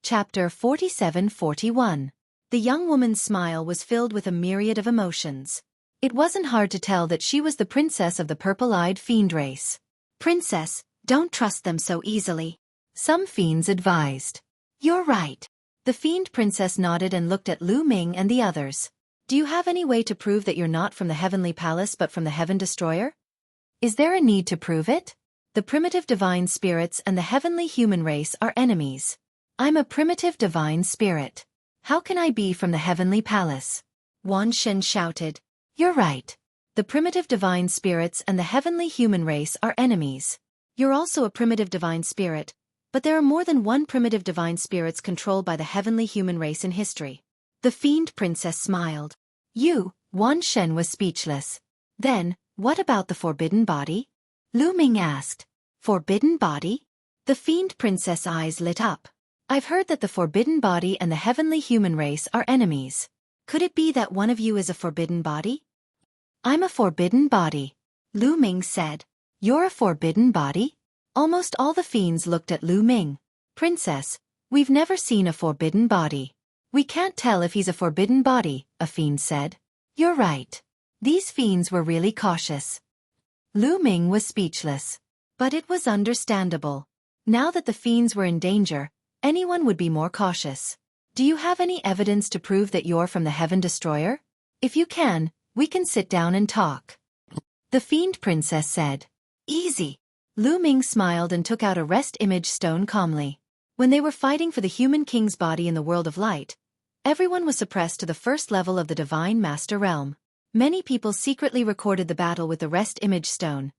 Chapter 47-41. The young woman's smile was filled with a myriad of emotions. It wasn't hard to tell that she was the princess of the purple-eyed fiend race. "Princess, don't trust them so easily," some fiends advised. "You're right." The fiend princess nodded and looked at Lu Ming and the others. "Do you have any way to prove that you're not from the Heavenly Palace but from the Heaven Destroyer? Is there a need to prove it? The primitive divine spirits and the heavenly human race are enemies. I'm a primitive divine spirit. How can I be from the Heavenly Palace?" Wan Shen shouted. "You're right. The primitive divine spirits and the heavenly human race are enemies. You're also a primitive divine spirit, but there are more than one primitive divine spirits controlled by the heavenly human race in history." The fiend princess smiled. Wan Shen was speechless. "Then, what about the forbidden body?" Lu Ming asked. "Forbidden body?" The fiend princess' eyes lit up. "I've heard that the forbidden body and the heavenly human race are enemies. Could it be that one of you is a forbidden body?" "I'm a forbidden body," Lu Ming said. "You're a forbidden body?" Almost all the fiends looked at Lu Ming. "Princess, we've never seen a forbidden body. We can't tell if he's a forbidden body," a fiend said. "You're right." These fiends were really cautious. Lu Ming was speechless. But it was understandable. Now that the fiends were in danger, anyone would be more cautious. "Do you have any evidence to prove that you're from the Heaven Destroyer? If you can, we can sit down and talk," the fiend princess said. "Easy." Lu Ming smiled and took out a rest image stone calmly. When they were fighting for the human king's body in the world of light, everyone was suppressed to the first level of the Divine Master Realm. Many people secretly recorded the battle with the rest image stone,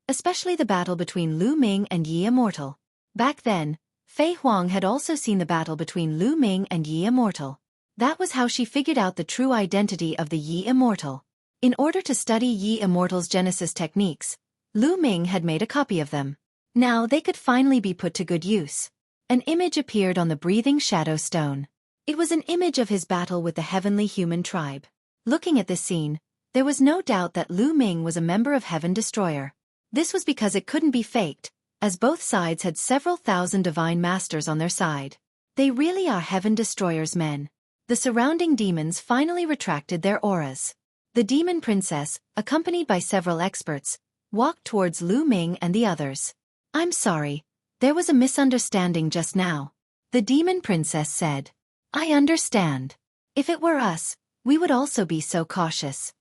especially the battle between Lu Ming and Yi Immortal. Back then, Fei Huang had also seen the battle between Lu Ming and Yi Immortal. That was how she figured out the true identity of the Yi Immortal. In order to study Yi Immortal's Genesis techniques, Lu Ming had made a copy of them. Now they could finally be put to good use. An image appeared on the breathing shadow stone. It was an image of his battle with the heavenly human tribe. Looking at this scene, there was no doubt that Lu Ming was a member of Heaven Destroyer. This was because it couldn't be faked, as both sides had several thousand divine masters on their side. They really are Heaven Destroyer's men. The surrounding demons finally retracted their auras. The demon princess, accompanied by several experts, walked towards Lu Ming and the others. "I'm sorry, there was a misunderstanding just now," the demon princess said. "I understand. If it were us, we would also be so cautious,"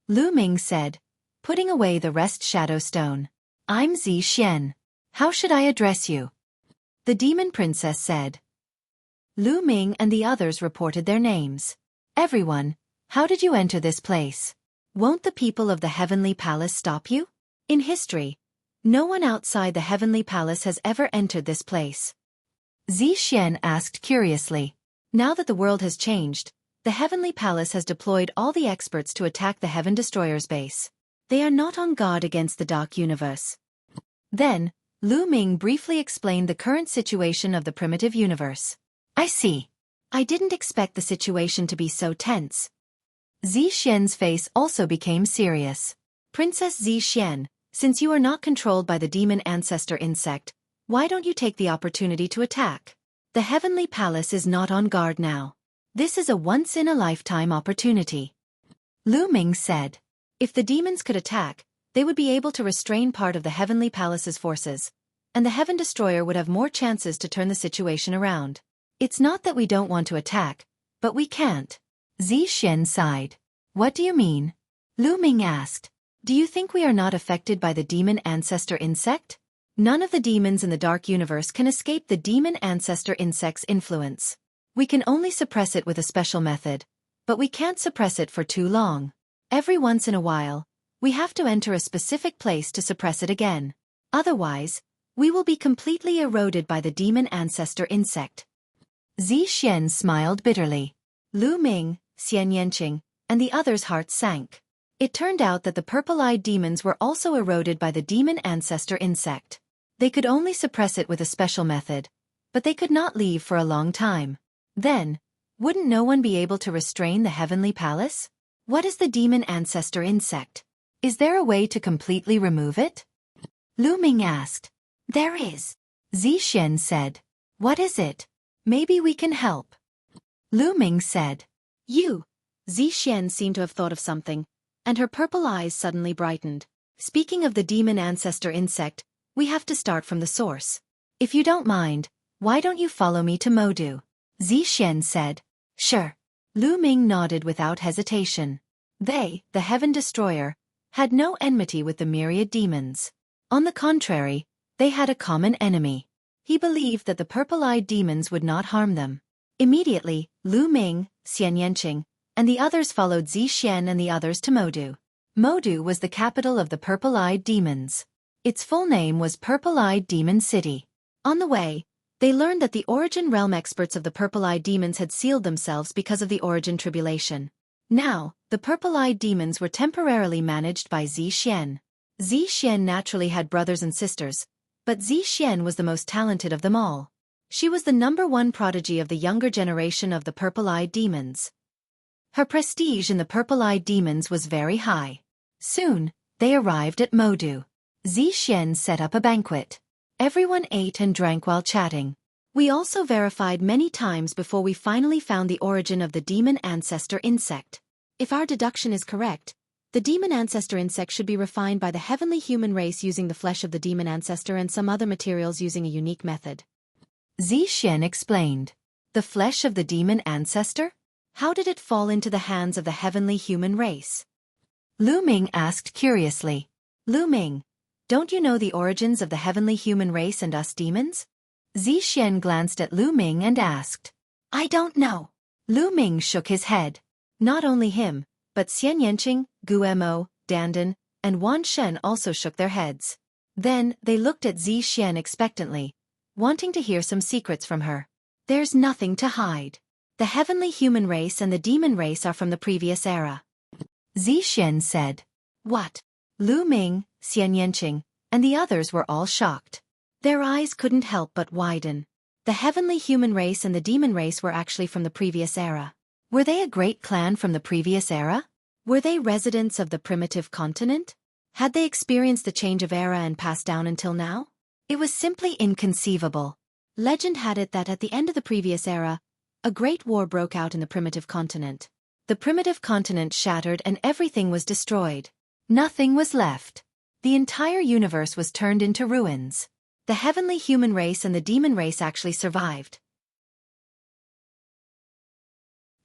Lu Ming said, putting away the rest shadow stone. "I'm Zi Xian. How should I address you?" the demon princess said. Lu Ming and the others reported their names. "Everyone, how did you enter this place? Won't the people of the Heavenly Palace stop you?" In history, no one outside the Heavenly Palace has ever entered this place. Zi Xian asked curiously. Now that the world has changed, the Heavenly Palace has deployed all the experts to attack the Heaven Destroyer's base. They are not on guard against the Dark Universe. Then, Lu Ming briefly explained the current situation of the primitive universe. "I see. I didn't expect the situation to be so tense." Zi Xian's face also became serious. "Princess Zi Xian, since you are not controlled by the demon ancestor insect, why don't you take the opportunity to attack? The Heavenly Palace is not on guard now. This is a once-in-a-lifetime opportunity," Lu Ming said. If the demons could attack, they would be able to restrain part of the Heavenly Palace's forces, and the Heaven Destroyer would have more chances to turn the situation around. "It's not that we don't want to attack, but we can't." Zi Xian sighed. "What do you mean?" Lu Ming asked. "Do you think we are not affected by the demon ancestor insect? None of the demons in the Dark Universe can escape the demon ancestor insect's influence. We can only suppress it with a special method, but we can't suppress it for too long. Every once in a while, we have to enter a specific place to suppress it again. Otherwise, we will be completely eroded by the demon ancestor insect." Zi Xian smiled bitterly. Lu Ming, Xian Yanqing, and the others' hearts sank. It turned out that the purple-eyed demons were also eroded by the demon ancestor insect. They could only suppress it with a special method, but they could not leave for a long time. Then, wouldn't no one be able to restrain the Heavenly Palace? What is the demon ancestor insect? Is there a way to completely remove it? Lu Ming asked. "There is," Zi Xian said. "What is it?" Maybe we can help. Lu Ming said. You. Zixian seemed to have thought of something, and her purple eyes suddenly brightened. Speaking of the demon ancestor insect, we have to start from the source. If you don't mind, why don't you follow me to Modu? Zixian said. Sure. Lu Ming nodded without hesitation. They, the Heaven Destroyer, had no enmity with the myriad demons. On the contrary, they had a common enemy. He believed that the purple-eyed demons would not harm them. Immediately, Lu Ming, Xian Yanqing, and the others followed Zixian and the others to Modu. Modu was the capital of the purple-eyed demons. Its full name was Purple-Eyed Demon City. On the way, they learned that the Origin Realm experts of the purple-eyed demons had sealed themselves because of the Origin Tribulation. Now, the purple-eyed demons were temporarily managed by Zixian. Zixian naturally had brothers and sisters, but Zixian was the most talented of them all. She was the #1 prodigy of the younger generation of the purple-eyed demons. Her prestige in the purple-eyed demons was very high. Soon, they arrived at Modu. Zixian set up a banquet. Everyone ate and drank while chatting. We also verified many times before we finally found the origin of the demon ancestor insect. If our deduction is correct, the demon ancestor insect should be refined by the heavenly human race using the flesh of the demon ancestor and some other materials using a unique method. Zixian explained. The flesh of the demon ancestor? How did it fall into the hands of the heavenly human race? Lu Ming asked curiously. Lu Ming, don't you know the origins of the heavenly human race and us demons? Zixian glanced at Lu Ming and asked. I don't know. Lu Ming shook his head. Not only him, but Xian Yanqing, Guemo, Dandan, and Wan Shen also shook their heads. Then, they looked at Zixian expectantly, wanting to hear some secrets from her. There's nothing to hide. The heavenly human race and the demon race are from the previous era. Zixian said. What? Lu Ming, Xian Yanqing, and the others were all shocked. Their eyes couldn't help but widen. The heavenly human race and the demon race were actually from the previous era. Were they a great clan from the previous era? Were they residents of the primitive continent? Had they experienced the change of era and passed down until now? It was simply inconceivable. Legend had it that at the end of the previous era, a great war broke out in the primitive continent. The primitive continent shattered and everything was destroyed. Nothing was left. The entire universe was turned into ruins. The heavenly human race and the demon race actually survived.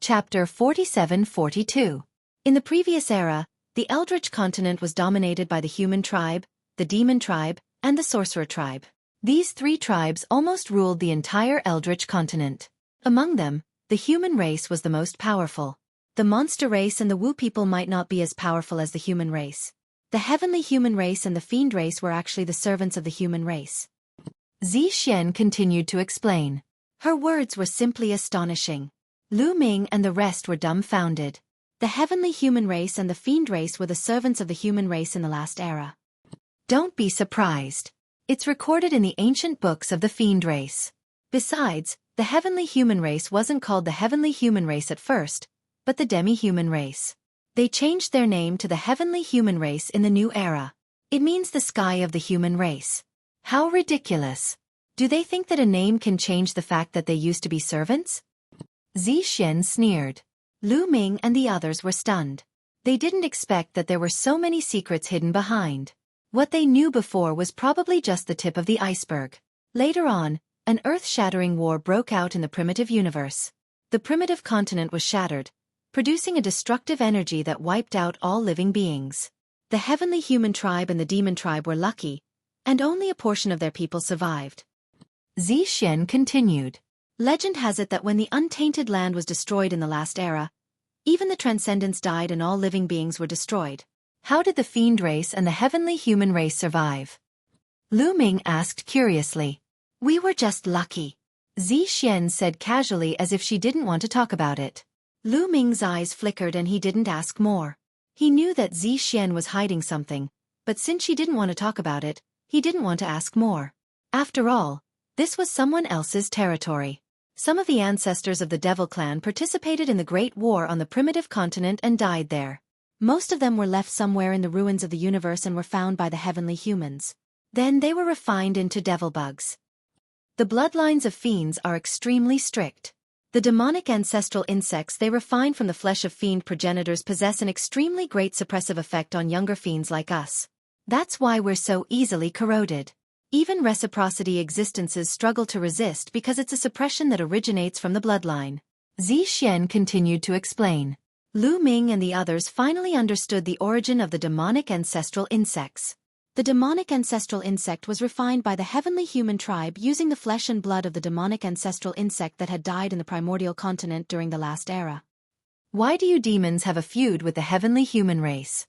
Chapter 47-42. In the previous era, the Eldritch continent was dominated by the human tribe, the demon tribe, and the sorcerer tribe. These three tribes almost ruled the entire Eldritch continent. Among them, the human race was the most powerful. The monster race and the Wu people might not be as powerful as the human race. The heavenly human race and the fiend race were actually the servants of the human race. Zixian continued to explain. Her words were simply astonishing. Lu Ming and the rest were dumbfounded. The heavenly human race and the fiend race were the servants of the human race in the last era. Don't be surprised. It's recorded in the ancient books of the fiend race. Besides, the heavenly human race wasn't called the heavenly human race at first, but the demi-human race. They changed their name to the heavenly human race in the new era. It means the sky of the human race. How ridiculous. Do they think that a name can change the fact that they used to be servants? Zixian sneered. Lu Ming and the others were stunned. They didn't expect that there were so many secrets hidden behind. What they knew before was probably just the tip of the iceberg. Later on, an earth-shattering war broke out in the primitive universe. The primitive continent was shattered, producing a destructive energy that wiped out all living beings. The heavenly human tribe and the demon tribe were lucky, and only a portion of their people survived. Zixian continued. Legend has it that when the untainted land was destroyed in the last era, even the transcendents died and all living beings were destroyed. How did the fiend race and the heavenly human race survive? Lu Ming asked curiously. We were just lucky. Zixian said casually as if she didn't want to talk about it. Lu Ming's eyes flickered and he didn't ask more. He knew that Zixian was hiding something, but since she didn't want to talk about it, he didn't want to ask more. After all, this was someone else's territory. Some of the ancestors of the Devil Clan participated in the Great War on the primitive continent and died there. Most of them were left somewhere in the ruins of the universe and were found by the heavenly humans. Then they were refined into devil bugs. The bloodlines of fiends are extremely strict. The demonic ancestral insects they refine from the flesh of fiend progenitors possess an extremely great suppressive effect on younger fiends like us. That's why we're so easily corroded. Even reciprocity existences struggle to resist because it's a suppression that originates from the bloodline. Xueqi continued to explain. Lu Ming and the others finally understood the origin of the demonic ancestral insects. The demonic ancestral insect was refined by the heavenly human tribe using the flesh and blood of the demonic ancestral insect that had died in the primordial continent during the last era. Why do you demons have a feud with the heavenly human race?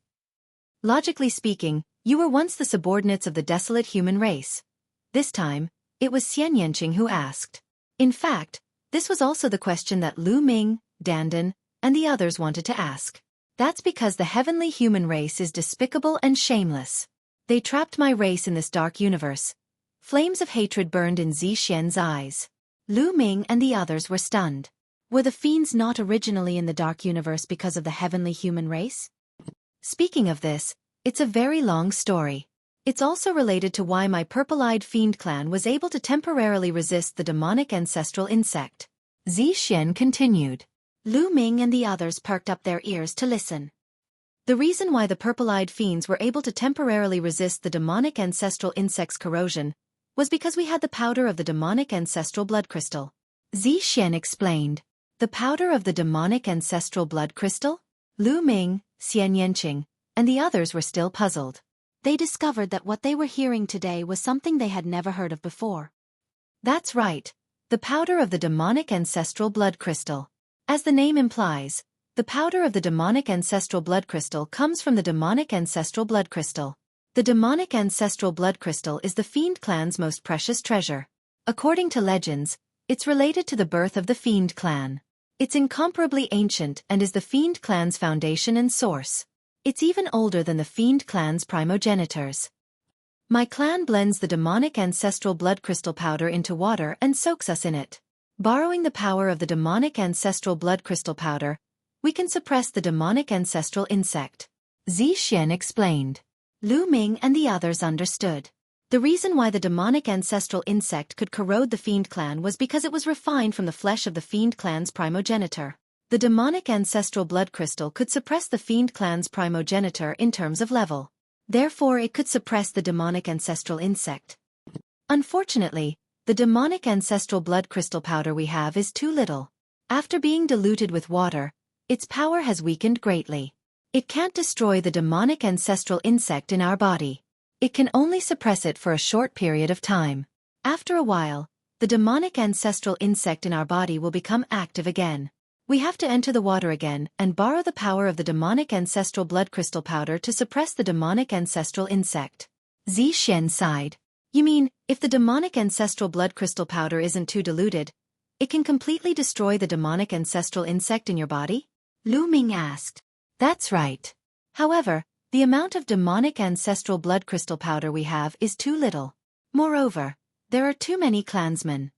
Logically speaking, you were once the subordinates of the desolate human race. This time, it was Xueqi who asked. In fact, this was also the question that Lu Ming, Dandan, and the others wanted to ask. That's because the heavenly human race is despicable and shameless. They trapped my race in this dark universe. Flames of hatred burned in Xueqi's eyes. Lu Ming and the others were stunned. Were the fiends not originally in the dark universe because of the heavenly human race? Speaking of this, it's a very long story. It's also related to why my purple-eyed fiend clan was able to temporarily resist the demonic ancestral insect. Xueqi continued. Lu Ming and the others perked up their ears to listen. The reason why the purple-eyed fiends were able to temporarily resist the demonic ancestral insect's corrosion was because we had the powder of the demonic ancestral blood crystal. Xueqi explained. The powder of the demonic ancestral blood crystal? Lu Ming, Xueqi, and the others were still puzzled. They discovered that what they were hearing today was something they had never heard of before. That's right, the powder of the demonic ancestral blood crystal. As the name implies, the powder of the demonic ancestral blood crystal comes from the demonic ancestral blood crystal. The demonic ancestral blood crystal is the fiend clan's most precious treasure. According to legends, it's related to the birth of the fiend clan. It's incomparably ancient and is the fiend clan's foundation and source. It's even older than the fiend clan's primogenitors. My clan blends the demonic ancestral blood crystal powder into water and soaks us in it. Borrowing the power of the demonic ancestral blood crystal powder, we can suppress the demonic ancestral insect. Xueqi explained. Lu Ming and the others understood. The reason why the demonic ancestral insect could corrode the fiend clan was because it was refined from the flesh of the fiend clan's primogenitor. The demonic ancestral blood crystal could suppress the fiend clan's primogenitor in terms of level. Therefore it could suppress the demonic ancestral insect. Unfortunately, the demonic ancestral blood crystal powder we have is too little. After being diluted with water, its power has weakened greatly. It can't destroy the demonic ancestral insect in our body. It can only suppress it for a short period of time. After a while, the demonic ancestral insect in our body will become active again. We have to enter the water again and borrow the power of the demonic ancestral blood crystal powder to suppress the demonic ancestral insect. Xueqi sighed. You mean, if the demonic ancestral blood crystal powder isn't too diluted, it can completely destroy the demonic ancestral insect in your body? Lu Ming asked. That's right. However, the amount of demonic ancestral blood crystal powder we have is too little. Moreover, there are too many clansmen.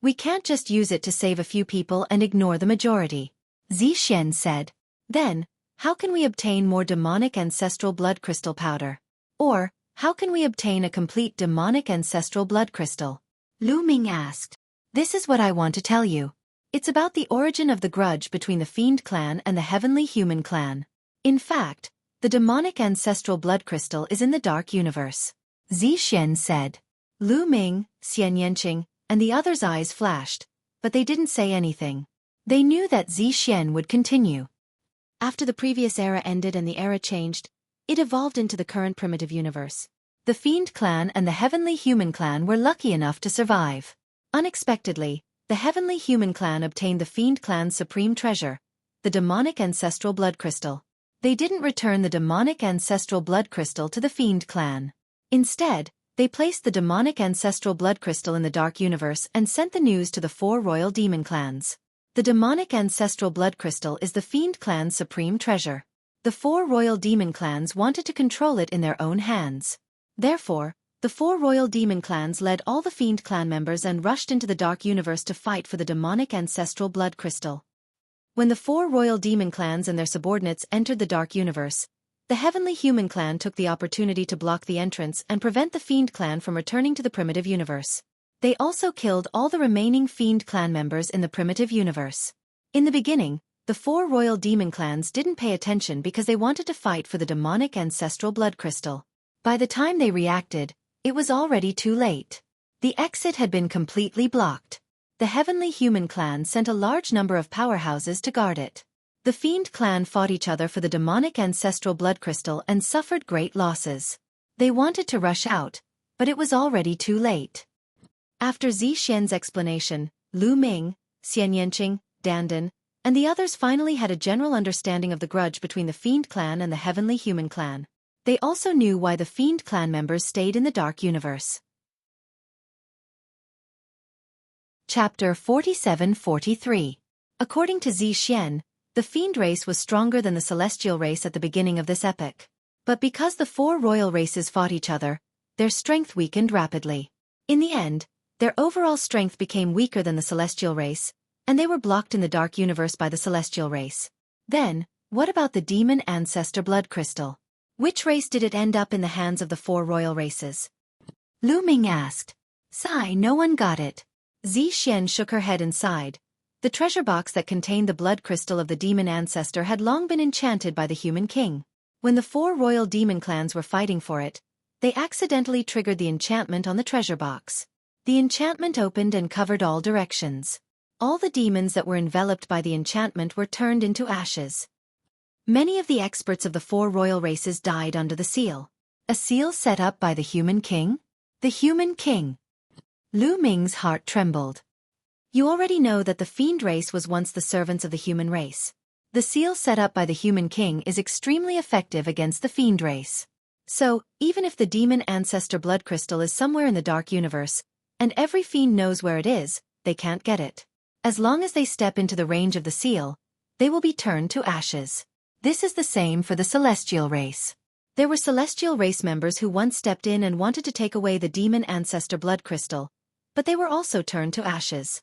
We can't just use it to save a few people and ignore the majority. Xueqi said. Then, how can we obtain more demonic ancestral blood crystal powder? Or, how can we obtain a complete demonic ancestral blood crystal? Lu Ming asked. This is what I want to tell you. It's about the origin of the grudge between the fiend clan and the heavenly human clan. In fact, the demonic ancestral blood crystal is in the dark universe. Xueqi said. Lu Ming, Xueqi, and the others' eyes flashed, but they didn't say anything. They knew that Xueqi would continue. After the previous era ended and the era changed, it evolved into the current primitive universe. The Fiend clan and the Heavenly Human clan were lucky enough to survive. Unexpectedly, the Heavenly Human clan obtained the Fiend clan's supreme treasure, the demonic ancestral blood crystal. They didn't return the demonic ancestral blood crystal to the Fiend clan. Instead, they placed the demonic ancestral blood crystal in the dark universe and sent the news to the 4 royal demon clans. The demonic ancestral blood crystal is the Fiend clan's supreme treasure. The 4 royal demon clans wanted to control it in their own hands. Therefore, the 4 royal demon clans led all the Fiend clan members and rushed into the dark universe to fight for the demonic ancestral blood crystal. When the 4 royal demon clans and their subordinates entered the dark universe, the Heavenly Human clan took the opportunity to block the entrance and prevent the Fiend clan from returning to the primitive universe. They also killed all the remaining Fiend clan members in the primitive universe. In the beginning, the 4 royal demon clans didn't pay attention because they wanted to fight for the demonic ancestral blood crystal. By the time they reacted, it was already too late. The exit had been completely blocked. The heavenly human clan sent a large number of powerhouses to guard it. The Fiend clan fought each other for the demonic ancestral blood crystal and suffered great losses. They wanted to rush out, but it was already too late. After Xueqi's explanation, Lu Ming, Xian Yanqing, Dandan, and the others finally had a general understanding of the grudge between the Fiend clan and the heavenly human clan. They also knew why the Fiend clan members stayed in the Dark Universe. Chapter 47-43. According to Xueqi, the Fiend race was stronger than the Celestial race at the beginning of this epoch. But because the 4 royal races fought each other, their strength weakened rapidly. In the end, their overall strength became weaker than the Celestial race, and they were blocked in the Dark Universe by the Celestial race. Then, what about the Demon Ancestor Blood Crystal? Which race did it end up in the hands of the 4 royal races? Lu Ming asked. Sigh, no one got it. Xueqi shook her head and sighed. The treasure box that contained the blood crystal of the demon ancestor had long been enchanted by the human king. When the 4 royal demon clans were fighting for it, they accidentally triggered the enchantment on the treasure box. The enchantment opened and covered all directions. All the demons that were enveloped by the enchantment were turned into ashes. Many of the experts of the 4 royal races died under the seal. A seal set up by the human king? The human king. Lu Ming's heart trembled. You already know that the Fiend race was once the servants of the human race. The seal set up by the human king is extremely effective against the Fiend race. So, even if the demon ancestor blood crystal is somewhere in the Dark Universe, and every Fiend knows where it is, they can't get it. As long as they step into the range of the seal, they will be turned to ashes. This is the same for the Celestial race. There were Celestial race members who once stepped in and wanted to take away the demon ancestor blood crystal, but they were also turned to ashes.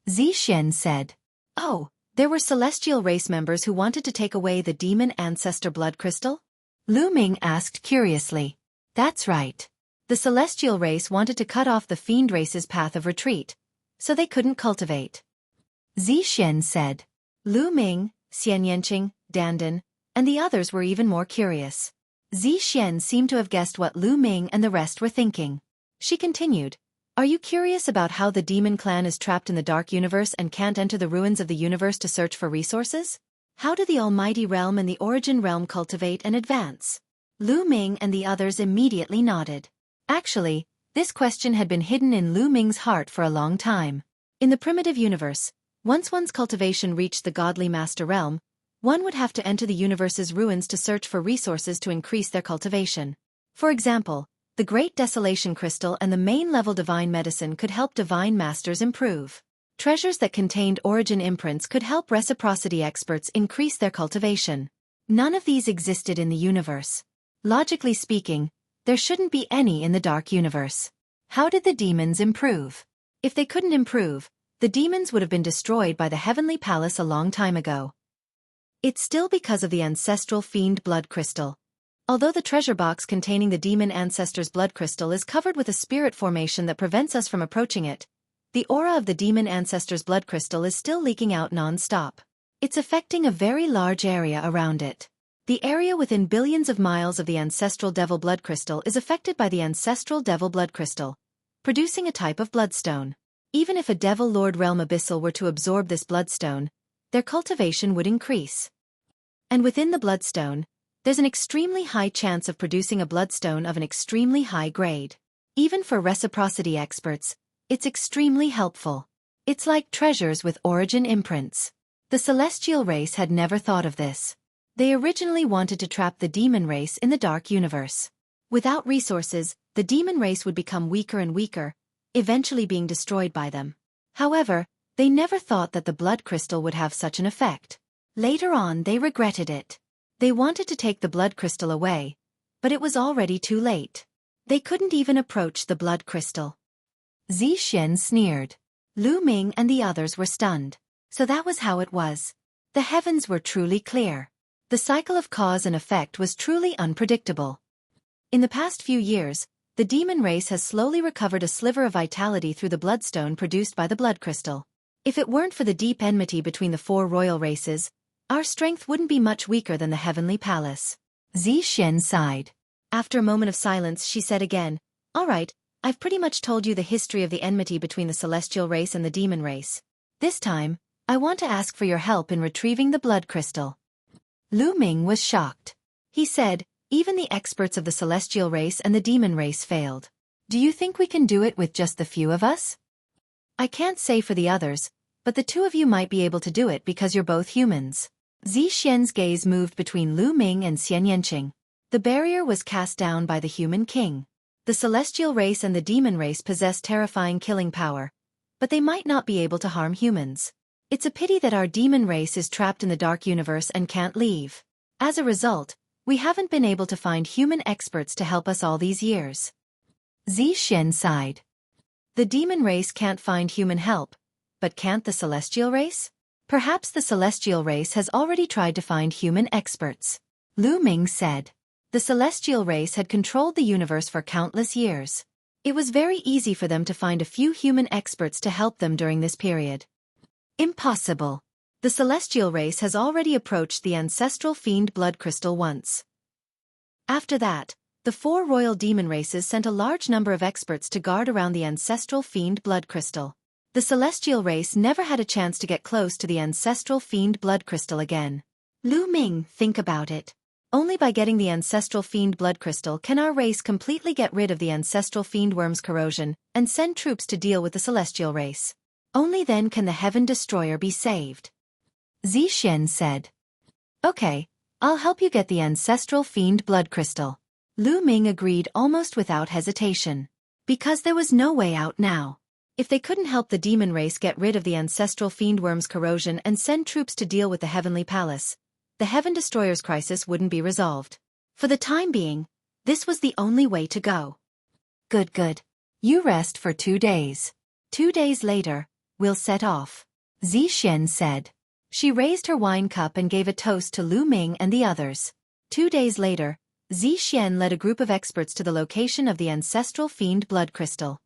Xueqi said. Oh, there were Celestial race members who wanted to take away the demon ancestor blood crystal? Lu Ming asked curiously. That's right. The Celestial race wanted to cut off the Fiend race's path of retreat, so they couldn't cultivate. Xueqi said. Lu Ming, Xian Yanqing, Dandan, and the others were even more curious. Xueqi seemed to have guessed what Lu Ming and the rest were thinking. She continued, Are you curious about how the demon clan is trapped in the Dark Universe and can't enter the ruins of the universe to search for resources? How do the Almighty Realm and the Origin Realm cultivate and advance? Lu Ming and the others immediately nodded. Actually, this question had been hidden in Lu Ming's heart for a long time. In the primitive universe, once one's cultivation reached the godly master realm, one would have to enter the universe's ruins to search for resources to increase their cultivation. For example, the Great Desolation Crystal and the main-level Divine Medicine could help Divine Masters improve. Treasures that contained origin imprints could help reciprocity experts increase their cultivation. None of these existed in the universe. Logically speaking, there shouldn't be any in the Dark Universe. How did the demons improve? If they couldn't improve, the demons would have been destroyed by the Heavenly Palace a long time ago. It's still because of the ancestral Fiend blood crystal. Although the treasure box containing the demon ancestor's blood crystal is covered with a spirit formation that prevents us from approaching it, the aura of the demon ancestor's blood crystal is still leaking out non-stop. It's affecting a very large area around it. The area within billions of miles of the ancestral devil blood crystal is affected by the ancestral devil blood crystal, producing a type of bloodstone. Even if a Devil Lord Realm Abyssal were to absorb this bloodstone, their cultivation would increase. And within the bloodstone, there's an extremely high chance of producing a bloodstone of an extremely high grade. Even for reciprocity experts, it's extremely helpful. It's like treasures with origin imprints. The Celestial race had never thought of this. They originally wanted to trap the demon race in the Dark Universe. Without resources, the demon race would become weaker and weaker, eventually being destroyed by them. However, they never thought that the blood crystal would have such an effect. Later on they regretted it. They wanted to take the blood crystal away, but it was already too late. They couldn't even approach the blood crystal. Xueqi sneered. Lu Ming and the others were stunned. So that was how it was. The heavens were truly clear. The cycle of cause and effect was truly unpredictable. In the past few years, The demon race has slowly recovered a sliver of vitality through the bloodstone produced by the blood crystal. If it weren't for the deep enmity between the 4 royal races, our strength wouldn't be much weaker than the heavenly palace. Xueqi sighed. After a moment of silence, she said again, "All right, I've pretty much told you the history of the enmity between the celestial race and the demon race. This time, I want to ask for your help in retrieving the blood crystal." Lu Ming was shocked. He said, "Even the experts of the celestial race and the demon race failed. Do you think we can do it with just the few of us?" "I can't say for the others, but the 2 of you might be able to do it because you're both humans." Xueqi's gaze moved between Lu Ming and Xian Yanqing. The barrier was cast down by the human king. The celestial race and the demon race possess terrifying killing power, but they might not be able to harm humans. It's a pity that our demon race is trapped in the dark universe and can't leave. As a result, we haven't been able to find human experts to help us all these years. Xueqi sighed. The demon race can't find human help, but can't the celestial race? Perhaps the celestial race has already tried to find human experts. Lu Ming said. The celestial race had controlled the universe for countless years. It was very easy for them to find a few human experts to help them during this period. Impossible. The celestial race has already approached the ancestral fiend blood crystal once. After that, the 4 royal demon races sent a large number of experts to guard around the ancestral fiend blood crystal. The celestial race never had a chance to get close to the ancestral fiend blood crystal again. Lu Ming, think about it. Only by getting the ancestral fiend blood crystal can our race completely get rid of the ancestral fiend worm's corrosion and send troops to deal with the celestial race. Only then can the Heaven Destroyer be saved. Xueqi said. Okay, I'll help you get the ancestral fiend blood crystal. Lu Ming agreed almost without hesitation. Because there was no way out now. If they couldn't help the demon race get rid of the ancestral fiend worm's corrosion and send troops to deal with the Heavenly Palace, the Heaven Destroyer's crisis wouldn't be resolved. For the time being, this was the only way to go. Good. You rest for 2 days. 2 days later, we'll set off. Xueqi said. She raised her wine cup and gave a toast to Lu Ming and the others. 2 days later, Xueqi led a group of experts to the location of the ancestral fiend blood crystal.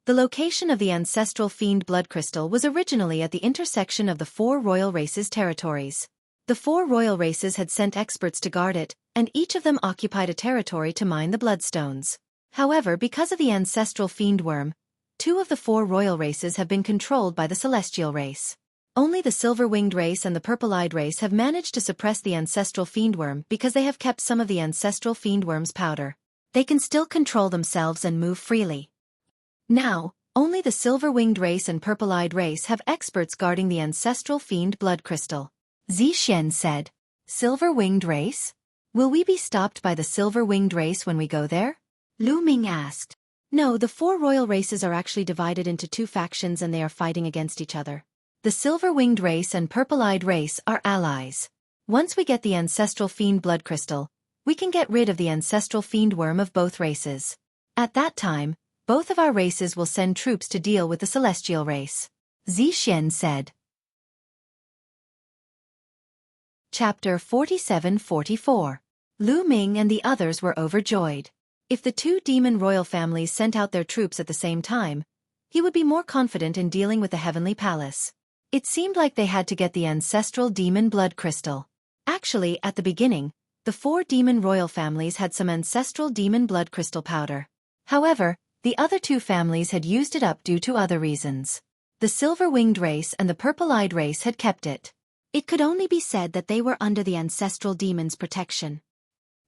The location of the ancestral fiend blood crystal was originally at the intersection of the 4 royal races' territories. The 4 royal races had sent experts to guard it, and each of them occupied a territory to mine the bloodstones. However, because of the ancestral fiend worm, 2 of the 4 royal races have been controlled by the celestial race. Only the silver-winged race and the purple-eyed race have managed to suppress the ancestral fiend worm because they have kept some of the ancestral fiend worm's powder. They can still control themselves and move freely. Now, only the silver-winged race and purple-eyed race have experts guarding the ancestral fiend blood crystal. Xueqi said. Silver-winged race? Will we be stopped by the silver-winged race when we go there? Lu Ming asked. No, the 4 royal races are actually divided into 2 factions and they are fighting against each other. The silver-winged race and purple-eyed race are allies. Once we get the ancestral fiend blood crystal, we can get rid of the ancestral fiend worm of both races. At that time, both of our races will send troops to deal with the celestial race. Xueqi said. Chapter 47-44. Lu Ming and the others were overjoyed. If the 2 demon royal families sent out their troops at the same time, he would be more confident in dealing with the Heavenly Palace. It seemed like they had to get the ancestral demon blood crystal. Actually, at the beginning, the 4 demon royal families had some ancestral demon blood crystal powder. However, the other 2 families had used it up due to other reasons. The silver-winged race and the purple-eyed race had kept it. It could only be said that they were under the ancestral demon's protection.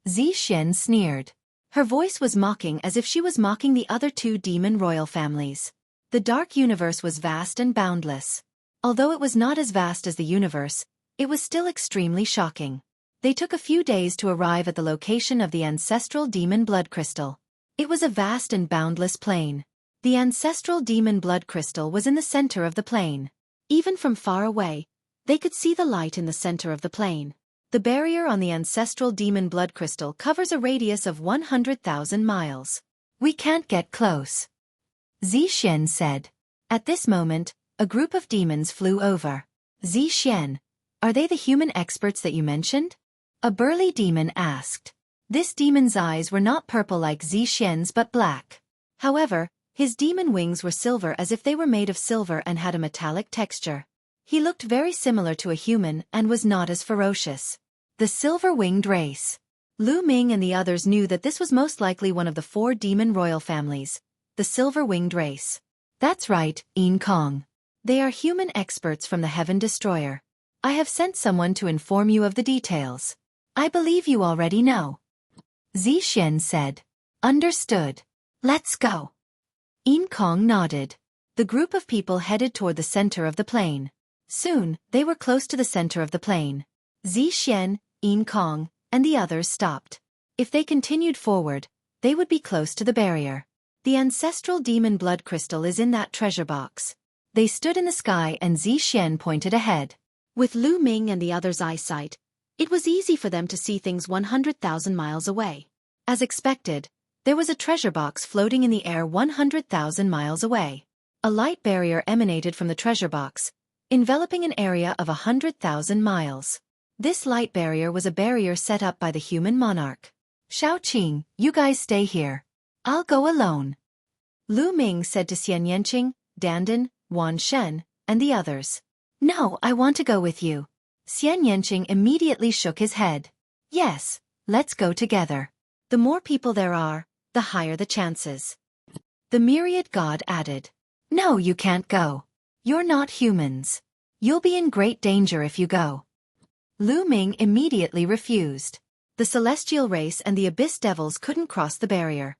Xueqi sneered. Her voice was mocking as if she was mocking the other 2 demon royal families. The dark universe was vast and boundless. Although it was not as vast as the universe, it was still extremely shocking. They took a few days to arrive at the location of the ancestral demon blood crystal. It was a vast and boundless plain. The ancestral demon blood crystal was in the center of the plain. Even from far away, they could see the light in the center of the plain. The barrier on the ancestral demon blood crystal covers a radius of 100,000 miles. We can't get close. Xueqi said. At this moment, a group of demons flew over. Xueqi, are they the human experts that you mentioned? A burly demon asked. This demon's eyes were not purple like Zixian's but black. However, his demon wings were silver as if they were made of silver and had a metallic texture. He looked very similar to a human and was not as ferocious. The silver-winged race. Lu Ming and the others knew that this was most likely one of the 4 demon royal families, the silver-winged race. That's right, Yin Kong. They are human experts from the Heaven Destroyer. I have sent someone to inform you of the details. I believe you already know. Zixian said. Understood. Let's go. Yin Kong nodded. The group of people headed toward the center of the plain. Soon, they were close to the center of the plain. Zixian, Yin Kong, and the others stopped. If they continued forward, they would be close to the barrier. The ancestral demon blood crystal is in that treasure box. They stood in the sky and Zixian pointed ahead. With Lu Ming and the others' eyesight, it was easy for them to see things 100,000 miles away. As expected, there was a treasure box floating in the air 100,000 miles away. A light barrier emanated from the treasure box, enveloping an area of 100,000 miles. This light barrier was a barrier set up by the human monarch. Shaoqing, you guys stay here. I'll go alone. Lu Ming said to Xian Yanqing, Dandan, Wan Shen, and the others. No, I want to go with you. Xian Yanqing immediately shook his head. Yes, let's go together. The more people there are, the higher the chances. The myriad god added. No, you can't go. You're not humans. You'll be in great danger if you go. Lu Ming immediately refused. The celestial race and the abyss devils couldn't cross the barrier.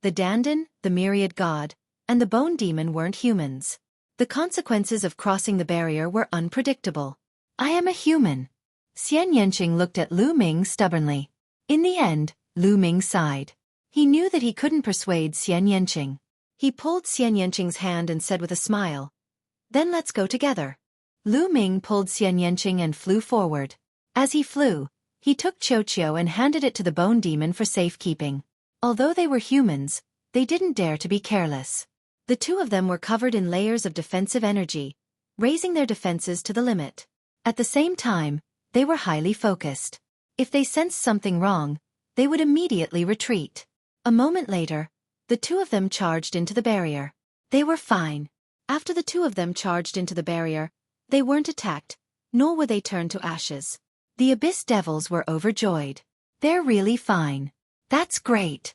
The Dandan, the myriad god, and the bone demon weren't humans. The consequences of crossing the barrier were unpredictable. I am a human. Xian Yanqing looked at Lu Ming stubbornly. In the end, Lu Ming sighed. He knew that he couldn't persuade Xian Yanqing. He pulled Xian Yanqing's hand and said with a smile, Then let's go together. Lu Ming pulled Xian Yanqing and flew forward. As he flew, he took Xueqi and handed it to the bone demon for safekeeping. Although they were humans, they didn't dare to be careless. The 2 of them were covered in layers of defensive energy, raising their defenses to the limit. At the same time, they were highly focused. If they sensed something wrong, they would immediately retreat. A moment later, the 2 of them charged into the barrier. They were fine. After the 2 of them charged into the barrier, they weren't attacked, nor were they turned to ashes. The abyss devils were overjoyed. They're really fine. That's great.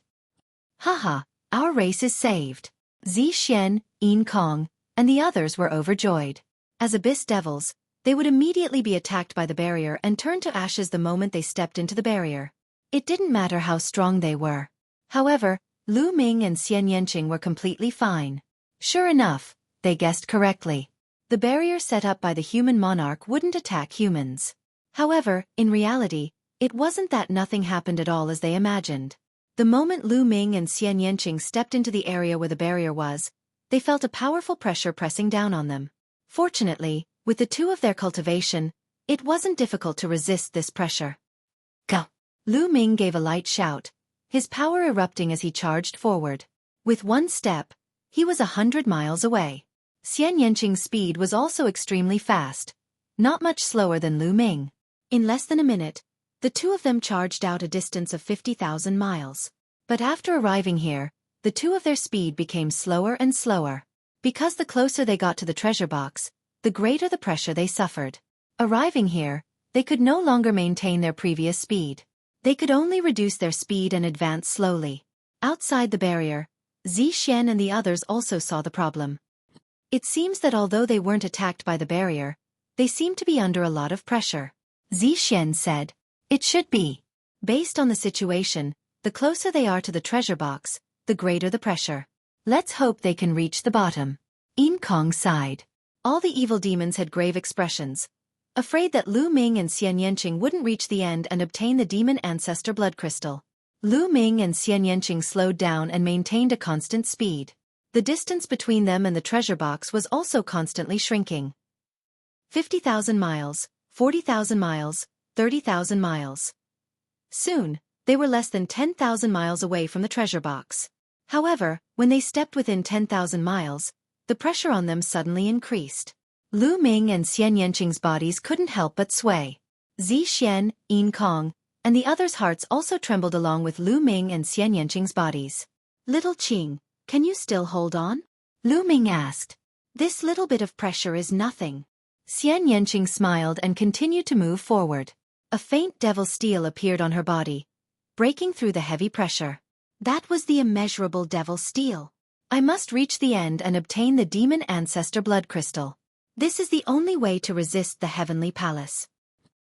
Haha, our race is saved. Zixian, Yin Kong, and the others were overjoyed. As abyss devils, they would immediately be attacked by the barrier and turn to ashes the moment they stepped into the barrier. It didn't matter how strong they were. However, Lu Ming and Xian Yanqing were completely fine. Sure enough, they guessed correctly. The barrier set up by the human monarch wouldn't attack humans. However, in reality, it wasn't that nothing happened at all as they imagined. The moment Lu Ming and Xian Yanqing stepped into the area where the barrier was, they felt a powerful pressure pressing down on them. Fortunately, with the 2 of their cultivation, it wasn't difficult to resist this pressure. Go! Lu Ming gave a light shout, his power erupting as he charged forward. With one step, he was 100 miles away. Xian Yanqing's speed was also extremely fast, not much slower than Lu Ming. In less than a minute, the 2 of them charged out a distance of 50,000 miles. But after arriving here, the 2 of their speed became slower and slower. Because the closer they got to the treasure box, the greater the pressure they suffered. Arriving here, they could no longer maintain their previous speed. They could only reduce their speed and advance slowly. Outside the barrier, Zixian and the others also saw the problem. It seems that although they weren't attacked by the barrier, they seemed to be under a lot of pressure. Zixian said, It should be. Based on the situation, the closer they are to the treasure box, the greater the pressure. Let's hope they can reach the bottom. Yin Kong sighed. All the evil demons had grave expressions, afraid that Lu Ming and Xian Yanqing wouldn't reach the end and obtain the demon ancestor blood crystal. Lu Ming and Xian Yanqing slowed down and maintained a constant speed. The distance between them and the treasure box was also constantly shrinking. 50,000 miles, 40,000 miles, 30,000 miles. Soon, they were less than 10,000 miles away from the treasure box. However, when they stepped within 10,000 miles, the pressure on them suddenly increased. Lu Ming and Xian Yanqing's bodies couldn't help but sway. Zixian, Yin Kong, and the others' hearts also trembled along with Lu Ming and Xian Yanqing's bodies. "Little Qing, can you still hold on?" Lu Ming asked. "This little bit of pressure is nothing." Xian Yanqing smiled and continued to move forward. A faint devil steel appeared on her body, breaking through the heavy pressure. That was the immeasurable devil steel. "I must reach the end and obtain the demon ancestor blood crystal. This is the only way to resist the heavenly palace."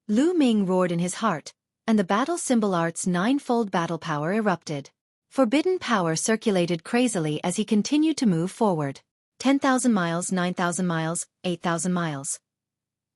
Lu Ming roared in his heart, and the battle symbol art's ninefold battle power erupted. Forbidden power circulated crazily as he continued to move forward. 10,000 miles, 9,000 miles, 8,000 miles.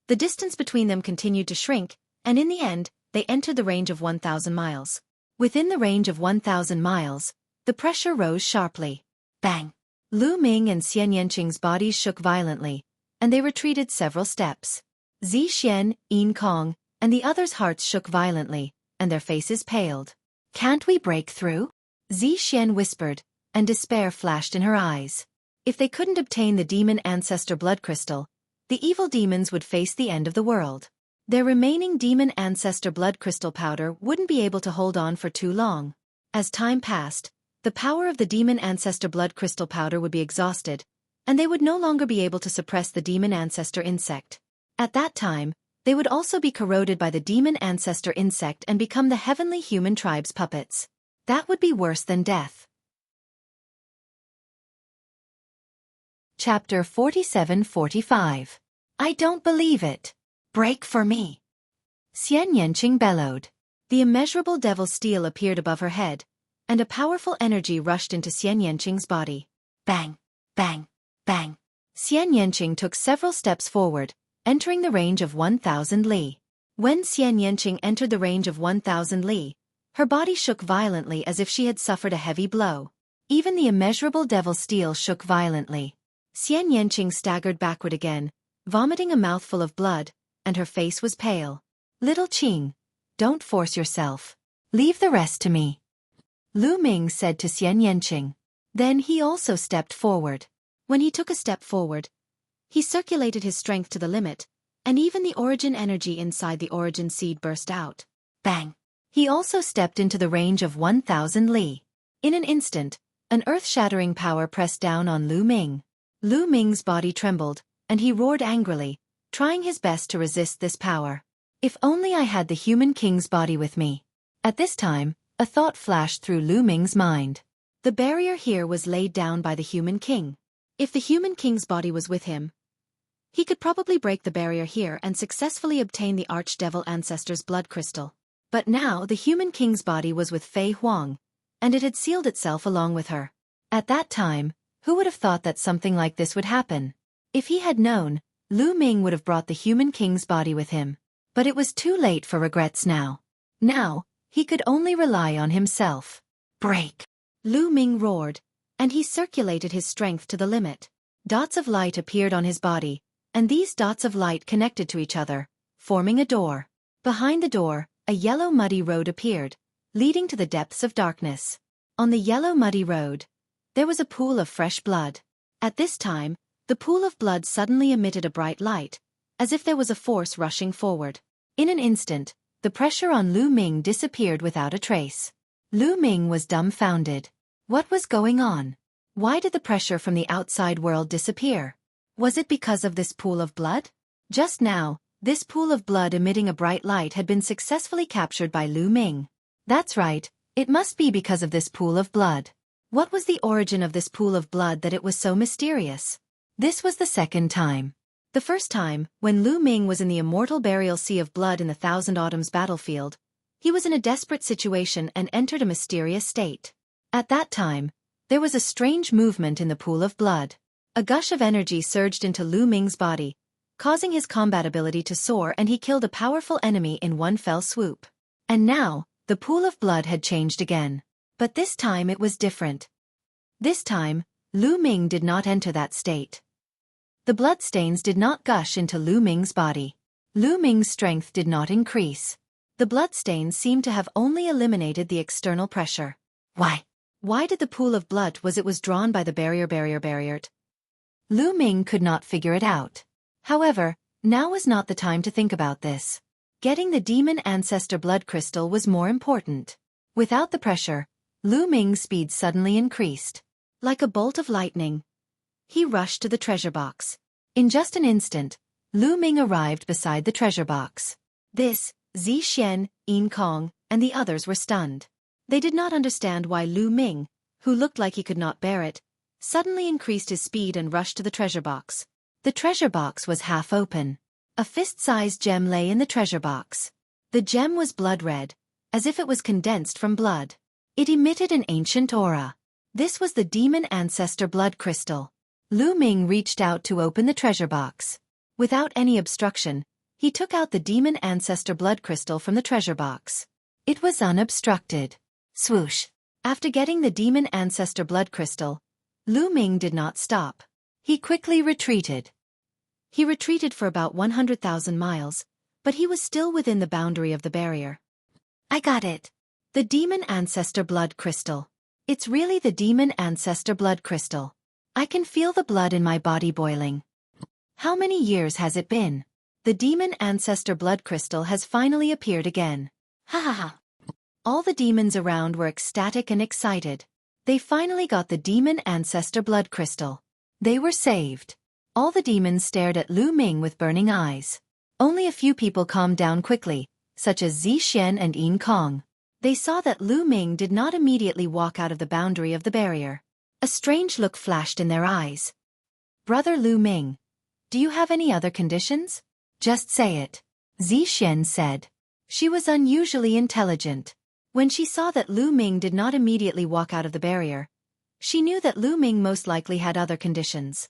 The distance between them continued to shrink, and in the end, they entered the range of 1,000 miles. Within the range of 1,000 miles, the pressure rose sharply. Bang! Lu Ming and Xian Yanqing's bodies shook violently, and they retreated several steps. Zi Xian, Yin Kong, and the others' hearts shook violently, and their faces paled. "Can't we break through?" Zi Xian whispered, and despair flashed in her eyes. If they couldn't obtain the demon ancestor blood crystal, the evil demons would face the end of the world. Their remaining demon ancestor blood crystal powder wouldn't be able to hold on for too long. As time passed, the power of the demon ancestor blood crystal powder would be exhausted, and they would no longer be able to suppress the demon ancestor insect. At that time, they would also be corroded by the demon ancestor insect and become the heavenly human tribe's puppets. That would be worse than death. Chapter 47-45. "I don't believe it. Break for me." Xian Yanqing bellowed. The immeasurable devil steel appeared above her head, and a powerful energy rushed into Xian Yanqing's body. Bang! Bang! Bang! Xian Yanqing took several steps forward, entering the range of 1,000 li. When Xian Yanqing entered the range of 1,000 li, her body shook violently as if she had suffered a heavy blow. Even the immeasurable devil steel shook violently. Xian Yanqing staggered backward again, vomiting a mouthful of blood, and her face was pale. "Little Qing, don't force yourself. Leave the rest to me," Lu Ming said to Xian Yanqing. Then he also stepped forward. When he took a step forward, he circulated his strength to the limit, and even the origin energy inside the origin seed burst out. Bang! He also stepped into the range of 1,000 li. In an instant, an earth-shattering power pressed down on Lu Ming. Lu Ming's body trembled, and he roared angrily, trying his best to resist this power. "If only I had the human king's body with me." At this time, a thought flashed through Lu Ming's mind. The barrier here was laid down by the human king. If the human king's body was with him, he could probably break the barrier here and successfully obtain the archdevil ancestor's blood crystal. But now the human king's body was with Fei Huang, and it had sealed itself along with her. At that time, who would have thought that something like this would happen? If he had known, Lu Ming would have brought the human king's body with him. But it was too late for regrets now. Now, he could only rely on himself. "Break!" Lu Ming roared, and he circulated his strength to the limit. Dots of light appeared on his body, and these dots of light connected to each other, forming a door. Behind the door, a yellow muddy road appeared, leading to the depths of darkness. On the yellow muddy road, there was a pool of fresh blood. At this time, the pool of blood suddenly emitted a bright light, as if there was a force rushing forward. In an instant, the pressure on Lu Ming disappeared without a trace. Lu Ming was dumbfounded. What was going on? Why did the pressure from the outside world disappear? Was it because of this pool of blood? Just now, this pool of blood emitting a bright light had been successfully captured by Lu Ming. That's right, it must be because of this pool of blood. What was the origin of this pool of blood that it was so mysterious? This was the second time. The first time, when Lu Ming was in the immortal burial sea of blood in the Thousand Autumns battlefield, he was in a desperate situation and entered a mysterious state. At that time, there was a strange movement in the pool of blood. A gush of energy surged into Lu Ming's body, causing his combat ability to soar, and he killed a powerful enemy in one fell swoop. And now, the pool of blood had changed again. But this time it was different. This time, Lu Ming did not enter that state. The bloodstains did not gush into Lu Ming's body. Lu Ming's strength did not increase. The bloodstains seemed to have only eliminated the external pressure. Why did the pool of blood was drawn by the barrier? Lu Ming could not figure it out. However, now was not the time to think about this. Getting the demon ancestor blood crystal was more important. Without the pressure, Lu Ming's speed suddenly increased. Like a bolt of lightning, he rushed to the treasure box. In just an instant, Lu Ming arrived beside the treasure box. This, Zi Xian, Yin Kong, and the others were stunned. They did not understand why Lu Ming, who looked like he could not bear it, suddenly increased his speed and rushed to the treasure box. The treasure box was half open. A fist-sized gem lay in the treasure box. The gem was blood red, as if it was condensed from blood. It emitted an ancient aura. This was the demon ancestor blood crystal. Lu Ming reached out to open the treasure box. Without any obstruction, he took out the demon ancestor blood crystal from the treasure box. It was unobstructed. Swoosh! After getting the demon ancestor blood crystal, Lu Ming did not stop. He quickly retreated. He retreated for about 100,000 miles, but he was still within the boundary of the barrier. I got it. The demon ancestor blood crystal. It's really the demon ancestor blood crystal. I can feel the blood in my body boiling. How many years has it been? The demon ancestor blood crystal has finally appeared again. Ha ha ha. All the demons around were ecstatic and excited. They finally got the demon ancestor blood crystal. They were saved. All the demons stared at Lu Ming with burning eyes. Only a few people calmed down quickly, such as Zi Xian and Yin Kong. They saw that Lu Ming did not immediately walk out of the boundary of the barrier. A strange look flashed in their eyes. Brother Lu Ming, do you have any other conditions? Just say it. Zi Xian said. She was unusually intelligent. When she saw that Lu Ming did not immediately walk out of the barrier, she knew that Lu Ming most likely had other conditions.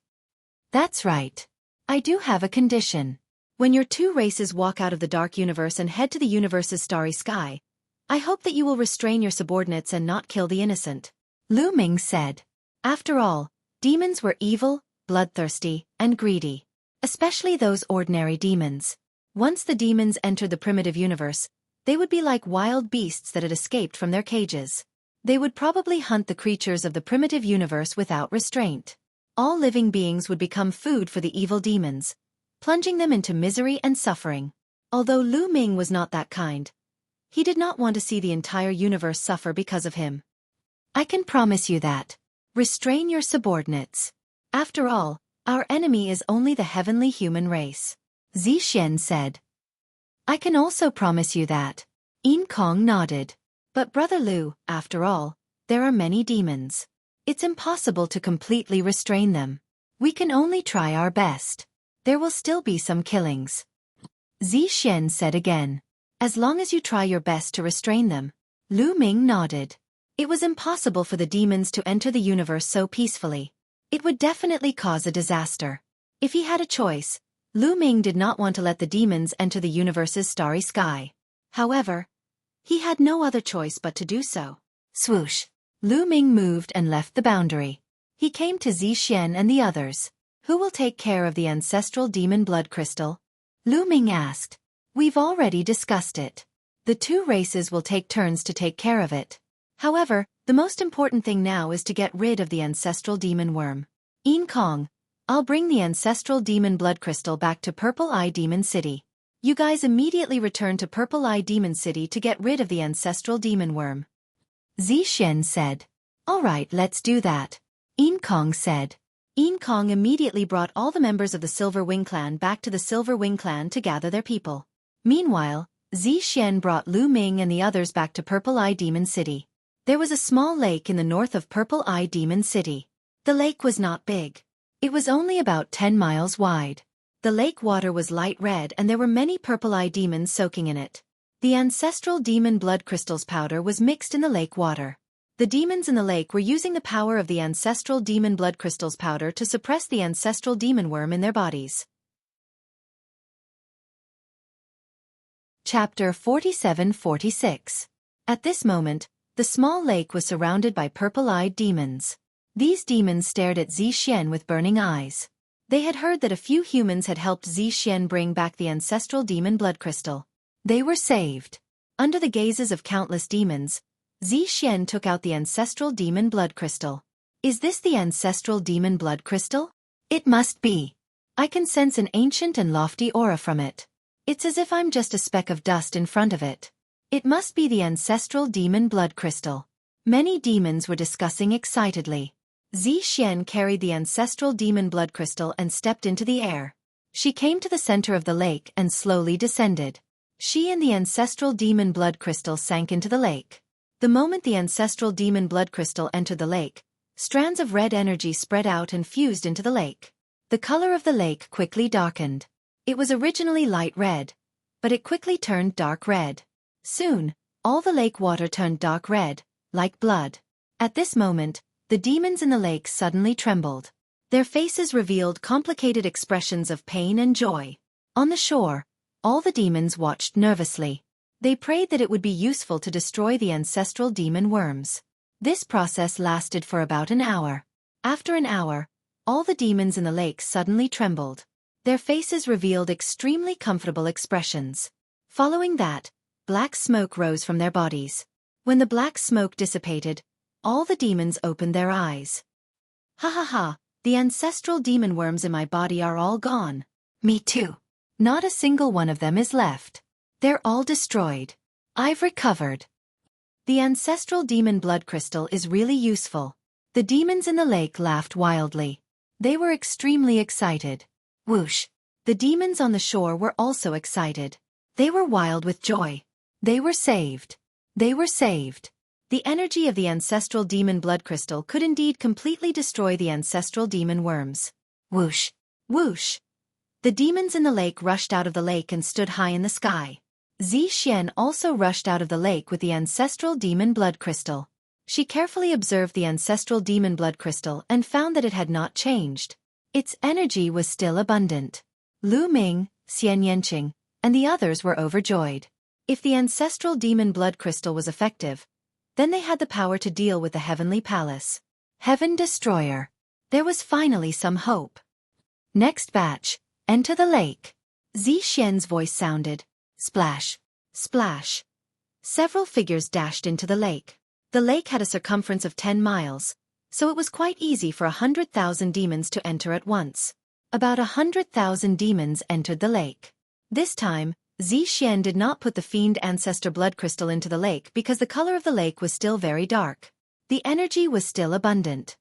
That's right. I do have a condition. When your two races walk out of the dark universe and head to the universe's starry sky, I hope that you will restrain your subordinates and not kill the innocent. Lu Ming said. After all, demons were evil, bloodthirsty, and greedy. Especially those ordinary demons. Once the demons entered the primitive universe, they would be like wild beasts that had escaped from their cages. They would probably hunt the creatures of the primitive universe without restraint. All living beings would become food for the evil demons, plunging them into misery and suffering. Although Lu Ming was not that kind, he did not want to see the entire universe suffer because of him. I can promise you that. Restrain your subordinates. After all, our enemy is only the heavenly human race. Zi Xian said. I can also promise you that. Yin Kong nodded. But Brother Lu, after all, there are many demons. It's impossible to completely restrain them. We can only try our best. There will still be some killings. Zi Xian said again. As long as you try your best to restrain them. Lu Ming nodded. It was impossible for the demons to enter the universe so peacefully. It would definitely cause a disaster. If he had a choice, Lu Ming did not want to let the demons enter the universe's starry sky. However, he had no other choice but to do so. Swoosh! Lu Ming moved and left the boundary. He came to Zi Xian and the others. Who will take care of the ancestral demon blood crystal? Lu Ming asked. We've already discussed it. The two races will take turns to take care of it. However, the most important thing now is to get rid of the ancestral demon worm. Yin Kong, I'll bring the ancestral demon blood crystal back to Purple Eye Demon City. You guys immediately return to Purple Eye Demon City to get rid of the ancestral demon worm. Zi Xian said. Alright, let's do that. Yin Kong said. Yin Kong immediately brought all the members of the Silver Wing Clan back to the Silver Wing Clan to gather their people. Meanwhile, Zi Xian brought Lu Ming and the others back to Purple Eye Demon City. There was a small lake in the north of Purple Eye Demon City. The lake was not big. It was only about 10 miles wide. The lake water was light red and there were many Purple Eye demons soaking in it. The ancestral demon blood crystals powder was mixed in the lake water. The demons in the lake were using the power of the ancestral demon blood crystals powder to suppress the ancestral demon worm in their bodies. Chapter 47-46. At this moment, the small lake was surrounded by purple-eyed demons. These demons stared at Zi Xian with burning eyes. They had heard that a few humans had helped Zi Xian bring back the ancestral demon blood crystal. They were saved. Under the gazes of countless demons, Zi Xian took out the ancestral demon blood crystal. Is this the ancestral demon blood crystal? It must be. I can sense an ancient and lofty aura from it. It's as if I'm just a speck of dust in front of it. It must be the ancestral demon blood crystal. Many demons were discussing excitedly. Xueqi carried the ancestral demon blood crystal and stepped into the air. She came to the center of the lake and slowly descended. She and the ancestral demon blood crystal sank into the lake. The moment the ancestral demon blood crystal entered the lake, strands of red energy spread out and fused into the lake. The color of the lake quickly darkened. It was originally light red, but it quickly turned dark red. Soon, all the lake water turned dark red, like blood. At this moment, the demons in the lake suddenly trembled. Their faces revealed complicated expressions of pain and joy. On the shore, all the demons watched nervously. They prayed that it would be useful to destroy the ancestral demon worms. This process lasted for about an hour. After an hour, all the demons in the lake suddenly trembled. Their faces revealed extremely comfortable expressions. Following that, black smoke rose from their bodies. When the black smoke dissipated, all the demons opened their eyes. Ha ha ha, the ancestral demon worms in my body are all gone. Me too. Not a single one of them is left. They're all destroyed. I've recovered. The ancestral demon blood crystal is really useful. The demons in the lake laughed wildly. They were extremely excited. Whoosh! The demons on the shore were also excited. They were wild with joy. They were saved. They were saved. The energy of the ancestral demon blood crystal could indeed completely destroy the ancestral demon worms. Whoosh! Whoosh! The demons in the lake rushed out of the lake and stood high in the sky. Xueqi also rushed out of the lake with the ancestral demon blood crystal. She carefully observed the ancestral demon blood crystal and found that it had not changed. Its energy was still abundant. Lu Ming, Xian Yanqing, and the others were overjoyed. If the ancestral demon blood crystal was effective, then they had the power to deal with the heavenly palace. Heaven Destroyer. There was finally some hope. Next batch, enter the lake. Xueqi's voice sounded. Splash. Splash. Several figures dashed into the lake. The lake had a circumference of 10 miles, so it was quite easy for 100,000 demons to enter at once. About 100,000 demons entered the lake. This time, Xueqi did not put the fiend ancestor blood crystal into the lake because the color of the lake was still very dark. The energy was still abundant.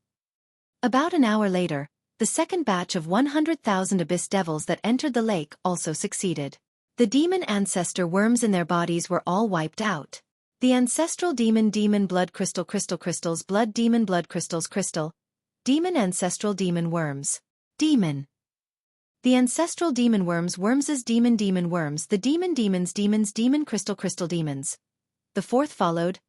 About an hour later, the second batch of 100,000 abyss devils that entered the lake also succeeded. The demon ancestor worms in their bodies were all wiped out. The ancestral demon blood crystals blood demon blood crystals crystal. Demon ancestral demon worms. Demon. The ancestral demon worms wormses demon worms the demons demon crystal demons. The fourth followed.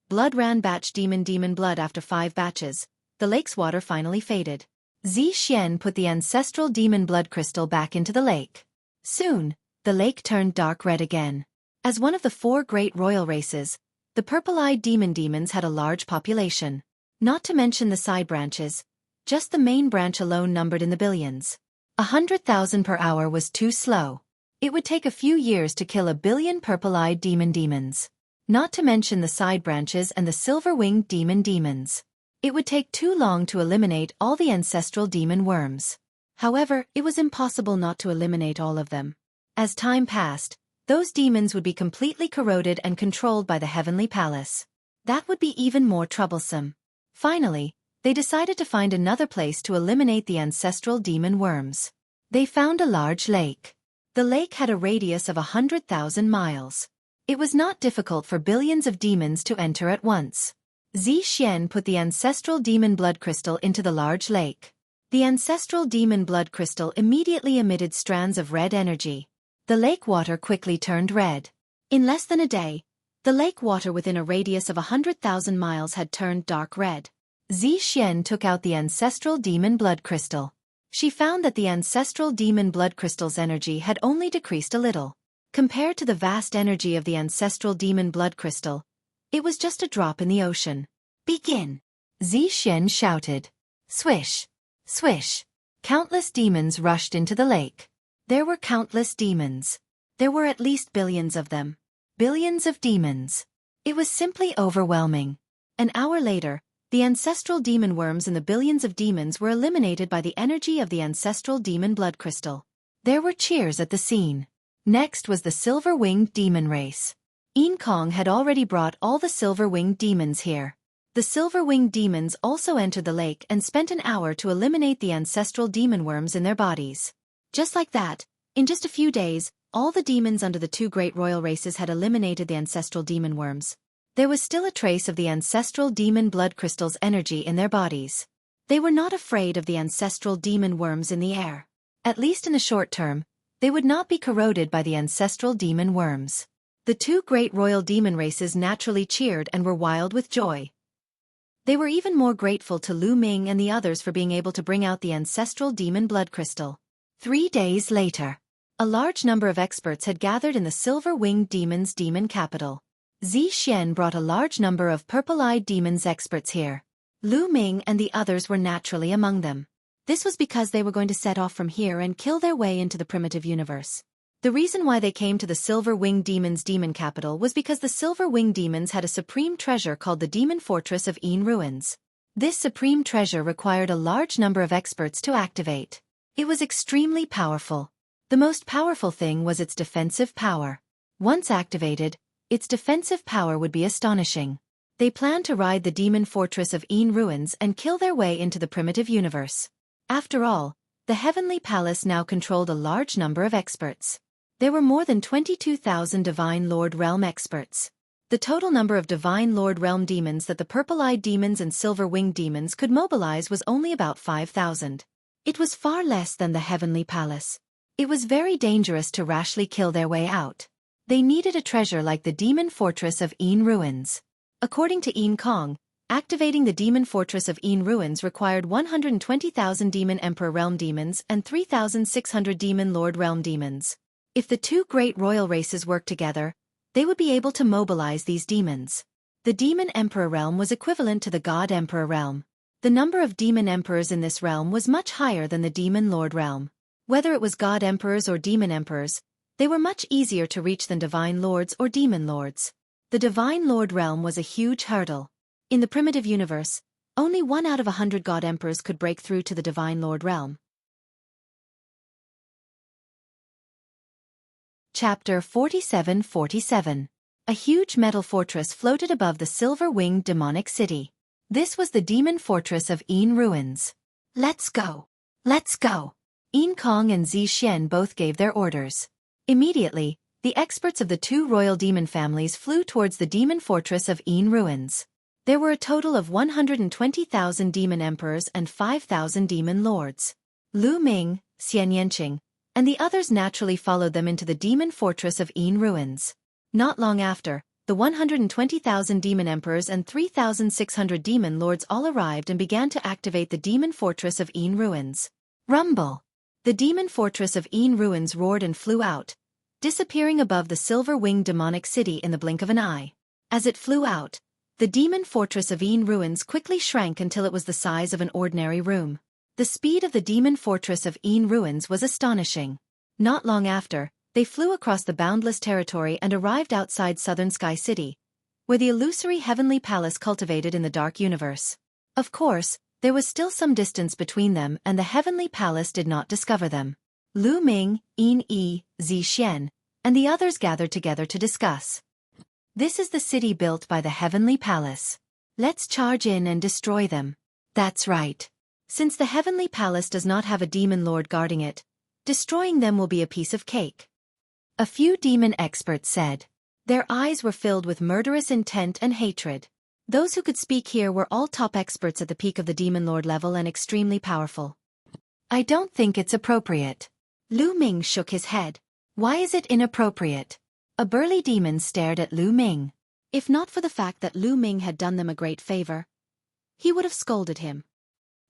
Blood ran batch demon blood after 5 batches. The lake's water finally faded. Xueqi put the ancestral demon blood crystal back into the lake. Soon, the lake turned dark red again. As one of the 4 great royal races, the purple-eyed demons had a large population. Not to mention the side branches, just the main branch alone numbered in the billions. 100,000 per hour was too slow. It would take a few years to kill 1 billion purple-eyed demons. Not to mention the side branches and the silver-winged demons. It would take too long to eliminate all the ancestral demon worms. However, it was impossible not to eliminate all of them. As time passed, those demons would be completely corroded and controlled by the heavenly palace. That would be even more troublesome. Finally, they decided to find another place to eliminate the ancestral demon worms. They found a large lake. The lake had a radius of 100,000 miles. It was not difficult for billions of demons to enter at once. Xueqi put the ancestral demon blood crystal into the large lake. The ancestral demon blood crystal immediately emitted strands of red energy. The lake water quickly turned red. In less than a day, the lake water within a radius of 100,000 miles had turned dark red. Xueqi took out the ancestral demon blood crystal. She found that the ancestral demon blood crystal's energy had only decreased a little. Compared to the vast energy of the ancestral demon blood crystal, it was just a drop in the ocean. Begin! Xueqi shouted. Swish! Swish! Countless demons rushed into the lake. There were countless demons. There were at least billions of them. Billions of demons. It was simply overwhelming. An hour later, the ancestral demon worms and the billions of demons were eliminated by the energy of the ancestral demon blood crystal. There were cheers at the scene. Next was the silver-winged demon race. Kong had already brought all the silver-winged demons here. The silver-winged demons also entered the lake and spent an hour to eliminate the ancestral demon worms in their bodies. Just like that, in just a few days, all the demons under the two great royal races had eliminated the ancestral demon worms. There was still a trace of the ancestral demon blood crystal's energy in their bodies. They were not afraid of the ancestral demon worms in the air. At least in the short term, they would not be corroded by the ancestral demon worms. The two great royal demon races naturally cheered and were wild with joy. They were even more grateful to Lu Ming and the others for being able to bring out the ancestral demon blood crystal. 3 days later, a large number of experts had gathered in the silver-winged demons' demon capital. Xueqi brought a large number of purple-eyed demons experts here. Lu Ming and the others were naturally among them. This was because they were going to set off from here and kill their way into the primitive universe. The reason why they came to the silver-winged demons' demon capital was because the silver-winged demons had a supreme treasure called the Demon Fortress of Ruins. This supreme treasure required a large number of experts to activate. It was extremely powerful. The most powerful thing was its defensive power. Once activated, its defensive power would be astonishing. They planned to ride the Demon Fortress of Ruins and kill their way into the primitive universe. After all, the Heavenly Palace now controlled a large number of experts. There were more than 22,000 Divine Lord Realm experts. The total number of Divine Lord Realm demons that the purple-eyed demons and silver-winged demons could mobilize was only about 5,000. It was far less than the Heavenly Palace. It was very dangerous to rashly kill their way out. They needed a treasure like the Demon Fortress of Ruins. According to Kong, activating the Demon Fortress of Ruins required 120,000 Demon Emperor Realm demons and 3,600 Demon Lord Realm demons. If the two great royal races worked together, they would be able to mobilize these demons. The Demon Emperor Realm was equivalent to the God Emperor Realm. The number of Demon Emperors in this realm was much higher than the Demon Lord Realm. Whether it was God Emperors or Demon Emperors, they were much easier to reach than Divine Lords or Demon Lords. The Divine Lord Realm was a huge hurdle. In the primitive universe, only 1 out of 100 God Emperors could break through to the Divine Lord Realm. Chapter 47-47. A huge metal fortress floated above the silver-winged demonic city. This was the Demon Fortress of Ruins. Let's go! Let's go! Kong and Xueqi both gave their orders. Immediately, the experts of the two royal demon families flew towards the Demon Fortress of Ruins. There were a total of 120,000 Demon Emperors and 5,000 Demon Lords. Lu Ming, Xian Yanqing, and the others naturally followed them into the Demon Fortress of Ruins. Not long after, the 120,000 Demon Emperors and 3,600 Demon Lords all arrived and began to activate the Demon Fortress of Ruins. Rumble! The Demon Fortress of Ruins roared and flew out, disappearing above the silver-winged demonic city in the blink of an eye. As it flew out, the Demon Fortress of Ruins quickly shrank until it was the size of an ordinary room. The speed of the Demon Fortress of Ruins was astonishing. Not long after, they flew across the boundless territory and arrived outside Southern Sky City, where the illusory Heavenly Palace cultivated in the dark universe. Of course, there was still some distance between them and the Heavenly Palace did not discover them. Lu Ming, Xueqi, and the others gathered together to discuss. This is the city built by the Heavenly Palace. Let's charge in and destroy them. That's right. Since the Heavenly Palace does not have a demon lord guarding it, destroying them will be a piece of cake. A few demon experts said. Their eyes were filled with murderous intent and hatred. Those who could speak here were all top experts at the peak of the demon lord level and extremely powerful. I don't think it's appropriate. Lu Ming shook his head. Why is it inappropriate? A burly demon stared at Lu Ming. If not for the fact that Lu Ming had done them a great favor, he would have scolded him.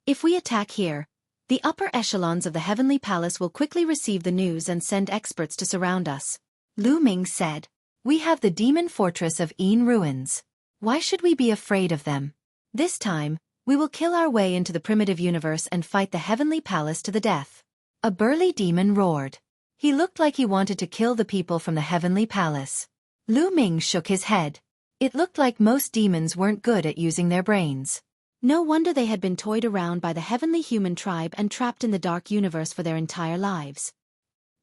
If we attack here, the upper echelons of the Heavenly Palace will quickly receive the news and send experts to surround us. Lu Ming said. We have the Demon Fortress of Ruins. Why should we be afraid of them? This time, we will kill our way into the primitive universe and fight the Heavenly Palace to the death. A burly demon roared. He looked like he wanted to kill the people from the Heavenly Palace. Lu Ming shook his head. It looked like most demons weren't good at using their brains. No wonder they had been toyed around by the heavenly human tribe and trapped in the dark universe for their entire lives.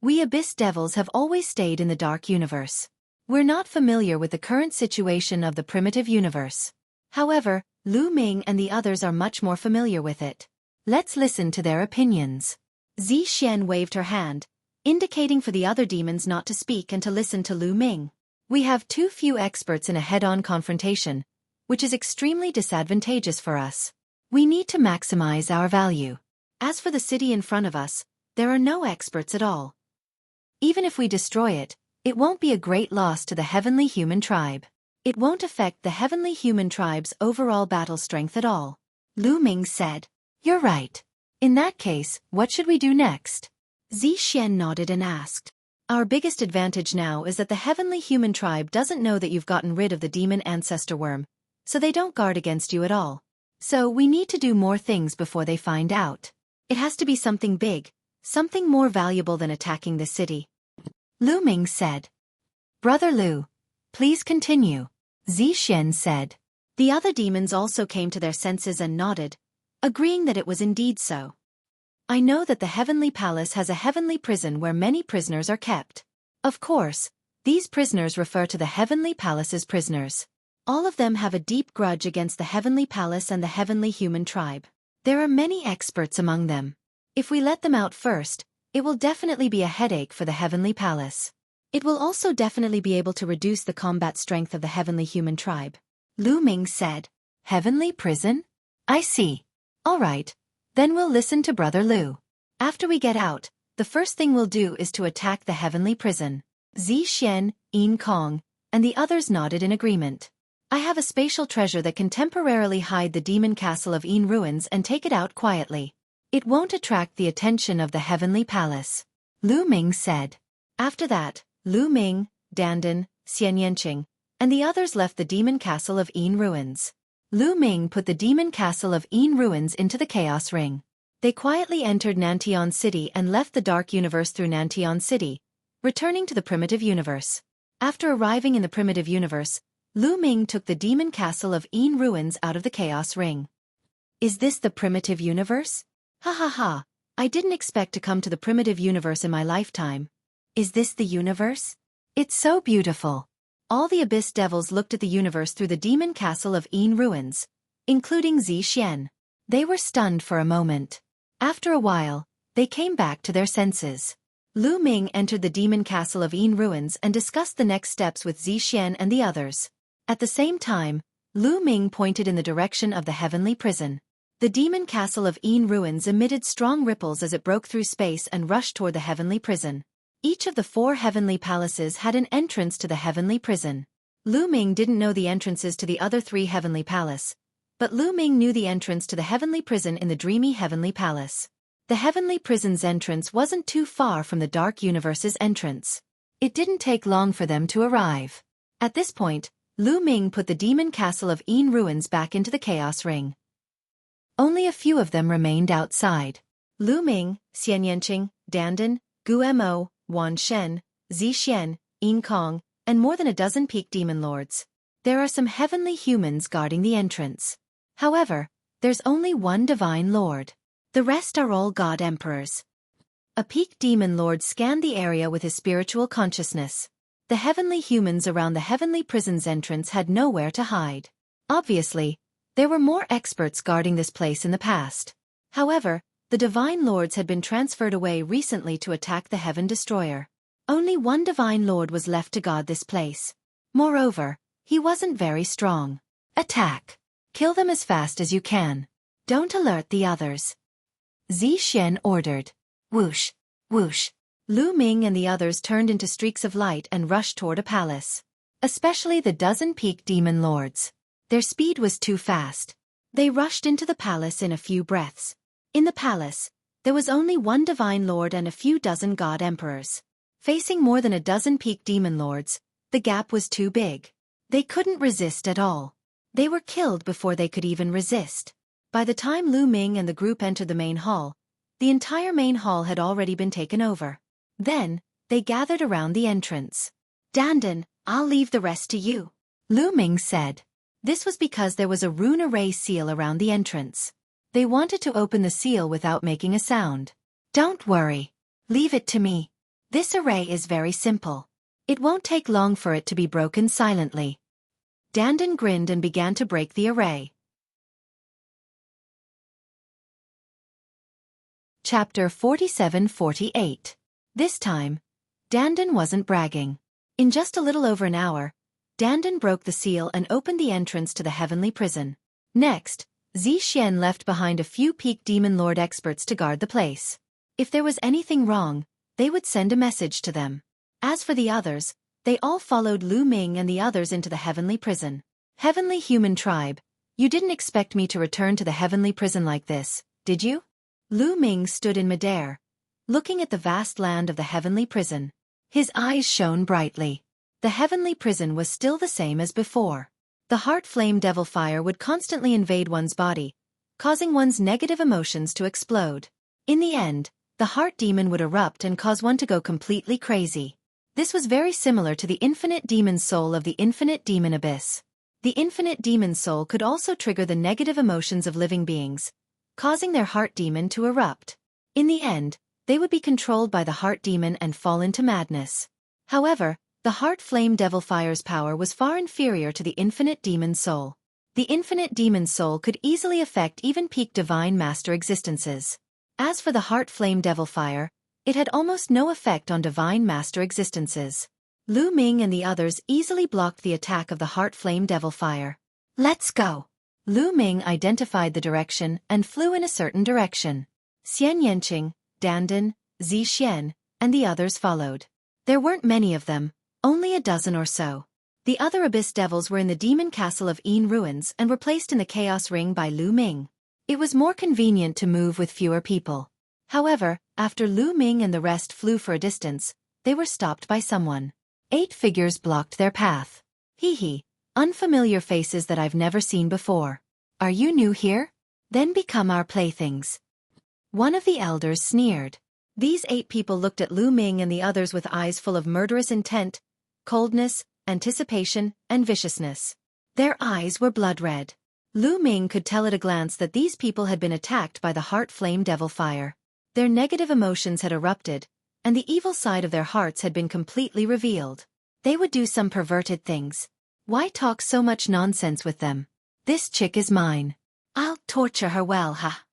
We Abyss Devils have always stayed in the Dark Universe. We're not familiar with the current situation of the primitive universe. However, Lu Ming and the others are much more familiar with it. Let's listen to their opinions. Zi Xian waved her hand, indicating for the other demons not to speak and to listen to Lu Ming. We have too few experts in a head-on confrontation, which is extremely disadvantageous for us. We need to maximize our value. As for the city in front of us, there are no experts at all. Even if we destroy it, it won't be a great loss to the Heavenly Human Tribe. It won't affect the Heavenly Human Tribe's overall battle strength at all. Lu Ming said, "You're right. In that case, what should we do next?" Zi Xian nodded and asked, "Our biggest advantage now is that the Heavenly Human Tribe doesn't know that you've gotten rid of the demon ancestor worm, so they don't guard against you at all. So we need to do more things before they find out. It has to be something big, something more valuable than attacking the city." Lu Ming said. "Brother Lu, please continue," Zi Xian said. The other demons also came to their senses and nodded, agreeing that it was indeed so. "I know that the Heavenly Palace has a heavenly prison where many prisoners are kept. Of course, these prisoners refer to the Heavenly Palace's prisoners. All of them have a deep grudge against the Heavenly Palace and the Heavenly Human Tribe. There are many experts among them. If we let them out first, it will definitely be a headache for the Heavenly Palace. It will also definitely be able to reduce the combat strength of the Heavenly Human Tribe." Lu Ming said. "Heavenly prison? I see. All right, then we'll listen to Brother Lu. After we get out, the first thing we'll do is to attack the Heavenly Prison." Zi Xian, Yin Kong, and the others nodded in agreement. "I have a spatial treasure that can temporarily hide the demon castle of Yin ruins and take it out quietly. It won't attract the attention of the Heavenly Palace," Lu Ming said. After that, Lu Ming, Dandan, Xian Yanqing, and the others left the demon castle of Yin ruins. Lu Ming put the demon castle of Yin ruins into the Chaos Ring. They quietly entered Nantian City and left the Dark Universe through Nantian City, returning to the primitive universe. After arriving in the primitive universe, Lu Ming took the demon castle of Yin ruins out of the Chaos Ring. "Is this the primitive universe? Ha ha ha, I didn't expect to come to the primitive universe in my lifetime. Is this the universe? It's so beautiful." All the Abyss Devils looked at the universe through the demon castle of Yin ruins, including Zi Xian. They were stunned for a moment. After a while, they came back to their senses. Lu Ming entered the demon castle of Yin ruins and discussed the next steps with Zi Xian and the others. At the same time, Lu Ming pointed in the direction of the Heavenly Prison. The demon castle of Yin ruins emitted strong ripples as it broke through space and rushed toward the Heavenly Prison. Each of the 4 heavenly palaces had an entrance to the Heavenly Prison. Lu Ming didn't know the entrances to the other 3 heavenly palace, but Lu Ming knew the entrance to the Heavenly Prison in the dreamy Heavenly Palace. The Heavenly Prison's entrance wasn't too far from the Dark Universe's entrance. It didn't take long for them to arrive. At this point, Lu Ming put the demon castle of Yin ruins back into the Chaos Ring. Only a few of them remained outside. Lu Ming, Xian Yanqing, Dandan, Gu Mo, Wan Shen, Zi Xian, Yin Kong, and more than a dozen peak demon lords. There are some heavenly humans guarding the entrance. However, there's only one divine lord. The rest are all god emperors. A peak demon lord scanned the area with his spiritual consciousness. The heavenly humans around the Heavenly Prison's entrance had nowhere to hide. Obviously, there were more experts guarding this place in the past. However, the Divine Lords had been transferred away recently to attack the Heaven Destroyer. Only one Divine Lord was left to guard this place. Moreover, he wasn't very strong. "Attack! Kill them as fast as you can. Don't alert the others," Zi Xian ordered. Whoosh, whoosh. Lu Ming and the others turned into streaks of light and rushed toward a palace. Especially the dozen peak demon lords. Their speed was too fast. They rushed into the palace in a few breaths. In the palace, there was only one divine lord and a few dozen god emperors. Facing more than a dozen peak demon lords, the gap was too big. They couldn't resist at all. They were killed before they could even resist. By the time Lu Ming and the group entered the main hall, the entire main hall had already been taken over. Then, they gathered around the entrance. "Dandan, I'll leave the rest to you," Lu Ming said. This was because there was a rune array seal around the entrance. They wanted to open the seal without making a sound. "Don't worry. Leave it to me," This array is very simple. It won't take long for it to be broken silently. Dandan grinned and began to break the array. Chapter 47-48. This time, Dandan wasn't bragging. In just a little over an hour, Dandan broke the seal and opened the entrance to the heavenly prison. Next, Xueqi left behind a few peak demon lord experts to guard the place. If there was anything wrong, they would send a message to them. As for the others, they all followed Lu Ming and the others into the heavenly prison. Heavenly human tribe, you didn't expect me to return to the heavenly prison like this, did you? Lu Ming stood in midair, looking at the vast land of the heavenly prison. His eyes shone brightly. The heavenly prison was still the same as before. The heart flame devil fire would constantly invade one's body, causing one's negative emotions to explode. In the end, the heart demon would erupt and cause one to go completely crazy. This was very similar to the infinite demon soul of the infinite demon abyss. The infinite demon soul could also trigger the negative emotions of living beings, causing their heart demon to erupt. In the end, they would be controlled by the heart demon and fall into madness. However, the heart flame devil fire's power was far inferior to the infinite demon soul. The infinite demon soul could easily affect even peak divine master existences. As for the heart flame devil fire, it had almost no effect on divine master existences. Lu Ming and the others easily blocked the attack of the heart flame devil fire. Let's go. Lu Ming identified the direction and flew in a certain direction. Xian Yanqing, Dandan, Xueqi, and the others followed. There weren't many of them, only a dozen or so. The other abyss devils were in the demon castle of Yin ruins and were placed in the chaos ring by Lu Ming. It was more convenient to move with fewer people. However, after Lu Ming and the rest flew for a distance, they were stopped by someone. 8 figures blocked their path. Hee, unfamiliar faces that I've never seen before. Are you new here? Then become our playthings. One of the elders sneered. These 8 people looked at Lu Ming and the others with eyes full of murderous intent, coldness, anticipation, and viciousness. Their eyes were blood red. Lu Ming could tell at a glance that these people had been attacked by the heart flame devil fire. Their negative emotions had erupted, and the evil side of their hearts had been completely revealed. They would do some perverted things. Why talk so much nonsense with them? This chick is mine. I'll torture her well, ha.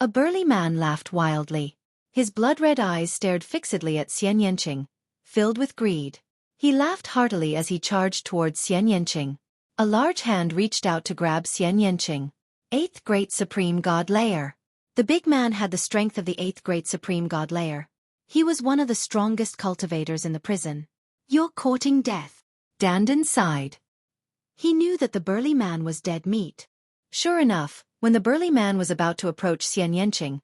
A burly man laughed wildly. His blood-red eyes stared fixedly at Xian Yanqing, filled with greed. He laughed heartily as he charged towards Xian Yanqing. A large hand reached out to grab Xian Yanqing. 8th Great Supreme God Layer. The big man had the strength of the 8th Great Supreme God Layer. He was one of the strongest cultivators in the prison. You're courting death. Dandan sighed. He knew that the burly man was dead meat. Sure enough, when the burly man was about to approach Xian Yanqing,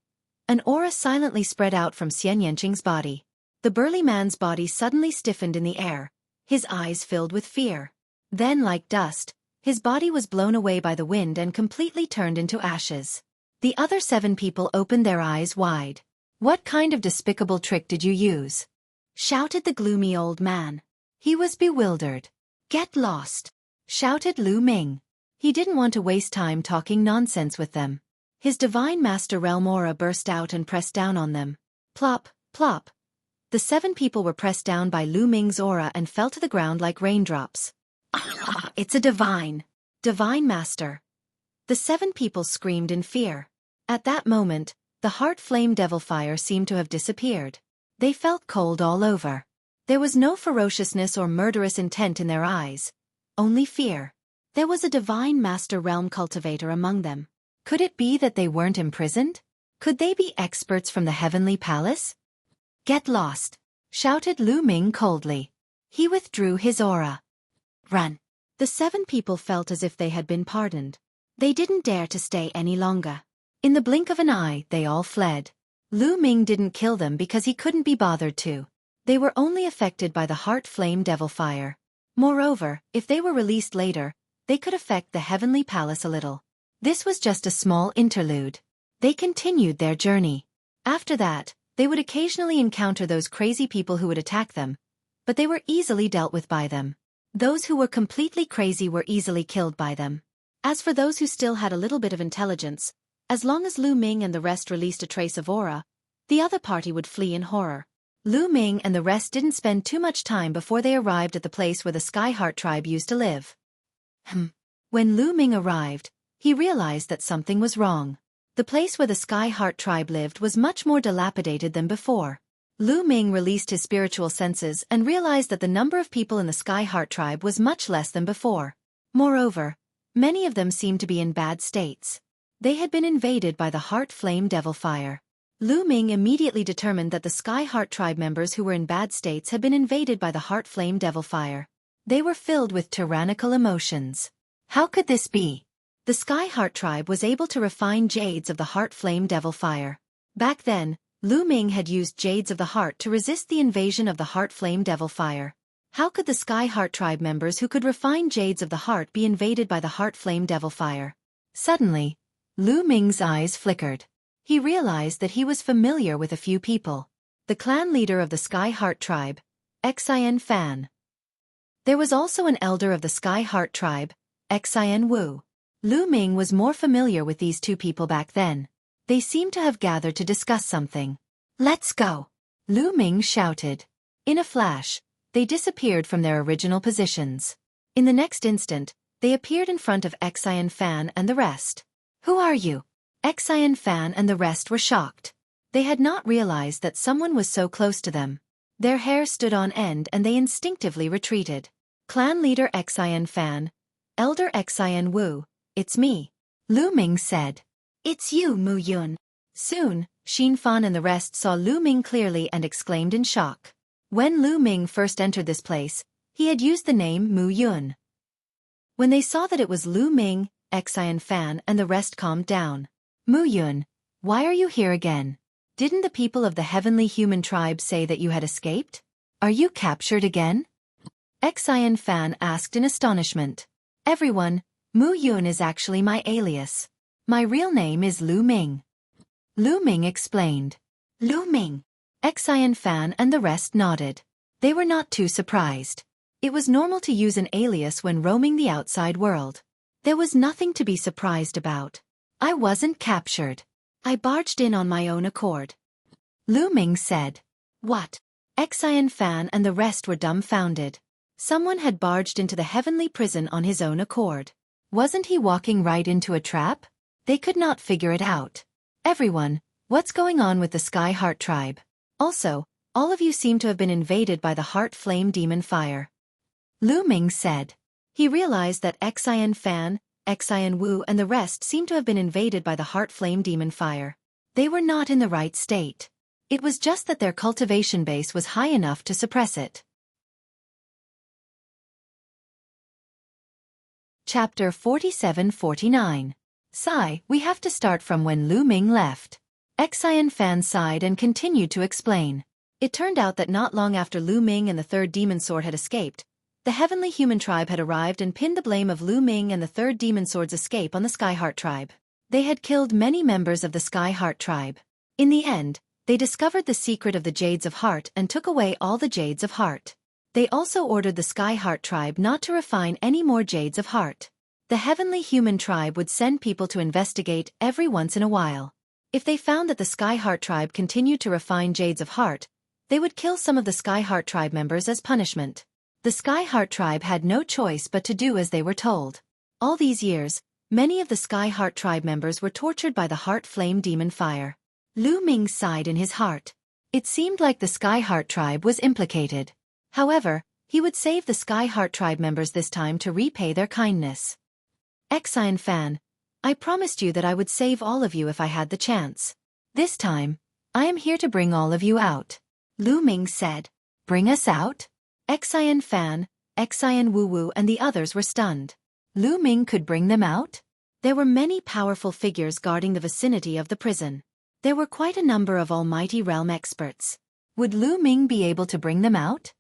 an aura silently spread out from Xian Yanqing's body. The burly man's body suddenly stiffened in the air, his eyes filled with fear. Then, like dust, his body was blown away by the wind and completely turned into ashes. The other 7 people opened their eyes wide. What kind of despicable trick did you use? Shouted the gloomy old man. He was bewildered. Get lost, shouted Lu Ming. He didn't want to waste time talking nonsense with them. His divine master realm aura burst out and pressed down on them. Plop, plop. The 7 people were pressed down by Lu Ming's aura and fell to the ground like raindrops. It's a divine master. The 7 people screamed in fear. At that moment, the heart flame devil fire seemed to have disappeared. They felt cold all over. There was no ferociousness or murderous intent in their eyes, only fear. There was a divine master realm cultivator among them. Could it be that they weren't imprisoned? Could they be experts from the heavenly palace? Get lost, shouted Lu Ming coldly. He withdrew his aura. Run. The 7 people felt as if they had been pardoned. They didn't dare to stay any longer. In the blink of an eye, they all fled. Lu Ming didn't kill them because he couldn't be bothered to. They were only affected by the heart flame devil fire. Moreover, if they were released later, they could affect the heavenly palace a little. This was just a small interlude. They continued their journey. After that, they would occasionally encounter those crazy people who would attack them, but they were easily dealt with by them. Those who were completely crazy were easily killed by them. As for those who still had a little bit of intelligence, as long as Lu Ming and the rest released a trace of aura, the other party would flee in horror. Lu Ming and the rest didn't spend too much time before they arrived at the place where the Sky Heart tribe used to live. When Lu Ming arrived, he realized that something was wrong. The place where the Sky Heart tribe lived was much more dilapidated than before. Lu Ming released his spiritual senses and realized that the number of people in the Sky Heart tribe was much less than before. Moreover, many of them seemed to be in bad states. They had been invaded by the Heart Flame Devil Fire. Lu Ming immediately determined that the Sky Heart tribe members who were in bad states had been invaded by the Heart Flame Devil Fire. They were filled with tyrannical emotions. How could this be? The Sky Heart tribe was able to refine jades of the Heart Flame Devil Fire. Back then, Lu Ming had used jades of the heart to resist the invasion of the Heart Flame Devil Fire. How could the Sky Heart tribe members who could refine jades of the heart be invaded by the Heart Flame Devil Fire? Suddenly, Lu Ming's eyes flickered. He realized that he was familiar with a few people. The clan leader of the Sky Heart tribe, Xin Fan. There was also an elder of the Sky Heart tribe, Xin Wu. Lu Ming was more familiar with these two people back then. They seemed to have gathered to discuss something. "Let's go!" Lu Ming shouted. In a flash, they disappeared from their original positions. In the next instant, they appeared in front of Xin Fan and the rest. "Who are you?" Xin Fan and the rest were shocked. They had not realized that someone was so close to them. Their hair stood on end and they instinctively retreated. Clan leader Xin Fan, elder Xin Wu, "It's me," Lu Ming said. "It's you, Mu Yun." Soon, Xin Fan and the rest saw Lu Ming clearly and exclaimed in shock. When Lu Ming first entered this place, he had used the name Mu Yun. When they saw that it was Lu Ming, Xin Fan and the rest calmed down. "Mu Yun, why are you here again? Didn't the people of the heavenly human tribe say that you had escaped? Are you captured again?" Xin Fan asked in astonishment. "Everyone, Mu Yun is actually my alias. My real name is Lu Ming." Lu Ming explained. "Lu Ming." Xin Fan and the rest nodded. They were not too surprised. It was normal to use an alias when roaming the outside world. There was nothing to be surprised about. "I wasn't captured. I barged in on my own accord," Lu Ming said. "What?" Xin Fan and the rest were dumbfounded. Someone had barged into the heavenly prison on his own accord. Wasn't he walking right into a trap? They could not figure it out. "Everyone, what's going on with the Sky Heart tribe? Also, all of you seem to have been invaded by the Heart Flame Demon Fire," Lu Ming said. He realized that Xin Fan, Xin Wu and the rest seemed to have been invaded by the Heart Flame Demon Fire. They were not in the right state. It was just that their cultivation base was high enough to suppress it. Chapter 47-49. Sigh, we have to start from when Lu Ming left. Xin Fan sighed and continued to explain. It turned out that not long after Lu Ming and the third demon sword had escaped, the heavenly human tribe had arrived and pinned the blame of Lu Ming and the third demon sword's escape on the Sky Heart tribe. They had killed many members of the Sky Heart tribe. In the end, they discovered the secret of the Jades of Heart and took away all the Jades of Heart. They also ordered the Sky Heart tribe not to refine any more Jades of Heart. The heavenly human tribe would send people to investigate every once in a while. If they found that the Sky Heart tribe continued to refine Jades of Heart, they would kill some of the Sky Heart tribe members as punishment. The Sky Heart tribe had no choice but to do as they were told. All these years, many of the Sky Heart tribe members were tortured by the Heart Flame Demon Fire. Lu Ming sighed in his heart. It seemed like the Sky Heart tribe was implicated. However, he would save the Sky Heart tribe members this time to repay their kindness. Xin Fan, I promised you that I would save all of you if I had the chance. This time, I am here to bring all of you out, Lu Ming said. Bring us out? Xin Fan, Xin Wu and the others were stunned. Lu Ming could bring them out? There were many powerful figures guarding the vicinity of the prison. There were quite a number of Almighty Realm experts. Would Lu Ming be able to bring them out?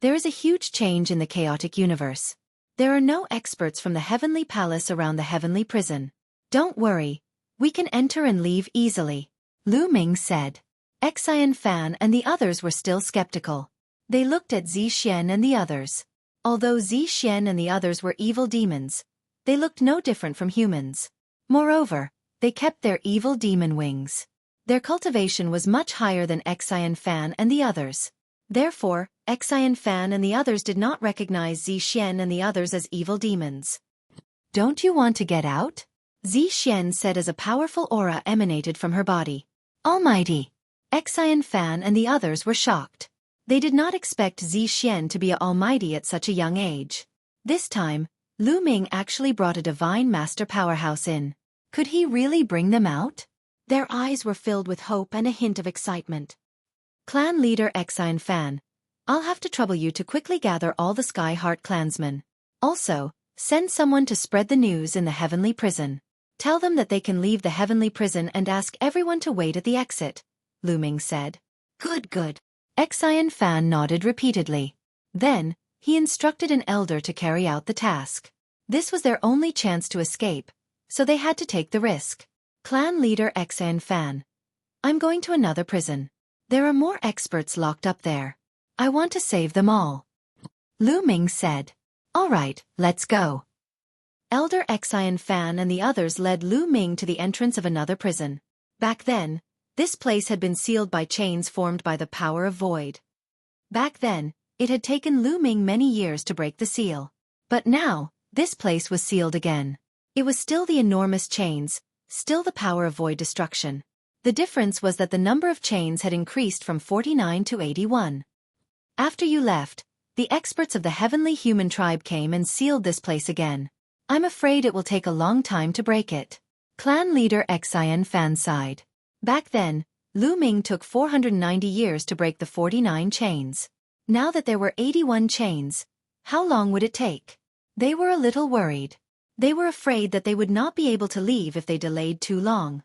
There is a huge change in the chaotic universe. There are no experts from the Heavenly Palace around the Heavenly Prison. Don't worry, we can enter and leave easily, Lu Ming said. Xin Fan and the others were still skeptical. They looked at Zixian and the others. Although Zixian and the others were evil demons, they looked no different from humans. Moreover, they kept their evil demon wings. Their cultivation was much higher than Xian Fan and the others. Therefore, Xian Fan and the others did not recognize Zixian and the others as evil demons. "Don't you want to get out?" Zixian said as a powerful aura emanated from her body. "Almighty!" Xian Fan and the others were shocked. They did not expect Zixian to be almighty at such a young age. This time, Lu Ming actually brought a divine master powerhouse in. Could he really bring them out? Their eyes were filled with hope and a hint of excitement. Clan leader Xian Fan, I'll have to trouble you to quickly gather all the Sky Heart clansmen. Also, send someone to spread the news in the heavenly prison. Tell them that they can leave the heavenly prison and ask everyone to wait at the exit, Lu Ming said. Good. Xian Fan nodded repeatedly. Then, he instructed an elder to carry out the task. This was their only chance to escape, so they had to take the risk. Clan leader Xian Fan, I'm going to another prison. There are more experts locked up there. I want to save them all. Lu Ming said. All right, let's go. Elder Xian Fan and the others led Lu Ming to the entrance of another prison. Back then, this place had been sealed by chains formed by the power of void. Back then, it had taken Lu Ming many years to break the seal. But now, this place was sealed again. It was still the enormous chains, still the power of void destruction. The difference was that the number of chains had increased from 49 to 81. After you left, the experts of the heavenly human tribe came and sealed this place again. I'm afraid it will take a long time to break it. Clan leader Xian Fan sighed. Back then, Lu Ming took 490 years to break the 49 chains. Now that there were 81 chains, how long would it take? They were a little worried. They were afraid that they would not be able to leave if they delayed too long.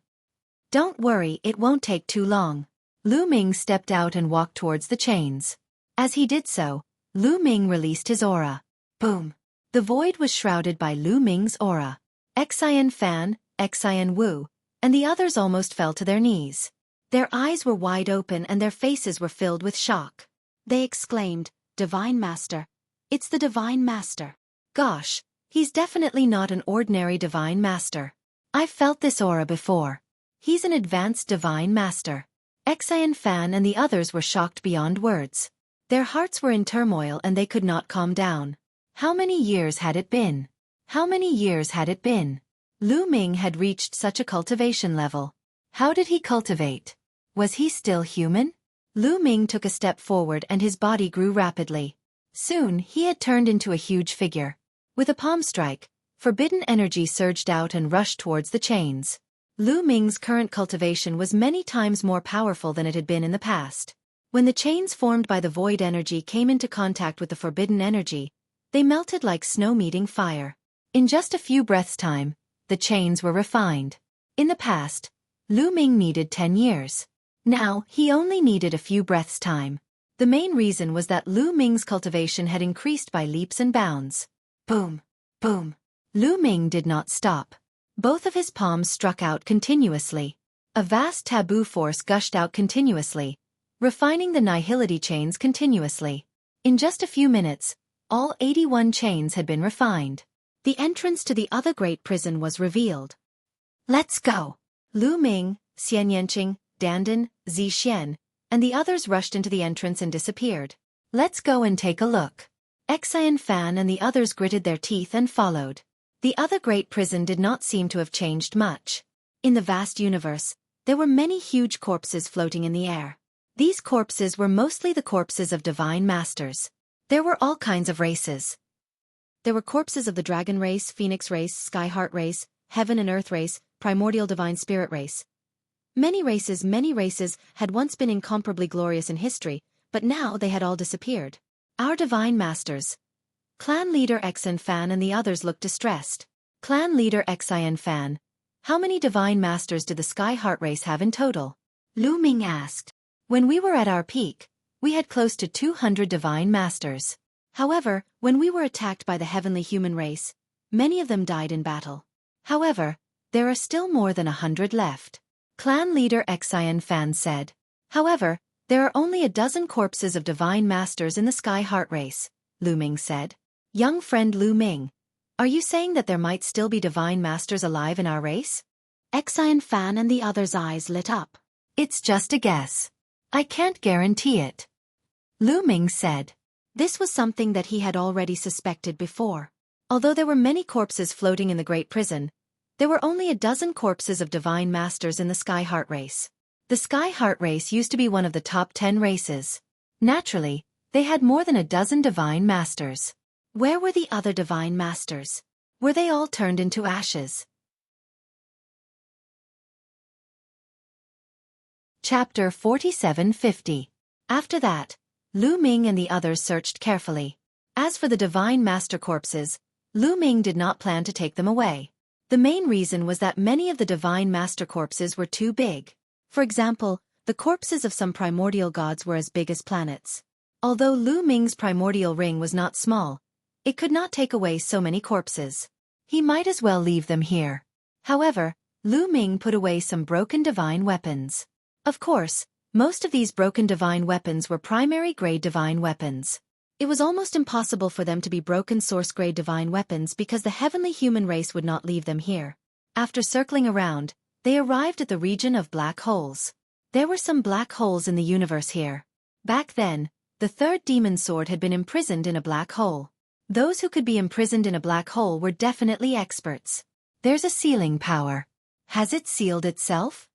Don't worry, it won't take too long. Lu Ming stepped out and walked towards the chains. As he did so, Lu Ming released his aura. Boom! The void was shrouded by Lu Ming's aura. Xian Fan, Xian Wu, and the others almost fell to their knees. Their eyes were wide open and their faces were filled with shock. They exclaimed, Divine Master. It's the Divine Master. Gosh, he's definitely not an ordinary Divine Master. I've felt this aura before. He's an advanced Divine Master. Xian Fan and the others were shocked beyond words. Their hearts were in turmoil and they could not calm down. How many years had it been? How many years had it been? Lu Ming had reached such a cultivation level. How did he cultivate? Was he still human? Lu Ming took a step forward and his body grew rapidly. Soon, he had turned into a huge figure. With a palm strike, forbidden energy surged out and rushed towards the chains. Lu Ming's current cultivation was many times more powerful than it had been in the past. When the chains formed by the void energy came into contact with the forbidden energy, they melted like snow meeting fire. In just a few breaths' time, the chains were refined. In the past, Lu Ming needed 10 years. Now, he only needed a few breaths' time. The main reason was that Lu Ming's cultivation had increased by leaps and bounds. Boom! Boom! Lu Ming did not stop. Both of his palms struck out continuously. A vast taboo force gushed out continuously, refining the nihility chains continuously. In just a few minutes, all 81 chains had been refined. The entrance to the other great prison was revealed. Let's go! Lu Ming, Xian Yanqing, Dandan, Zixian, and the others rushed into the entrance and disappeared. Let's go and take a look. Xian Fan and the others gritted their teeth and followed. The other great prison did not seem to have changed much. In the vast universe, there were many huge corpses floating in the air. These corpses were mostly the corpses of divine masters. There were all kinds of races. There were corpses of the dragon race, phoenix race, sky heart race, heaven and earth race, primordial divine spirit race. Many races had once been incomparably glorious in history, but now they had all disappeared. Our divine masters. Clan leader Xian Fan and the others looked distressed. Clan leader Xian Fan, how many divine masters did the Sky Heart race have in total? Lu Ming asked. When we were at our peak, we had close to 200 divine masters. However, when we were attacked by the heavenly human race, many of them died in battle. However, there are still more than 100 left. Clan leader Xian Fan said. However, there are only a dozen corpses of divine masters in the Sky Heart race, Lu Ming said. Young friend Lu Ming, are you saying that there might still be divine masters alive in our race? Xian Fan and the others' eyes lit up. It's just a guess. I can't guarantee it. Lu Ming said. This was something that he had already suspected before. Although there were many corpses floating in the Great Prison, there were only a dozen corpses of divine masters in the Sky Heart race. The Sky Heart race used to be one of the top 10 races. Naturally, they had more than a dozen divine masters. Where were the other divine masters? Were they all turned into ashes? Chapter 4750. After that, Lu Ming and the others searched carefully. As for the divine master corpses, Lu Ming did not plan to take them away. The main reason was that many of the divine master corpses were too big. For example, the corpses of some primordial gods were as big as planets. Although Lu Ming's primordial ring was not small, it could not take away so many corpses. He might as well leave them here. However, Lu Ming put away some broken divine weapons. Of course, most of these broken divine weapons were primary-grade divine weapons. It was almost impossible for them to be broken source-grade divine weapons because the heavenly human race would not leave them here. After circling around, they arrived at the region of black holes. There were some black holes in the universe here. Back then, the third demon sword had been imprisoned in a black hole. Those who could be imprisoned in a black hole were definitely experts. There's a sealing power. Has it sealed itself?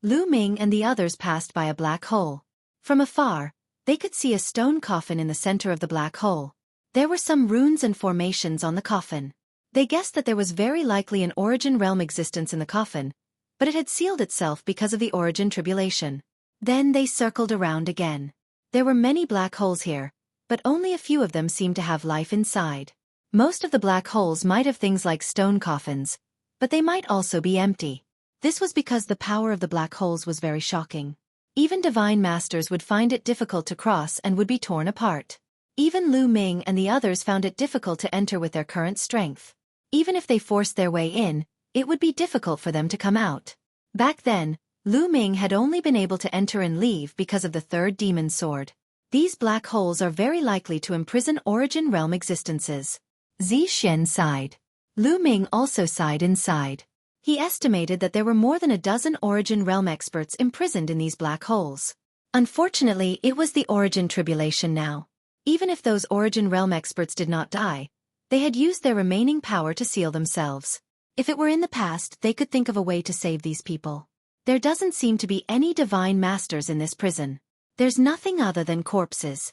Lu Ming and the others passed by a black hole. From afar, they could see a stone coffin in the center of the black hole. There were some runes and formations on the coffin. They guessed that there was very likely an origin realm existence in the coffin, but it had sealed itself because of the origin tribulation. Then they circled around again. There were many black holes here, but only a few of them seemed to have life inside. Most of the black holes might have things like stone coffins, but they might also be empty. This was because the power of the black holes was very shocking. Even divine masters would find it difficult to cross and would be torn apart. Even Lu Ming and the others found it difficult to enter with their current strength. Even if they forced their way in, it would be difficult for them to come out. Back then, Lu Ming had only been able to enter and leave because of the third demon sword. These black holes are very likely to imprison origin realm existences. Zixuan sighed. Lu Ming also sighed inside. He estimated that there were more than a dozen origin realm experts imprisoned in these black holes. Unfortunately, it was the origin tribulation now. Even if those origin realm experts did not die, they had used their remaining power to seal themselves. If it were in the past, they could think of a way to save these people. There doesn't seem to be any divine masters in this prison. There's nothing other than corpses.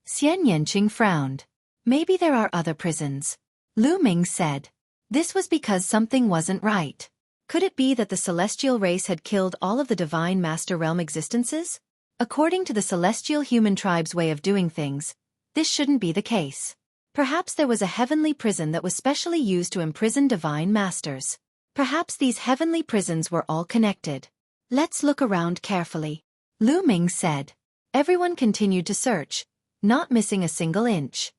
Xian Yanqing frowned. Maybe there are other prisons. Lu Ming said. This was because something wasn't right. Could it be that the celestial race had killed all of the divine master realm existences? According to the celestial human tribe's way of doing things, this shouldn't be the case. Perhaps there was a heavenly prison that was specially used to imprison divine masters. Perhaps these heavenly prisons were all connected. Let's look around carefully. Lu Ming said. Everyone continued to search, not missing a single inch.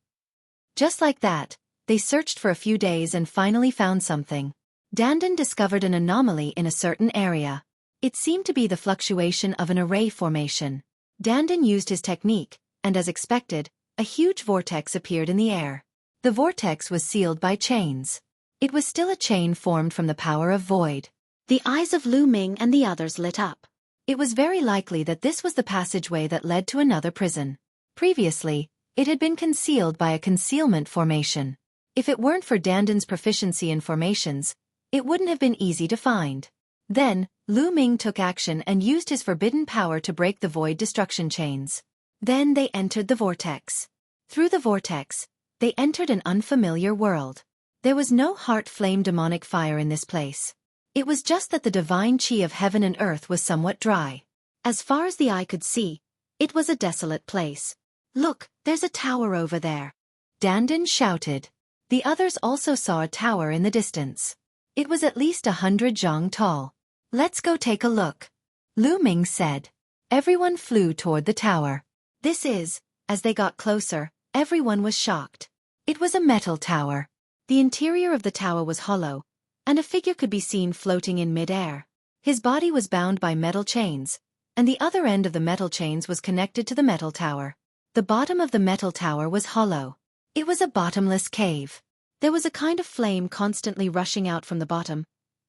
Just like that, they searched for a few days and finally found something. Dandan discovered an anomaly in a certain area. It seemed to be the fluctuation of an array formation. Dandan used his technique, and as expected, a huge vortex appeared in the air. The vortex was sealed by chains. It was still a chain formed from the power of void. The eyes of Lu Ming and the others lit up. It was very likely that this was the passageway that led to another prison. Previously, it had been concealed by a concealment formation. If it weren't for Dandan's proficiency in formations, it wouldn't have been easy to find. Then, Lu Ming took action and used his forbidden power to break the void destruction chains. Then they entered the vortex. Through the vortex, they entered an unfamiliar world. There was no heart flame demonic fire in this place. It was just that the divine chi of heaven and earth was somewhat dry. As far as the eye could see, it was a desolate place. Look, there's a tower over there. Dandan shouted. The others also saw a tower in the distance. It was at least 100 zhang tall. Let's go take a look. Lu Ming said. Everyone flew toward the tower. This is, as they got closer, everyone was shocked. It was a metal tower. The interior of the tower was hollow, and a figure could be seen floating in mid-air. His body was bound by metal chains, and the other end of the metal chains was connected to the metal tower. The bottom of the metal tower was hollow. It was a bottomless cave. There was a kind of flame constantly rushing out from the bottom,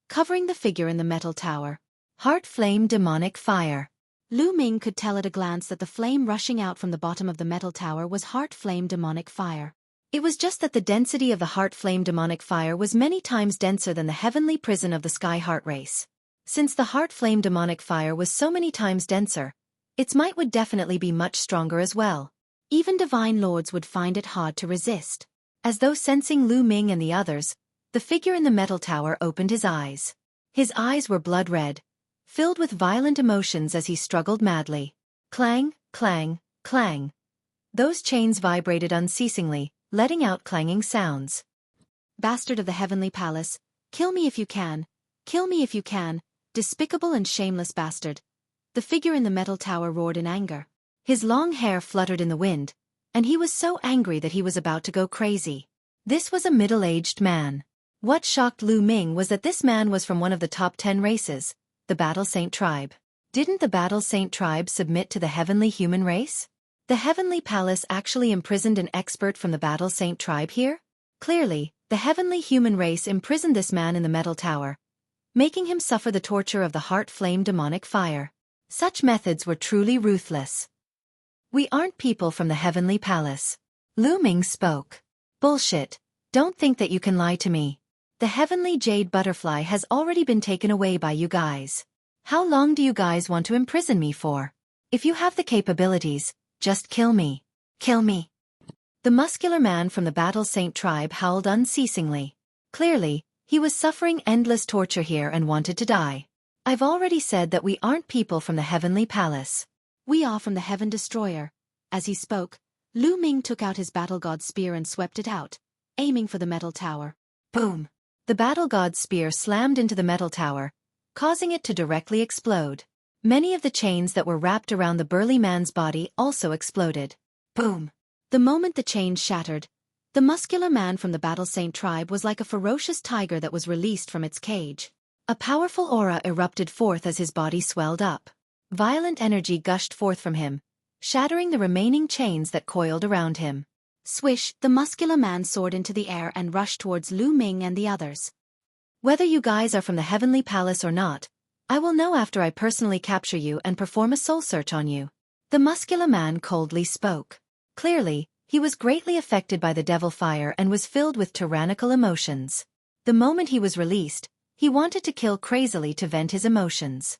covering the figure in the metal tower. Heart flame demonic fire. Lu Ming could tell at a glance that the flame rushing out from the bottom of the metal tower was heart flame demonic fire. It was just that the density of the heart flame demonic fire was many times denser than the heavenly prison of the sky heart race. Since the heart flame demonic fire was so many times denser, its might would definitely be much stronger as well. Even divine lords would find it hard to resist. As though sensing Lu Ming and the others, the figure in the metal tower opened his eyes. His eyes were blood red, filled with violent emotions as he struggled madly. Clang, clang, clang. Those chains vibrated unceasingly, letting out clanging sounds. Bastard of the heavenly palace, kill me if you can, kill me if you can, despicable and shameless bastard. The figure in the metal tower roared in anger. His long hair fluttered in the wind, and he was so angry that he was about to go crazy. This was a middle-aged man. What shocked Lu Ming was that this man was from one of the top 10 races, the Battle Saint tribe. Didn't the Battle Saint tribe submit to the heavenly human race? The heavenly palace actually imprisoned an expert from the Battle Saint tribe here? Clearly, the heavenly human race imprisoned this man in the metal tower, making him suffer the torture of the heart flame demonic fire. Such methods were truly ruthless. We aren't people from the heavenly palace. Lu Ming spoke. Bullshit. Don't think that you can lie to me. The heavenly jade butterfly has already been taken away by you guys. How long do you guys want to imprison me for? If you have the capabilities, just kill me. Kill me. The muscular man from the Battle Saint tribe howled unceasingly. Clearly, he was suffering endless torture here and wanted to die. I've already said that we aren't people from the heavenly palace. We are from the Heaven Destroyer. As he spoke, Lu Ming took out his battle god spear and swept it out, aiming for the metal tower. Boom! The battle god's spear slammed into the metal tower, causing it to directly explode. Many of the chains that were wrapped around the burly man's body also exploded. Boom! The moment the chains shattered, the muscular man from the Battle Saint tribe was like a ferocious tiger that was released from its cage. A powerful aura erupted forth as his body swelled up. Violent energy gushed forth from him, shattering the remaining chains that coiled around him. Swish, the muscular man soared into the air and rushed towards Lu Ming and the others. Whether you guys are from the heavenly palace or not, I will know after I personally capture you and perform a soul search on you. The muscular man coldly spoke. Clearly, he was greatly affected by the devil fire and was filled with tyrannical emotions. The moment he was released, he wanted to kill crazily to vent his emotions.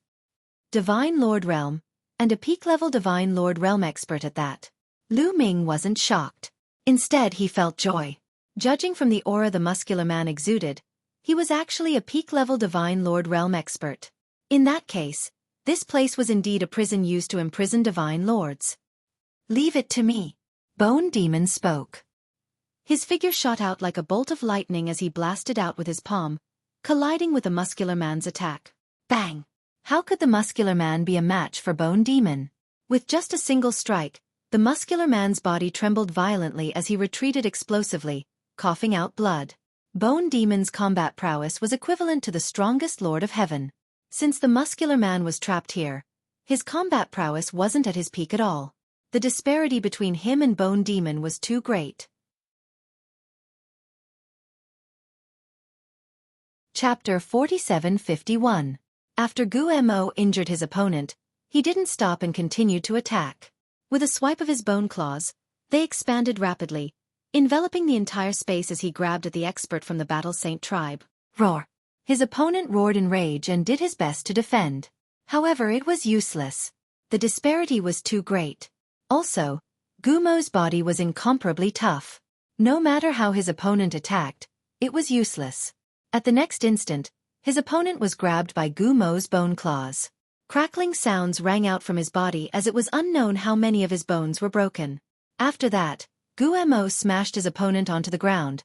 Divine Lord Realm, and a peak-level Divine Lord Realm expert at that. Lu Ming wasn't shocked. Instead he felt joy. Judging from the aura the muscular man exuded, he was actually a peak-level Divine Lord Realm expert. In that case, this place was indeed a prison used to imprison Divine Lords. Leave it to me. Bone Demon spoke. His figure shot out like a bolt of lightning as he blasted out with his palm, colliding with the muscular man's attack. Bang! How could the muscular man be a match for Bone Demon? With just a single strike, the muscular man's body trembled violently as he retreated explosively, coughing out blood. Bone Demon's combat prowess was equivalent to the strongest Lord of Heaven. Since the muscular man was trapped here, his combat prowess wasn't at his peak at all. The disparity between him and Bone Demon was too great. Chapter 4751. After Gu Mo injured his opponent, he didn't stop and continued to attack. With a swipe of his bone claws, they expanded rapidly, enveloping the entire space as he grabbed at the expert from the Battle Saint tribe. Roar! His opponent roared in rage and did his best to defend. However, it was useless. The disparity was too great. Also, Gumo's body was incomparably tough. No matter how his opponent attacked, it was useless. At the next instant, his opponent was grabbed by Gumo's bone claws. Crackling sounds rang out from his body as it was unknown how many of his bones were broken. After that, Gumo smashed his opponent onto the ground,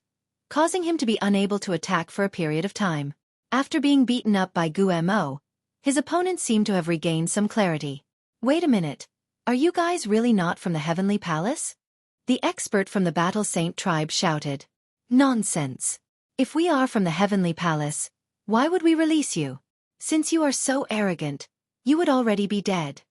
causing him to be unable to attack for a period of time. After being beaten up by Gumo, his opponent seemed to have regained some clarity. Wait a minute, are you guys really not from the Heavenly Palace? The expert from the Battle Saint tribe shouted. Nonsense. If we are from the Heavenly Palace, why would we release you? Since you are so arrogant, you would already be dead.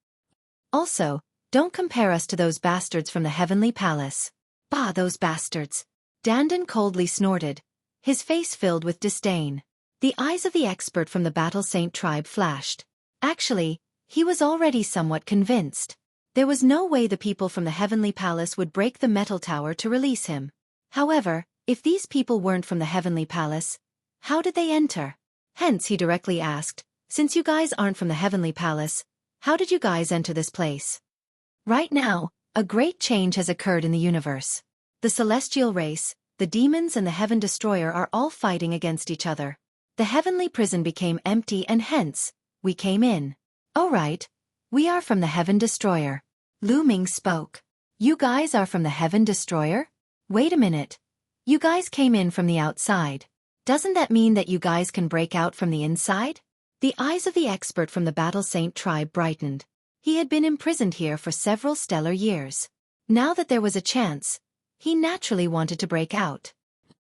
Also, don't compare us to those bastards from the Heavenly Palace. Bah, those bastards. Dandan coldly snorted, his face filled with disdain. The eyes of the expert from the Battle Saint tribe flashed. Actually, he was already somewhat convinced. There was no way the people from the Heavenly Palace would break the metal tower to release him. However, if these people weren't from the Heavenly Palace, how did they enter? Hence he directly asked, since you guys aren't from the Heavenly Palace, how did you guys enter this place? Right now, a great change has occurred in the universe. The celestial race, the demons and the Heaven Destroyer are all fighting against each other. The heavenly prison became empty and hence, we came in. Oh right, we are from the Heaven Destroyer. Lu Ming spoke. You guys are from the Heaven Destroyer? Wait a minute. You guys came in from the outside. Doesn't that mean that you guys can break out from the inside? The eyes of the expert from the Battle Saint tribe brightened. He had been imprisoned here for several stellar years. Now that there was a chance, he naturally wanted to break out.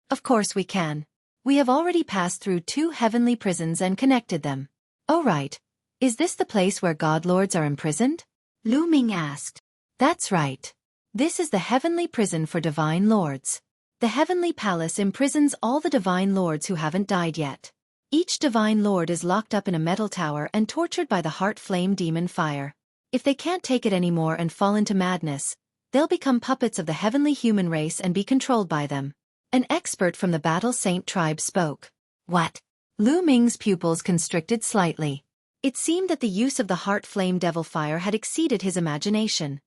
Of course we can. We have already passed through 2 heavenly prisons and connected them. Oh right. Is this the place where godlords are imprisoned? Lu Ming asked. That's right. This is the heavenly prison for divine lords. The Heavenly Palace imprisons all the divine lords who haven't died yet. Each divine lord is locked up in a metal tower and tortured by the heart flame demon fire. If they can't take it anymore and fall into madness, they'll become puppets of the heavenly human race and be controlled by them. An expert from the Battle Saint tribe spoke. What? Lu Ming's pupils constricted slightly. It seemed that the use of the heart flame devil fire had exceeded his imagination.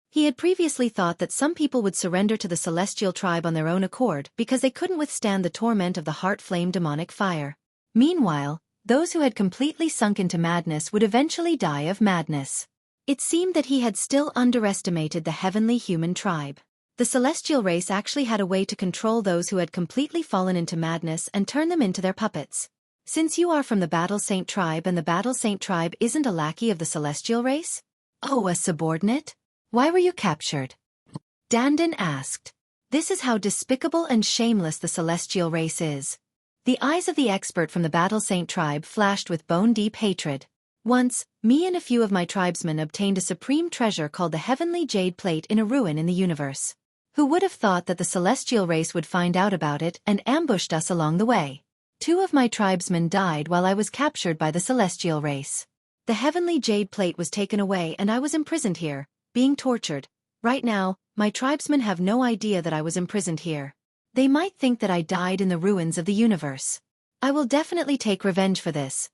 He had previously thought that some people would surrender to the celestial tribe on their own accord because they couldn't withstand the torment of the heart flame demonic fire. Meanwhile, those who had completely sunk into madness would eventually die of madness. It seemed that he had still underestimated the heavenly human tribe. The celestial race actually had a way to control those who had completely fallen into madness and turn them into their puppets. Since you are from the Battle Saint tribe and the Battle Saint tribe isn't a lackey of the celestial race? Oh, a subordinate? Why were you captured? Dandan asked. This is how despicable and shameless the celestial race is. The eyes of the expert from the Battle Saint tribe flashed with bone-deep hatred. Once, me and a few of my tribesmen obtained a supreme treasure called the Heavenly Jade Plate in a ruin in the universe. Who would have thought that the celestial race would find out about it and ambushed us along the way? 2 of my tribesmen died while I was captured by the celestial race. The Heavenly Jade Plate was taken away and I was imprisoned here, being tortured. Right now, my tribesmen have no idea that I was imprisoned here. They might think that I died in the ruins of the universe. I will definitely take revenge for this.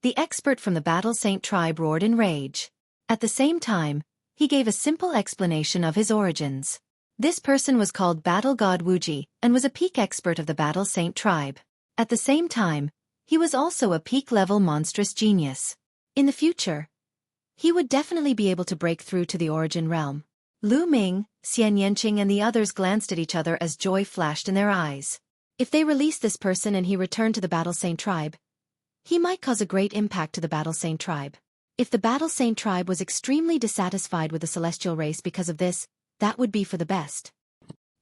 The expert from the Battle Saint tribe roared in rage. At the same time, he gave a simple explanation of his origins. This person was called Battle God Wuji and was a peak expert of the Battle Saint tribe. At the same time, he was also a peak-level monstrous genius. In the future, he would definitely be able to break through to the origin realm. Lu Ming, Xian Yanqing and the others glanced at each other as joy flashed in their eyes. If they released this person and he returned to the Battle Saint tribe, he might cause a great impact to the Battle Saint tribe. If the Battle Saint tribe was extremely dissatisfied with the celestial race because of this, that would be for the best.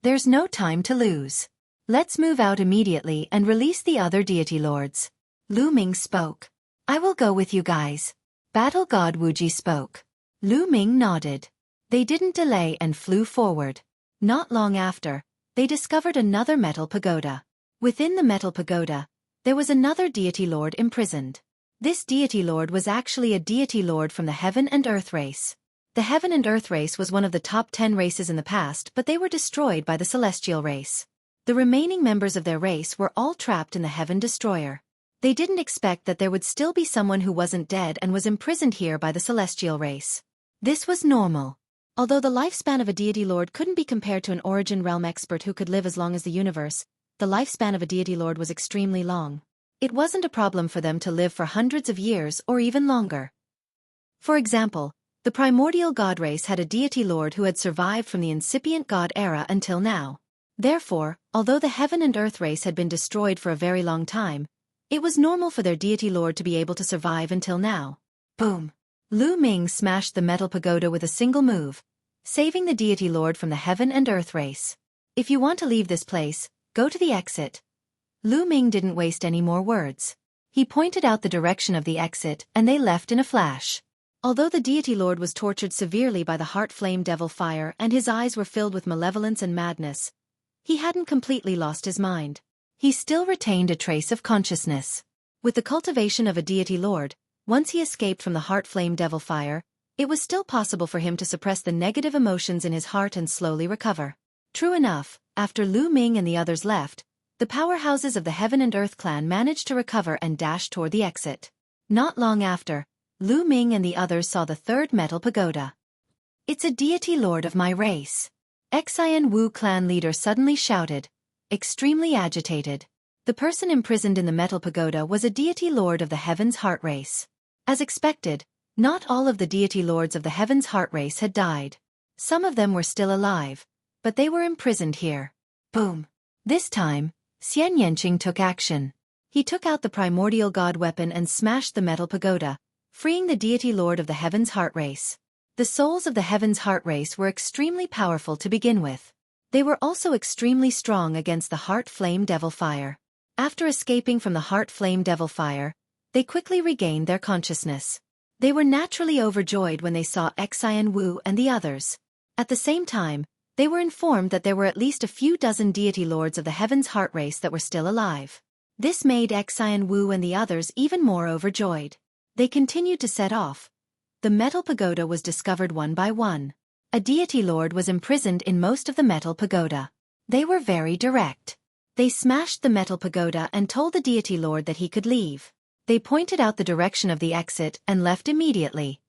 There's no time to lose. Let's move out immediately and release the other deity lords. Lu Ming spoke. I will go with you guys. Battle God Wuji spoke. Lu Ming nodded. They didn't delay and flew forward. Not long after, they discovered another metal pagoda. Within the metal pagoda, there was another deity lord imprisoned. This deity lord was actually a deity lord from the Heaven and Earth race. The Heaven and Earth race was one of the top 10 races in the past, but they were destroyed by the celestial race. The remaining members of their race were all trapped in the Heaven Destroyer. They didn't expect that there would still be someone who wasn't dead and was imprisoned here by the celestial race. This was normal. Although the lifespan of a deity lord couldn't be compared to an origin realm expert who could live as long as the universe, the lifespan of a deity lord was extremely long. It wasn't a problem for them to live for hundreds of years or even longer. For example, the primordial god race had a deity lord who had survived from the incipient god era until now. Therefore, although the Heaven and Earth race had been destroyed for a very long time, it was normal for their deity lord to be able to survive until now. Boom! Lu Ming smashed the metal pagoda with a single move, saving the deity lord from the Heaven and Earth race. If you want to leave this place, go to the exit. Lu Ming didn't waste any more words. He pointed out the direction of the exit and they left in a flash. Although the deity lord was tortured severely by the heart flame devil fire and his eyes were filled with malevolence and madness, he hadn't completely lost his mind. He still retained a trace of consciousness. With the cultivation of a deity lord, Once he escaped from the heart flame devil fire, it was still possible for him to suppress the negative emotions in his heart and slowly recover. True enough, after Lu Ming and the others left, the powerhouses of the Heaven and Earth clan managed to recover and dash toward the exit. Not long after, Lu Ming and the others saw the third metal pagoda. It's a deity lord of my race. Xian Wu clan leader suddenly shouted, extremely agitated. The person imprisoned in the metal pagoda was a deity lord of the Heaven's heart race. As expected, not all of the deity lords of the Heaven's heart race had died. Some of them were still alive, but they were imprisoned here. Boom! This time, Xian Yanqing took action. He took out the primordial god weapon and smashed the metal pagoda, freeing the deity lord of the Heaven's heart race. The souls of the Heaven's heart race were extremely powerful to begin with. They were also extremely strong against the heart flame devil fire. After escaping from the heart flame devil fire, they quickly regained their consciousness. They were naturally overjoyed when they saw Xian Wu and the others. At the same time, they were informed that there were at least a few dozen deity lords of the Heaven's heart race that were still alive. This made Xian Wu and the others even more overjoyed. They continued to set off. The metal pagoda was discovered one by one. A deity lord was imprisoned in most of the metal pagoda. They were very direct. They smashed the metal pagoda and told the deity lord that he could leave. They pointed out the direction of the exit and left immediately.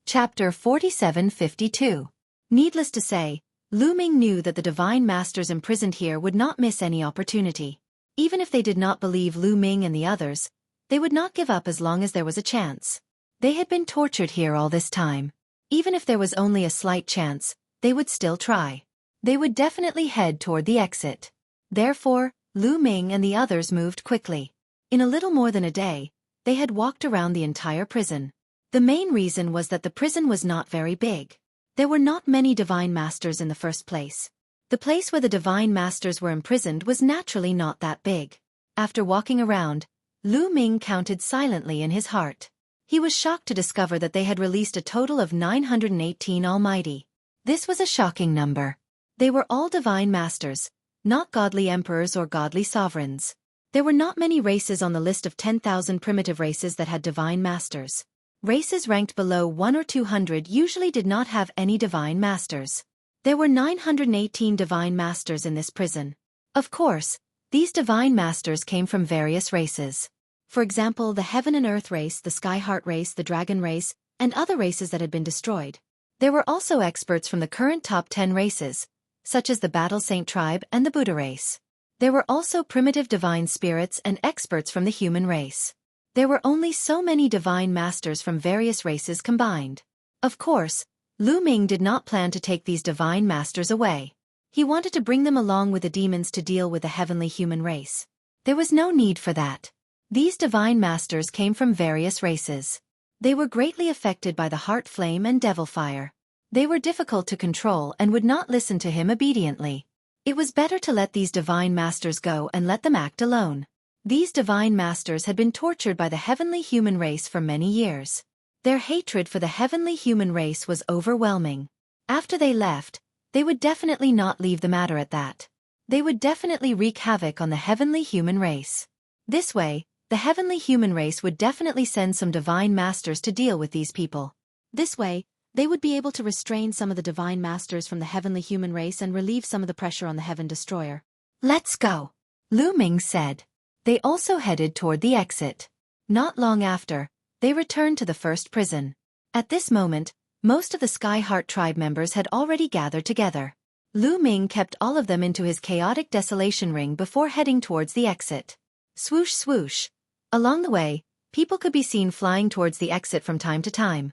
Chapter 4752. Needless to say, Lu Ming knew that the divine masters imprisoned here would not miss any opportunity. Even if they did not believe Lu Ming and the others, they would not give up as long as there was a chance. They had been tortured here all this time. Even if there was only a slight chance, they would still try. They would definitely head toward the exit. Therefore, Lu Ming and the others moved quickly. In a little more than a day, they had walked around the entire prison. The main reason was that the prison was not very big. There were not many divine masters in the first place. The place where the divine masters were imprisoned was naturally not that big. After walking around, Lu Ming counted silently in his heart. He was shocked to discover that they had released a total of 918 almighty. This was a shocking number. They were all divine masters, not godly emperors or godly sovereigns. There were not many races on the list of 10,000 primitive races that had divine masters. Races ranked below 1 or 200 usually did not have any divine masters. There were 918 divine masters in this prison. Of course, these divine masters came from various races. For example, the Heaven and Earth race, the Sky Heart race, the Dragon race, and other races that had been destroyed. There were also experts from the current top 10 races, such as the Battle Saint tribe and the Buddha race. There were also primitive divine spirits and experts from the human race. There were only so many divine masters from various races combined. Of course, Lu Ming did not plan to take these divine masters away. He wanted to bring them along with the demons to deal with the heavenly human race. There was no need for that. These divine masters came from various races. They were greatly affected by the heart flame and devil fire. They were difficult to control and would not listen to him obediently. It was better to let these divine masters go and let them act alone. These divine masters had been tortured by the heavenly human race for many years. Their hatred for the heavenly human race was overwhelming. After they left, they would definitely not leave the matter at that. They would definitely wreak havoc on the heavenly human race. This way, the heavenly human race would definitely send some divine masters to deal with these people. This way, they would be able to restrain some of the divine masters from the heavenly human race and relieve some of the pressure on the Heaven Destroyer. Let's go, Lu Ming said. They also headed toward the exit. Not long after, they returned to the first prison. At this moment, most of the Sky Heart tribe members had already gathered together. Lu Ming kept all of them into his chaotic desolation ring before heading towards the exit. Swoosh swoosh. Along the way, people could be seen flying towards the exit from time to time.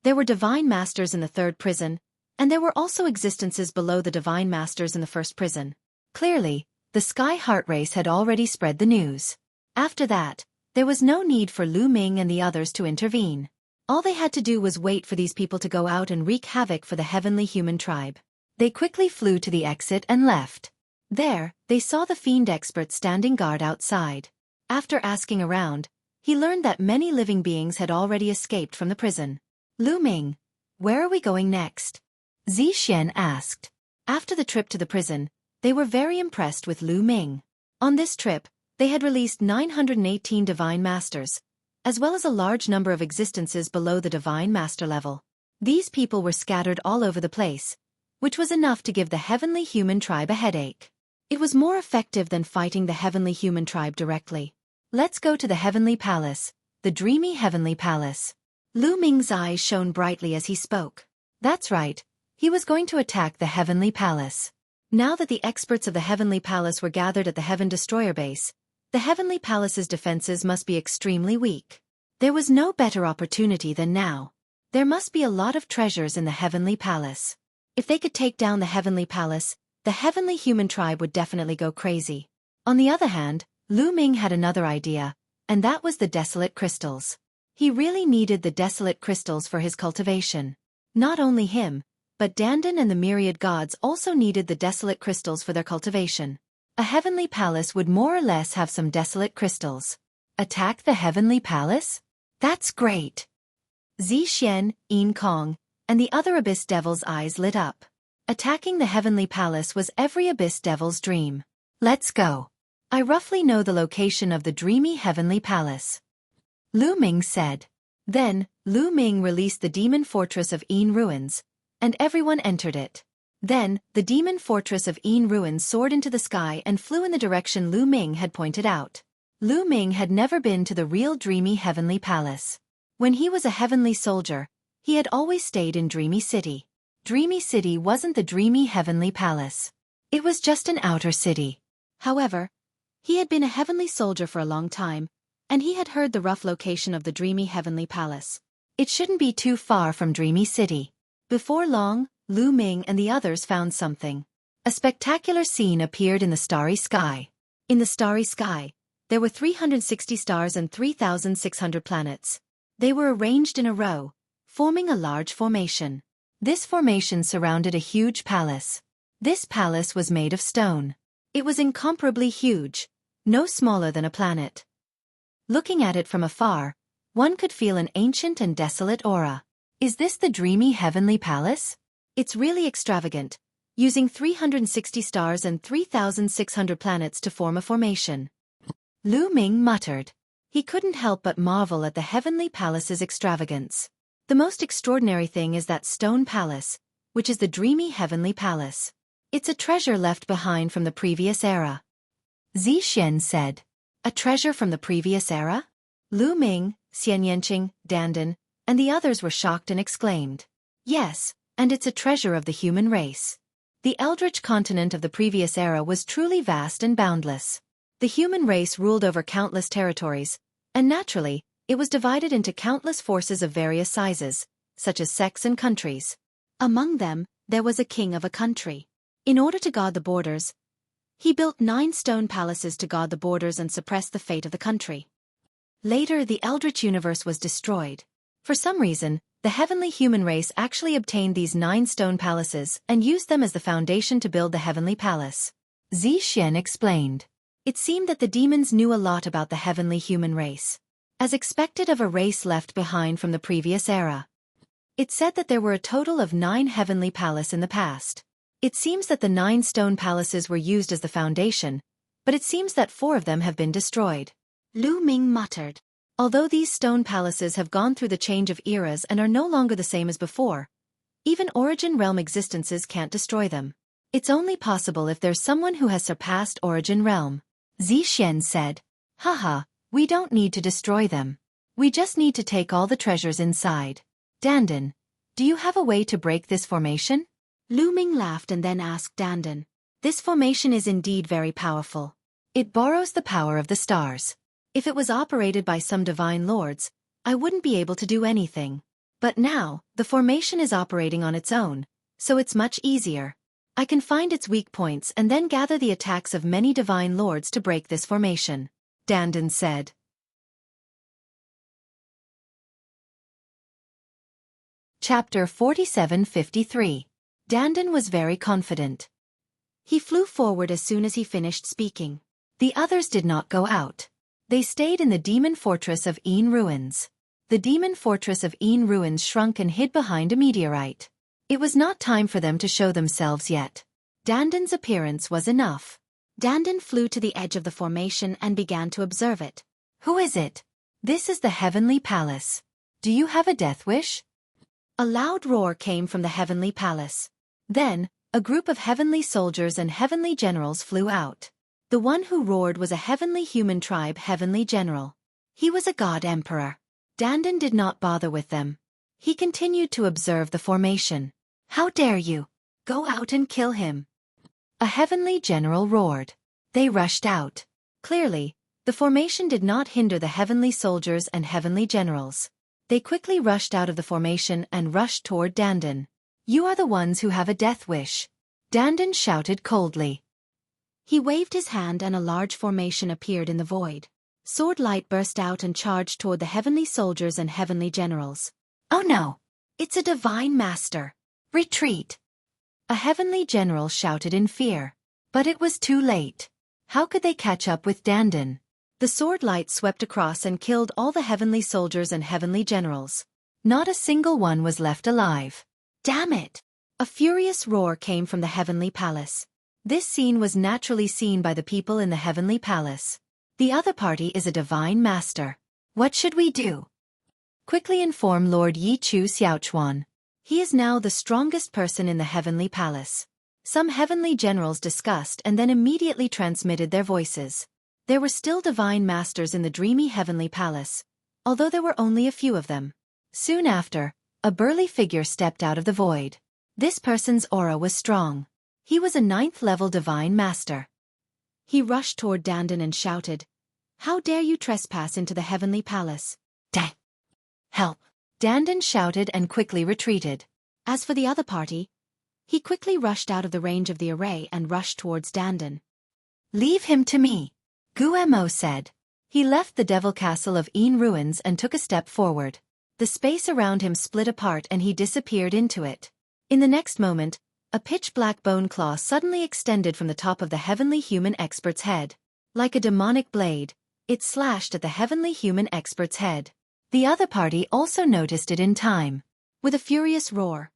There were divine masters in the third prison, and there were also existences below the divine masters in the first prison. Clearly, the Sky Heart race had already spread the news. After that, there was no need for Lu Ming and the others to intervene. All they had to do was wait for these people to go out and wreak havoc for the heavenly human tribe. They quickly flew to the exit and left. There, they saw the fiend expert standing guard outside. After asking around, he learned that many living beings had already escaped from the prison. Lu Ming, where are we going next? Zixian asked. After the trip to the prison, they were very impressed with Lu Ming. On this trip, They had released 918 divine masters, as well as a large number of existences below the divine master level. These people were scattered all over the place, which was enough to give the heavenly human tribe a headache. It was more effective than fighting the heavenly human tribe directly. Let's go to the heavenly palace, the dreamy heavenly palace. Lu Ming's eyes shone brightly as he spoke. That's right, he was going to attack the heavenly palace. Now that the experts of the heavenly palace were gathered at the Heaven Destroyer base, the heavenly palace's defenses must be extremely weak. There was no better opportunity than now. There must be a lot of treasures in the heavenly palace. If they could take down the heavenly palace, the heavenly human tribe would definitely go crazy. On the other hand, Lu Ming had another idea, and that was the desolate crystals. He really needed the desolate crystals for his cultivation. Not only him, but Dandan and the myriad gods also needed the desolate crystals for their cultivation. A heavenly palace would more or less have some desolate crystals. Attack the heavenly palace? That's great! Zixian, Yin Kong, and the other Abyss Devil's eyes lit up. Attacking the heavenly palace was every Abyss Devil's dream. Let's go. I roughly know the location of the dreamy heavenly palace. Lu Ming said. Then, Lu Ming released the demon fortress of Yin Ruins, and everyone entered it. Then, the demon fortress of Yin Ruins soared into the sky and flew in the direction Lu Ming had pointed out. Lu Ming had never been to the real dreamy heavenly palace. When he was a heavenly soldier, he had always stayed in Dreamy City. Dreamy City wasn't the dreamy heavenly palace. It was just an outer city. However, he had been a heavenly soldier for a long time, and he had heard the rough location of the dreamy heavenly palace. It shouldn't be too far from Dreamy City. Before long, Lu Ming and the others found something. A spectacular scene appeared in the starry sky. In the starry sky, there were 360 stars and 3,600 planets. They were arranged in a row, forming a large formation. This formation surrounded a huge palace. This palace was made of stone. It was incomparably huge, no smaller than a planet. Looking at it from afar, one could feel an ancient and desolate aura. Is this the dreamy heavenly palace? It's really extravagant, using 360 stars and 3,600 planets to form a formation. Lu Ming muttered. He couldn't help but marvel at the heavenly palace's extravagance. The most extraordinary thing is that stone palace, which is the dreamy heavenly palace. It's a treasure left behind from the previous era. Zixian said. A treasure from the previous era? Lu Ming, Xian Yanqing, Dandan, and the others were shocked and exclaimed. Yes, and it's a treasure of the human race. The eldritch continent of the previous era was truly vast and boundless. The human race ruled over countless territories, and naturally, it was divided into countless forces of various sizes, such as sects and countries. Among them, there was a king of a country. In order to guard the borders, he built 9 stone palaces to guard the borders and suppress the fate of the country. Later, the eldritch universe was destroyed. For some reason, the heavenly human race actually obtained these 9 stone palaces and used them as the foundation to build the heavenly palace. Zixian explained. It seemed that the demons knew a lot about the heavenly human race, as expected of a race left behind from the previous era. It said that there were a total of 9 heavenly palaces in the past. It seems that the 9 stone palaces were used as the foundation, but it seems that 4 of them have been destroyed. Lu Ming muttered. Although these stone palaces have gone through the change of eras and are no longer the same as before, even Origin Realm existences can't destroy them. It's only possible if there's someone who has surpassed Origin Realm. Zixian said. Haha, we don't need to destroy them. We just need to take all the treasures inside. Dandan, do you have a way to break this formation? Lu Ming laughed and then asked Dandan. This formation is indeed very powerful. It borrows the power of the stars. If it was operated by some divine lords, I wouldn't be able to do anything. But now, the formation is operating on its own, so it's much easier. I can find its weak points and then gather the attacks of many divine lords to break this formation, Dandan said. Chapter 4753. Dandan was very confident. He flew forward as soon as he finished speaking. The others did not go out. They stayed in the demon fortress of Yin Ruins. The demon fortress of Yin Ruins shrunk and hid behind a meteorite. It was not time for them to show themselves yet. Dandan's appearance was enough. Dandan flew to the edge of the formation and began to observe it. Who is it? This is the heavenly palace. Do you have a death wish? A loud roar came from the heavenly palace. Then, a group of heavenly soldiers and heavenly generals flew out. The one who roared was a heavenly human tribe heavenly general. He was a god emperor. Dandan did not bother with them. He continued to observe the formation. How dare you? Go out and kill him. A heavenly general roared. They rushed out. Clearly, the formation did not hinder the heavenly soldiers and heavenly generals. They quickly rushed out of the formation and rushed toward Dandan. You are the ones who have a death wish. Dandan shouted coldly. He waved his hand and a large formation appeared in the void. Sword light burst out and charged toward the heavenly soldiers and heavenly generals. Oh no! It's a divine master! Retreat! A heavenly general shouted in fear. But it was too late. How could they catch up with Dandan? The sword light swept across and killed all the heavenly soldiers and heavenly generals. Not a single one was left alive. Damn it! A furious roar came from the heavenly palace. This scene was naturally seen by the people in the heavenly palace. The other party is a divine master. What should we do? Quickly inform Lord Yi Chu Xiaochuan. He is now the strongest person in the heavenly palace. Some heavenly generals discussed and then immediately transmitted their voices. There were still divine masters in the dreamy heavenly palace, although there were only a few of them. Soon after, a burly figure stepped out of the void. This person's aura was strong. He was a 9th-level divine master. He rushed toward Dandan and shouted, How dare you trespass into the heavenly palace? Help! Dandan shouted and quickly retreated. As for the other party, he quickly rushed out of the range of the array and rushed towards Dandan. Leave him to me, Guemo said. He left the devil castle of Een ruins and took a step forward. The space around him split apart and he disappeared into it. In the next moment, a pitch-black bone claw suddenly extended from the top of the heavenly human expert's head. Like a demonic blade, it slashed at the heavenly human expert's head. The other party also noticed it in time. With a furious roar,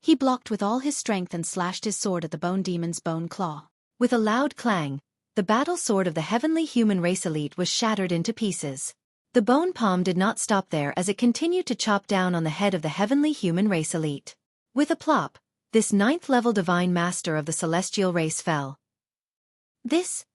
he blocked with all his strength and slashed his sword at the bone demon's bone claw. With a loud clang, the battle sword of the heavenly human race elite was shattered into pieces. The bone palm did not stop there as it continued to chop down on the head of the heavenly human race elite. With a plop, this 9th-level divine master of the celestial race fell. This.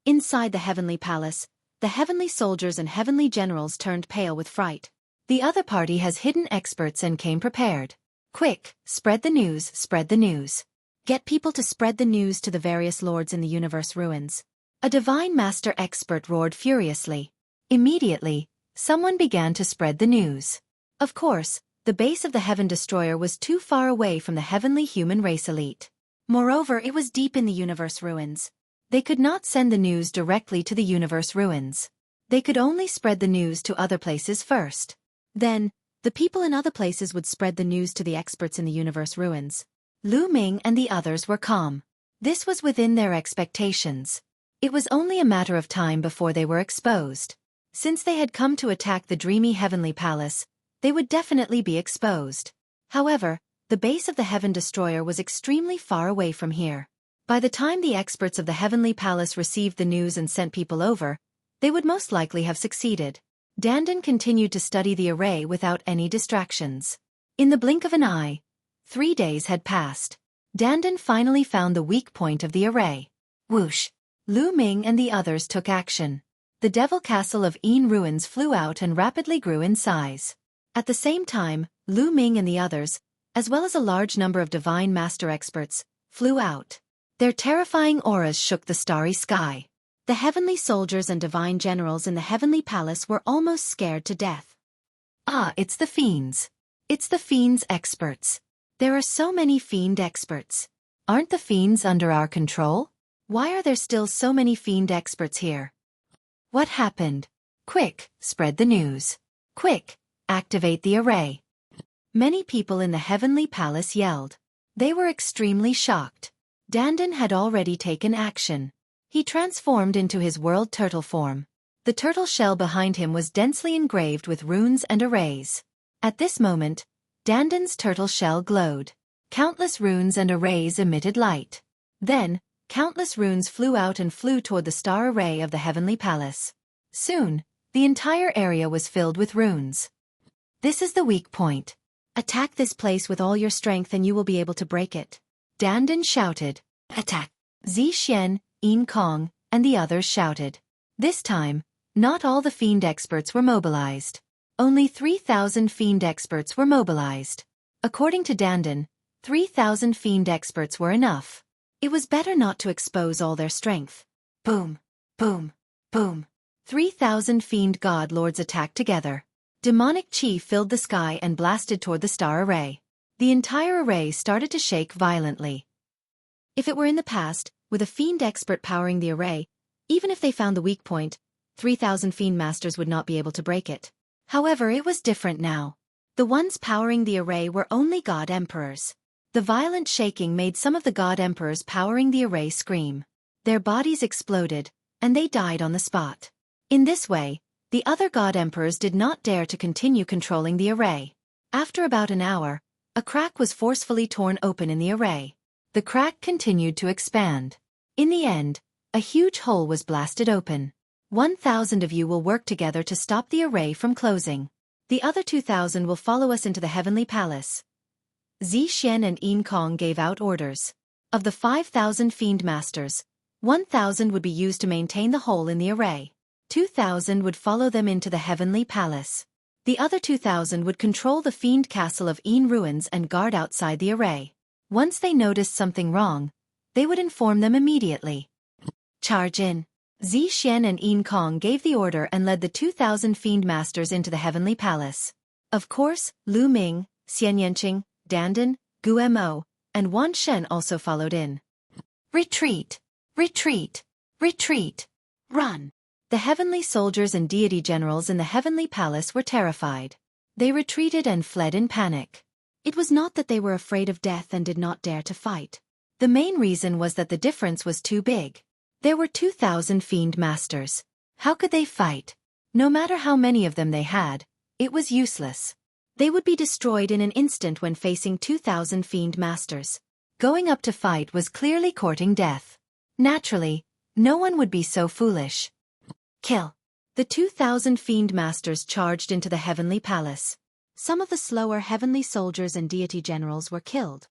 Inside the heavenly palace, the heavenly soldiers and heavenly generals turned pale with fright. The other party has hidden experts and came prepared. Quick, spread the news, spread the news. Get people to spread the news to the various lords in the universe ruins. A divine master expert roared furiously. Immediately, someone began to spread the news. Of course, the base of the Heaven Destroyer was too far away from the heavenly human race elite. Moreover, it was deep in the universe ruins. They could not send the news directly to the universe ruins. They could only spread the news to other places first. Then, the people in other places would spread the news to the experts in the universe ruins. Lu Ming and the others were calm. This was within their expectations. It was only a matter of time before they were exposed. Since they had come to attack the dreamy heavenly palace, they would definitely be exposed. However, the base of the Heaven Destroyer was extremely far away from here. By the time the experts of the heavenly palace received the news and sent people over, they would most likely have succeeded. Dandan continued to study the array without any distractions. In the blink of an eye, 3 days had passed. Dandan finally found the weak point of the array. Whoosh! Lu Ming and the others took action. The devil castle of Een ruins flew out and rapidly grew in size. At the same time, Lu Ming and the others, as well as a large number of divine master experts, flew out. Their terrifying auras shook the starry sky. The heavenly soldiers and divine generals in the heavenly palace were almost scared to death. Ah, it's the fiends. It's the fiends experts. There are so many fiend experts. Aren't the fiends under our control? Why are there still so many fiend experts here? What happened? Quick, spread the news. Quick, activate the array. Many people in the heavenly palace yelled. They were extremely shocked. Dandan had already taken action. He transformed into his world turtle form. The turtle shell behind him was densely engraved with runes and arrays. At this moment, Dandan's turtle shell glowed. Countless runes and arrays emitted light. Then, countless runes flew out and flew toward the star array of the heavenly palace. Soon, the entire area was filled with runes. This is the weak point. Attack this place with all your strength and you will be able to break it. Dandan shouted. Attack! Zixian, Yin Kong, and the others shouted. This time, not all the fiend experts were mobilized. Only 3,000 fiend experts were mobilized. According to Dandan, 3,000 fiend experts were enough. It was better not to expose all their strength. Boom, boom, boom. 3,000 fiend god lords attacked together. Demonic chi filled the sky and blasted toward the star array. The entire array started to shake violently. If it were in the past, with a fiend expert powering the array, even if they found the weak point, 3,000 fiend masters would not be able to break it. However, it was different now. The ones powering the array were only god emperors. The violent shaking made some of the god emperors powering the array scream. Their bodies exploded, and they died on the spot. In this way, the other god emperors did not dare to continue controlling the array. After about an hour, a crack was forcefully torn open in the array. The crack continued to expand. In the end, a huge hole was blasted open. 1,000 of you will work together to stop the array from closing. The other 2,000 will follow us into the heavenly palace. Zixian and Yin Kong gave out orders. Of the 5,000 fiend masters, 1,000 would be used to maintain the hole in the array. 2,000 would follow them into the heavenly palace. The other 2,000 would control the fiend castle of Yin ruins and guard outside the array. Once they noticed something wrong, they would inform them immediately. Charge in. Zixian and Yin Kong gave the order and led the 2,000 fiend masters into the heavenly palace. Of course, Lu Ming, Xian Yanqing, Dandan, Gu Mo, and Wan Shen also followed in. Retreat! Retreat! Retreat! Run! The heavenly soldiers and deity generals in the heavenly palace were terrified. They retreated and fled in panic. It was not that they were afraid of death and did not dare to fight. The main reason was that the difference was too big. There were 2,000 fiend masters. How could they fight? No matter how many of them they had, it was useless. They would be destroyed in an instant when facing 2,000 fiend masters. Going up to fight was clearly courting death. Naturally, no one would be so foolish. Kill. The 2,000 fiend masters charged into the heavenly palace. Some of the slower heavenly soldiers and deity generals were killed.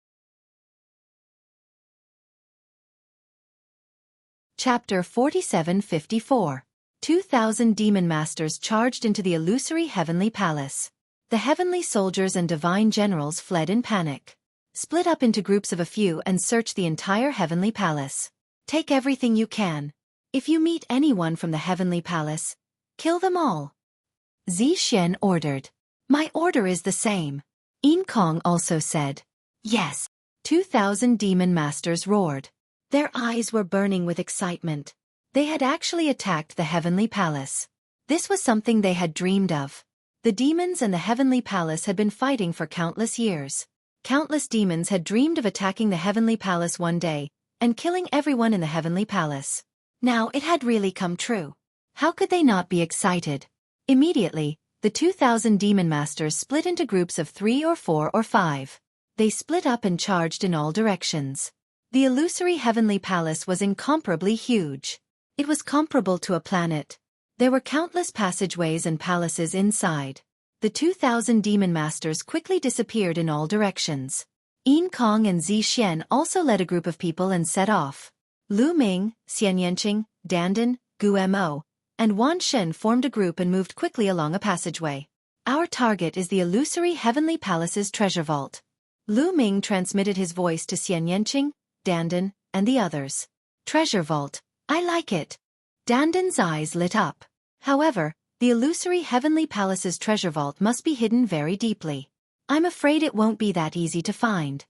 Chapter 47-54. 2,000 demon masters charged into the illusory heavenly palace. The heavenly soldiers and divine generals fled in panic. Split up into groups of a few and search the entire heavenly palace. Take everything you can. If you meet anyone from the heavenly palace, kill them all. Zixian ordered. My order is the same. Yin Kong also said. Yes. 2,000 demon masters roared. Their eyes were burning with excitement. They had actually attacked the heavenly palace. This was something they had dreamed of. The demons and the heavenly palace had been fighting for countless years. Countless demons had dreamed of attacking the heavenly palace one day and killing everyone in the heavenly palace. Now it had really come true. How could they not be excited? Immediately, the 2,000 demon masters split into groups of 3 or 4 or 5. They split up and charged in all directions. The illusory heavenly palace was incomparably huge. It was comparable to a planet. There were countless passageways and palaces inside. The 2,000 demon masters quickly disappeared in all directions. Yin Kong and Zixian also led a group of people and set off. Lu Ming, Xian Yanqing, Dandan, Gu Mo, and Wan Shen formed a group and moved quickly along a passageway. Our target is the illusory heavenly palace's treasure vault. Lu Ming transmitted his voice to Xian Yanqing, Dandan, and the others. Treasure vault. I like it. Dandan's eyes lit up. However, the illusory heavenly palace's treasure vault must be hidden very deeply. I'm afraid it won't be that easy to find.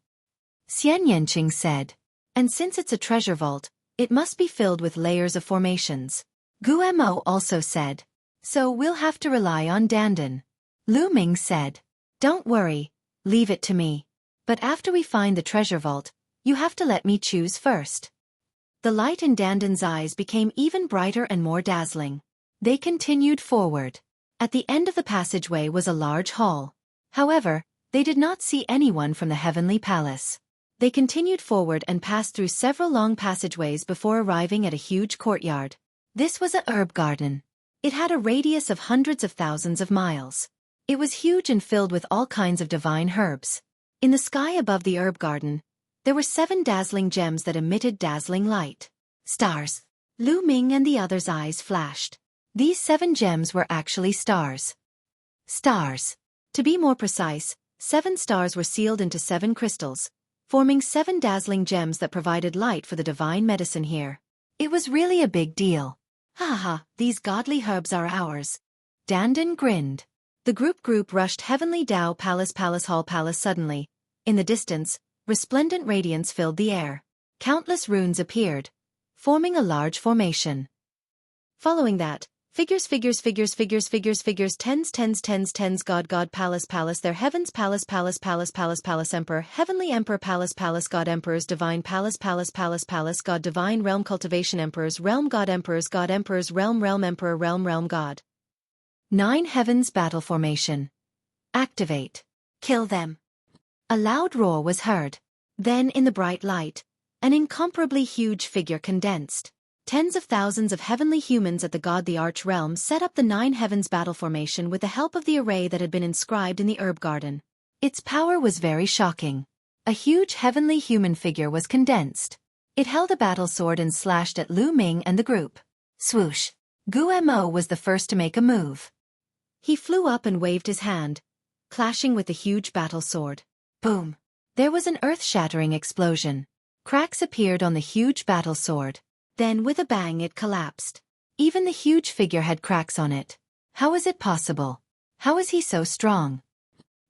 Xian Yanqing said. And since it's a treasure vault, it must be filled with layers of formations. Gu Mo also said. So we'll have to rely on Dandan. Lu Ming said. Don't worry, leave it to me. But after we find the treasure vault, you have to let me choose first. The light in Dandan's eyes became even brighter and more dazzling. They continued forward. At the end of the passageway was a large hall. However, they did not see anyone from the heavenly palace. They continued forward and passed through several long passageways before arriving at a huge courtyard. This was a herb garden. It had a radius of hundreds of thousands of miles. It was huge and filled with all kinds of divine herbs. In the sky above the herb garden, there were 7 dazzling gems that emitted dazzling light. Stars. Lu Ming and the others' eyes flashed. These 7 gems were actually stars. Stars. To be more precise, 7 stars were sealed into 7 crystals, forming 7 dazzling gems that provided light for the divine medicine here. It was really a big deal. Ha ha, these godly herbs are ours. Dandan grinned. The group rushed Heavenly Dao Palace Hall Palace suddenly. In the distance, resplendent radiance filled the air. Countless runes appeared, forming a large formation. Following that, figures, tens, God Palace, their heavens, Palace, Emperor, Heavenly Emperor, Palace, God Emperors, Divine Palace, God Divine Realm, Cultivation Emperors, Realm God Emperors, Realm Emperor, Realm God. 9 Heavens Battle Formation. Activate. Kill them. A loud roar was heard. Then in the bright light, an incomparably huge figure condensed. Tens of thousands of heavenly humans at the Arch Realm set up the 9 Heavens Battle Formation with the help of the array that had been inscribed in the herb garden. Its power was very shocking. A huge heavenly human figure was condensed. It held a battle sword and slashed at Lu Ming and the group. Swoosh! Gu Mo was the first to make a move. He flew up and waved his hand, clashing with the huge battle sword. Boom! There was an earth-shattering explosion. Cracks appeared on the huge battle sword. Then with a bang it collapsed. Even the huge figure had cracks on it. How is it possible? How is he so strong?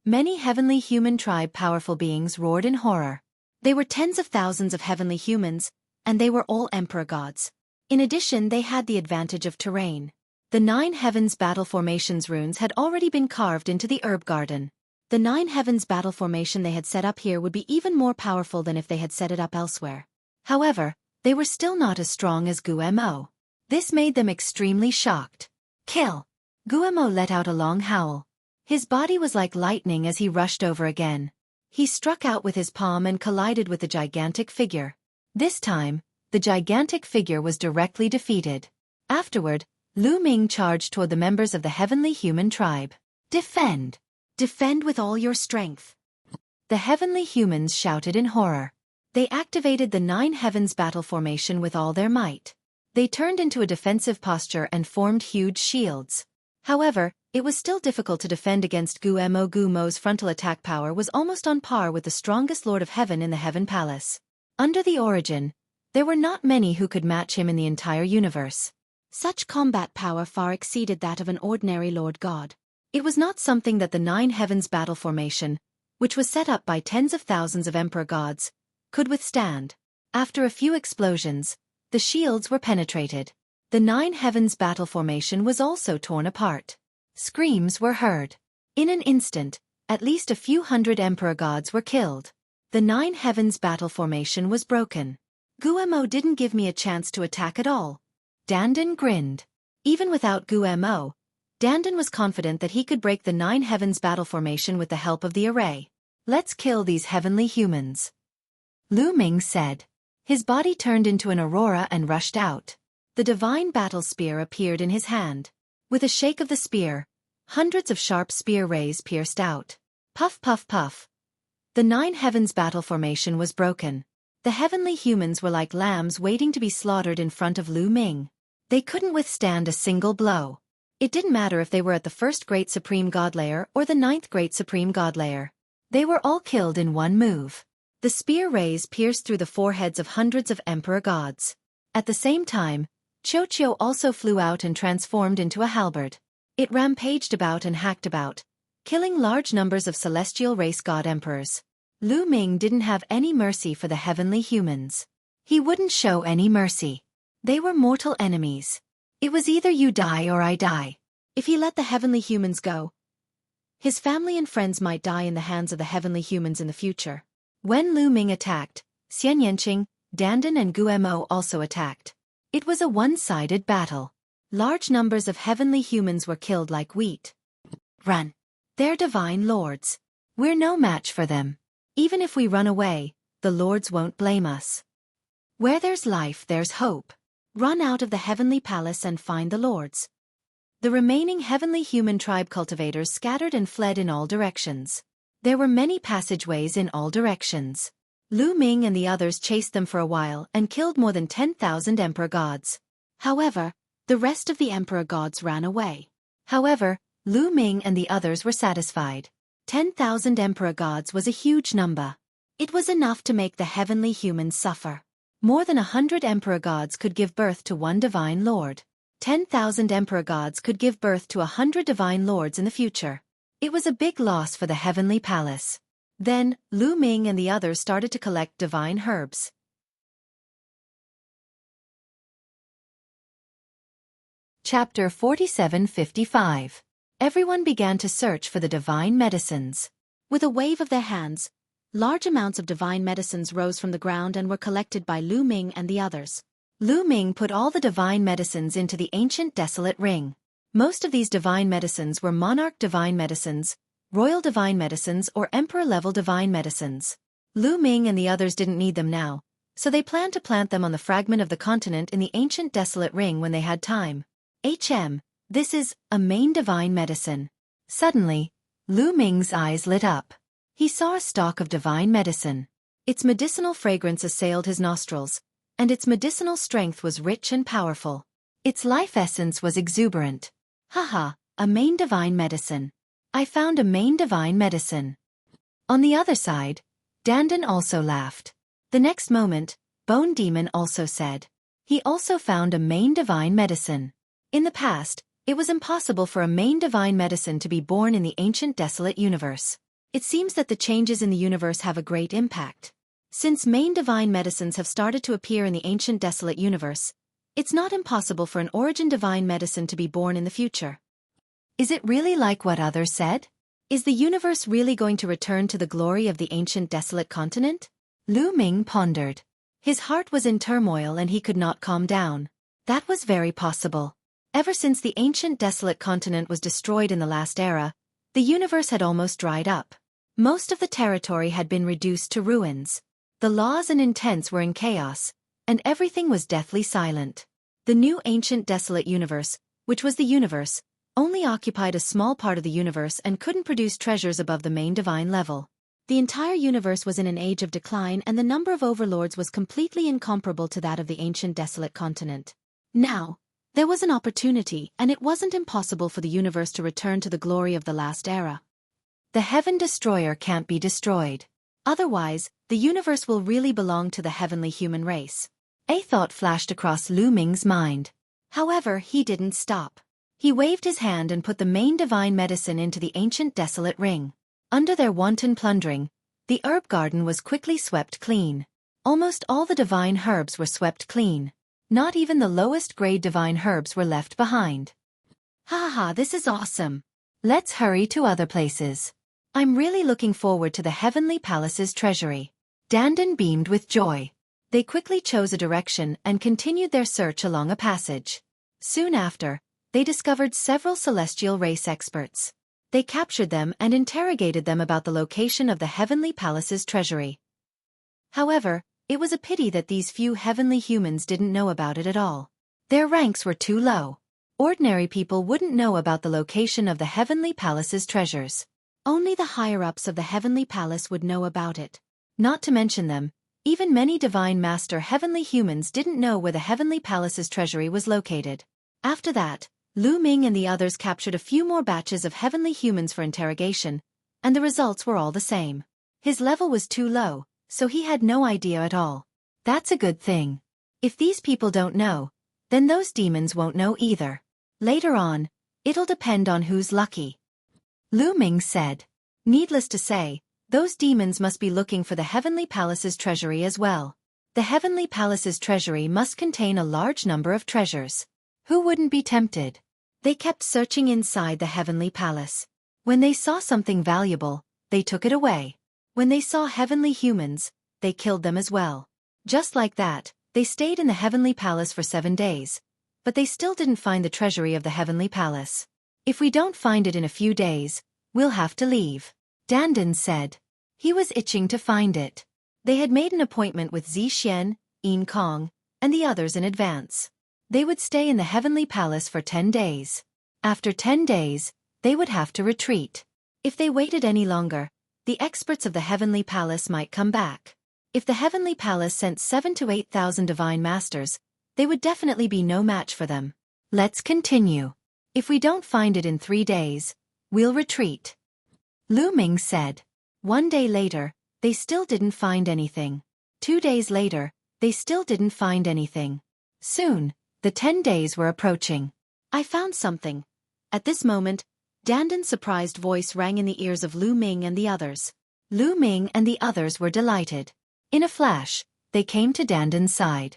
Many heavenly human tribe powerful beings roared in horror. They were tens of thousands of heavenly humans, and they were all emperor gods. In addition, they had the advantage of terrain. The 9 Heavens Battle Formation's runes had already been carved into the herb garden. The 9 Heavens Battle Formation they had set up here would be even more powerful than if they had set it up elsewhere. However, they were still not as strong as Gu Mo. This made them extremely shocked. Kill! Gu Mo let out a long howl. His body was like lightning as he rushed over again. He struck out with his palm and collided with the gigantic figure. This time, the gigantic figure was directly defeated. Afterward, Lu Ming charged toward the members of the heavenly human tribe. Defend! Defend with all your strength! The heavenly humans shouted in horror. They activated the 9 Heavens Battle Formation with all their might. They turned into a defensive posture and formed huge shields. However, it was still difficult to defend against Gu Mo. Gu Mo's frontal attack power was almost on par with the strongest Lord of Heaven in the Heaven Palace. Under the origin, there were not many who could match him in the entire universe. Such combat power far exceeded that of an ordinary Lord God. It was not something that the 9 Heavens Battle Formation, which was set up by tens of thousands of emperor gods, could withstand. After a few explosions, the shields were penetrated. The 9 Heavens Battle Formation was also torn apart. Screams were heard. In an instant, at least a few hundred emperor gods were killed. The 9 Heavens Battle Formation was broken. Gu Mo didn't give me a chance to attack at all. Dandan grinned. Even without Gu Mo, Dandan was confident that he could break the 9 Heavens Battle Formation with the help of the array. Let's kill these heavenly humans. Lu Ming said. His body turned into an aurora and rushed out. The divine battle spear appeared in his hand. With a shake of the spear, hundreds of sharp spear rays pierced out. Puff puff puff. The 9 Heavens Battle Formation was broken. The heavenly humans were like lambs waiting to be slaughtered in front of Lu Ming. They couldn't withstand a single blow. It didn't matter if they were at the 1st Great Supreme God Layer or the 9th Great Supreme God Layer. They were all killed in one move. The spear rays pierced through the foreheads of hundreds of emperor gods. At the same time, Xueqi also flew out and transformed into a halberd. It rampaged about and hacked about, killing large numbers of celestial race god emperors. Lu Ming didn't have any mercy for the heavenly humans. He wouldn't show any mercy. They were mortal enemies. It was either you die or I die. If he let the heavenly humans go, his family and friends might die in the hands of the heavenly humans in the future. When Lu Ming attacked, Xian Yanqing, Dandan and Gu Mo also attacked. It was a one-sided battle. Large numbers of heavenly humans were killed like wheat. Run! They're divine lords. We're no match for them. Even if we run away, the lords won't blame us. Where there's life, there's hope. Run out of the heavenly palace and find the lords. The remaining heavenly human tribe cultivators scattered and fled in all directions. There were many passageways in all directions. Lu Ming and the others chased them for a while and killed more than 10,000 emperor gods. However, the rest of the emperor gods ran away. However, Lu Ming and the others were satisfied. 10,000 emperor gods was a huge number. It was enough to make the heavenly humans suffer. More than 100 emperor gods could give birth to one divine lord. 10,000 emperor gods could give birth to 100 divine lords in the future. It was a big loss for the heavenly palace. Then, Lu Ming and the others started to collect divine herbs. Chapter 47-55. Everyone began to search for the divine medicines. With a wave of their hands, large amounts of divine medicines rose from the ground and were collected by Lu Ming and the others. Lu Ming put all the divine medicines into the ancient desolate ring. Most of these divine medicines were monarch divine medicines, royal divine medicines, or emperor-level divine medicines. Lu Ming and the others didn't need them now, so they planned to plant them on the fragment of the continent in the ancient desolate ring when they had time. This is a main divine medicine. Suddenly, Lu Ming's eyes lit up. He saw a stalk of divine medicine. Its medicinal fragrance assailed his nostrils, and its medicinal strength was rich and powerful. Its life essence was exuberant. Haha, a main divine medicine. I found a main divine medicine. On the other side, Dandan also laughed. The next moment, Bone Demon also said. He also found a main divine medicine. In the past, it was impossible for a main divine medicine to be born in the ancient desolate universe. It seems that the changes in the universe have a great impact. Since main divine medicines have started to appear in the ancient desolate universe, it's not impossible for an origin divine medicine to be born in the future. Is it really like what others said? Is the universe really going to return to the glory of the ancient desolate continent? Lu Ming pondered. His heart was in turmoil and he could not calm down. That was very possible. Ever since the ancient desolate continent was destroyed in the last era, the universe had almost dried up. Most of the territory had been reduced to ruins. The laws and intents were in chaos, and everything was deathly silent. The new ancient desolate universe, which was the universe, only occupied a small part of the universe and couldn't produce treasures above the main divine level. The entire universe was in an age of decline and the number of overlords was completely incomparable to that of the ancient desolate continent. Now, there was an opportunity, and it wasn't impossible for the universe to return to the glory of the last era. The Heaven Destroyer can't be destroyed. Otherwise, the universe will really belong to the heavenly human race. A thought flashed across Lu Ming's mind. However, he didn't stop. He waved his hand and put the main divine medicine into the ancient desolate ring. Under their wanton plundering, the herb garden was quickly swept clean. Almost all the divine herbs were swept clean. Not even the lowest grade divine herbs were left behind. Ha, this is awesome. Let's hurry to other places. I'm really looking forward to the heavenly palace's treasury. Dandan beamed with joy. They quickly chose a direction and continued their search along a passage. Soon after, they discovered several celestial race experts. They captured them and interrogated them about the location of the heavenly palace's treasury. However, it was a pity that these few heavenly humans didn't know about it at all. Their ranks were too low. Ordinary people wouldn't know about the location of the heavenly palace's treasures. Only the higher-ups of the heavenly palace would know about it. Not to mention them, even many divine master heavenly humans didn't know where the heavenly palace's treasury was located. After that, Lu Ming and the others captured a few more batches of heavenly humans for interrogation, and the results were all the same. His level was too low, so he had no idea at all. That's a good thing. If these people don't know, then those demons won't know either. Later on, it'll depend on who's lucky. Lu Ming said. Needless to say, those demons must be looking for the heavenly palace's treasury as well. The heavenly palace's treasury must contain a large number of treasures. Who wouldn't be tempted? They kept searching inside the heavenly palace. When they saw something valuable, they took it away. When they saw heavenly humans, they killed them as well. Just like that, they stayed in the heavenly palace for 7 days. But they still didn't find the treasury of the heavenly palace. If we don't find it in a few days, we'll have to leave, Dandan said. He was itching to find it. They had made an appointment with Zixian, Yin Kong, and the others in advance. They would stay in the Heavenly Palace for 10 days. After 10 days, they would have to retreat. If they waited any longer, the experts of the Heavenly Palace might come back. If the Heavenly Palace sent 7,000 to 8,000 divine masters, they would definitely be no match for them. Let's continue. If we don't find it in 3 days, we'll retreat. Lu Ming said. 1 day later, they still didn't find anything. 2 days later, they still didn't find anything. Soon, the 10 days were approaching. I found something. At this moment, Dandan's surprised voice rang in the ears of Lu Ming and the others. Lu Ming and the others were delighted. In a flash, they came to Dandan's side.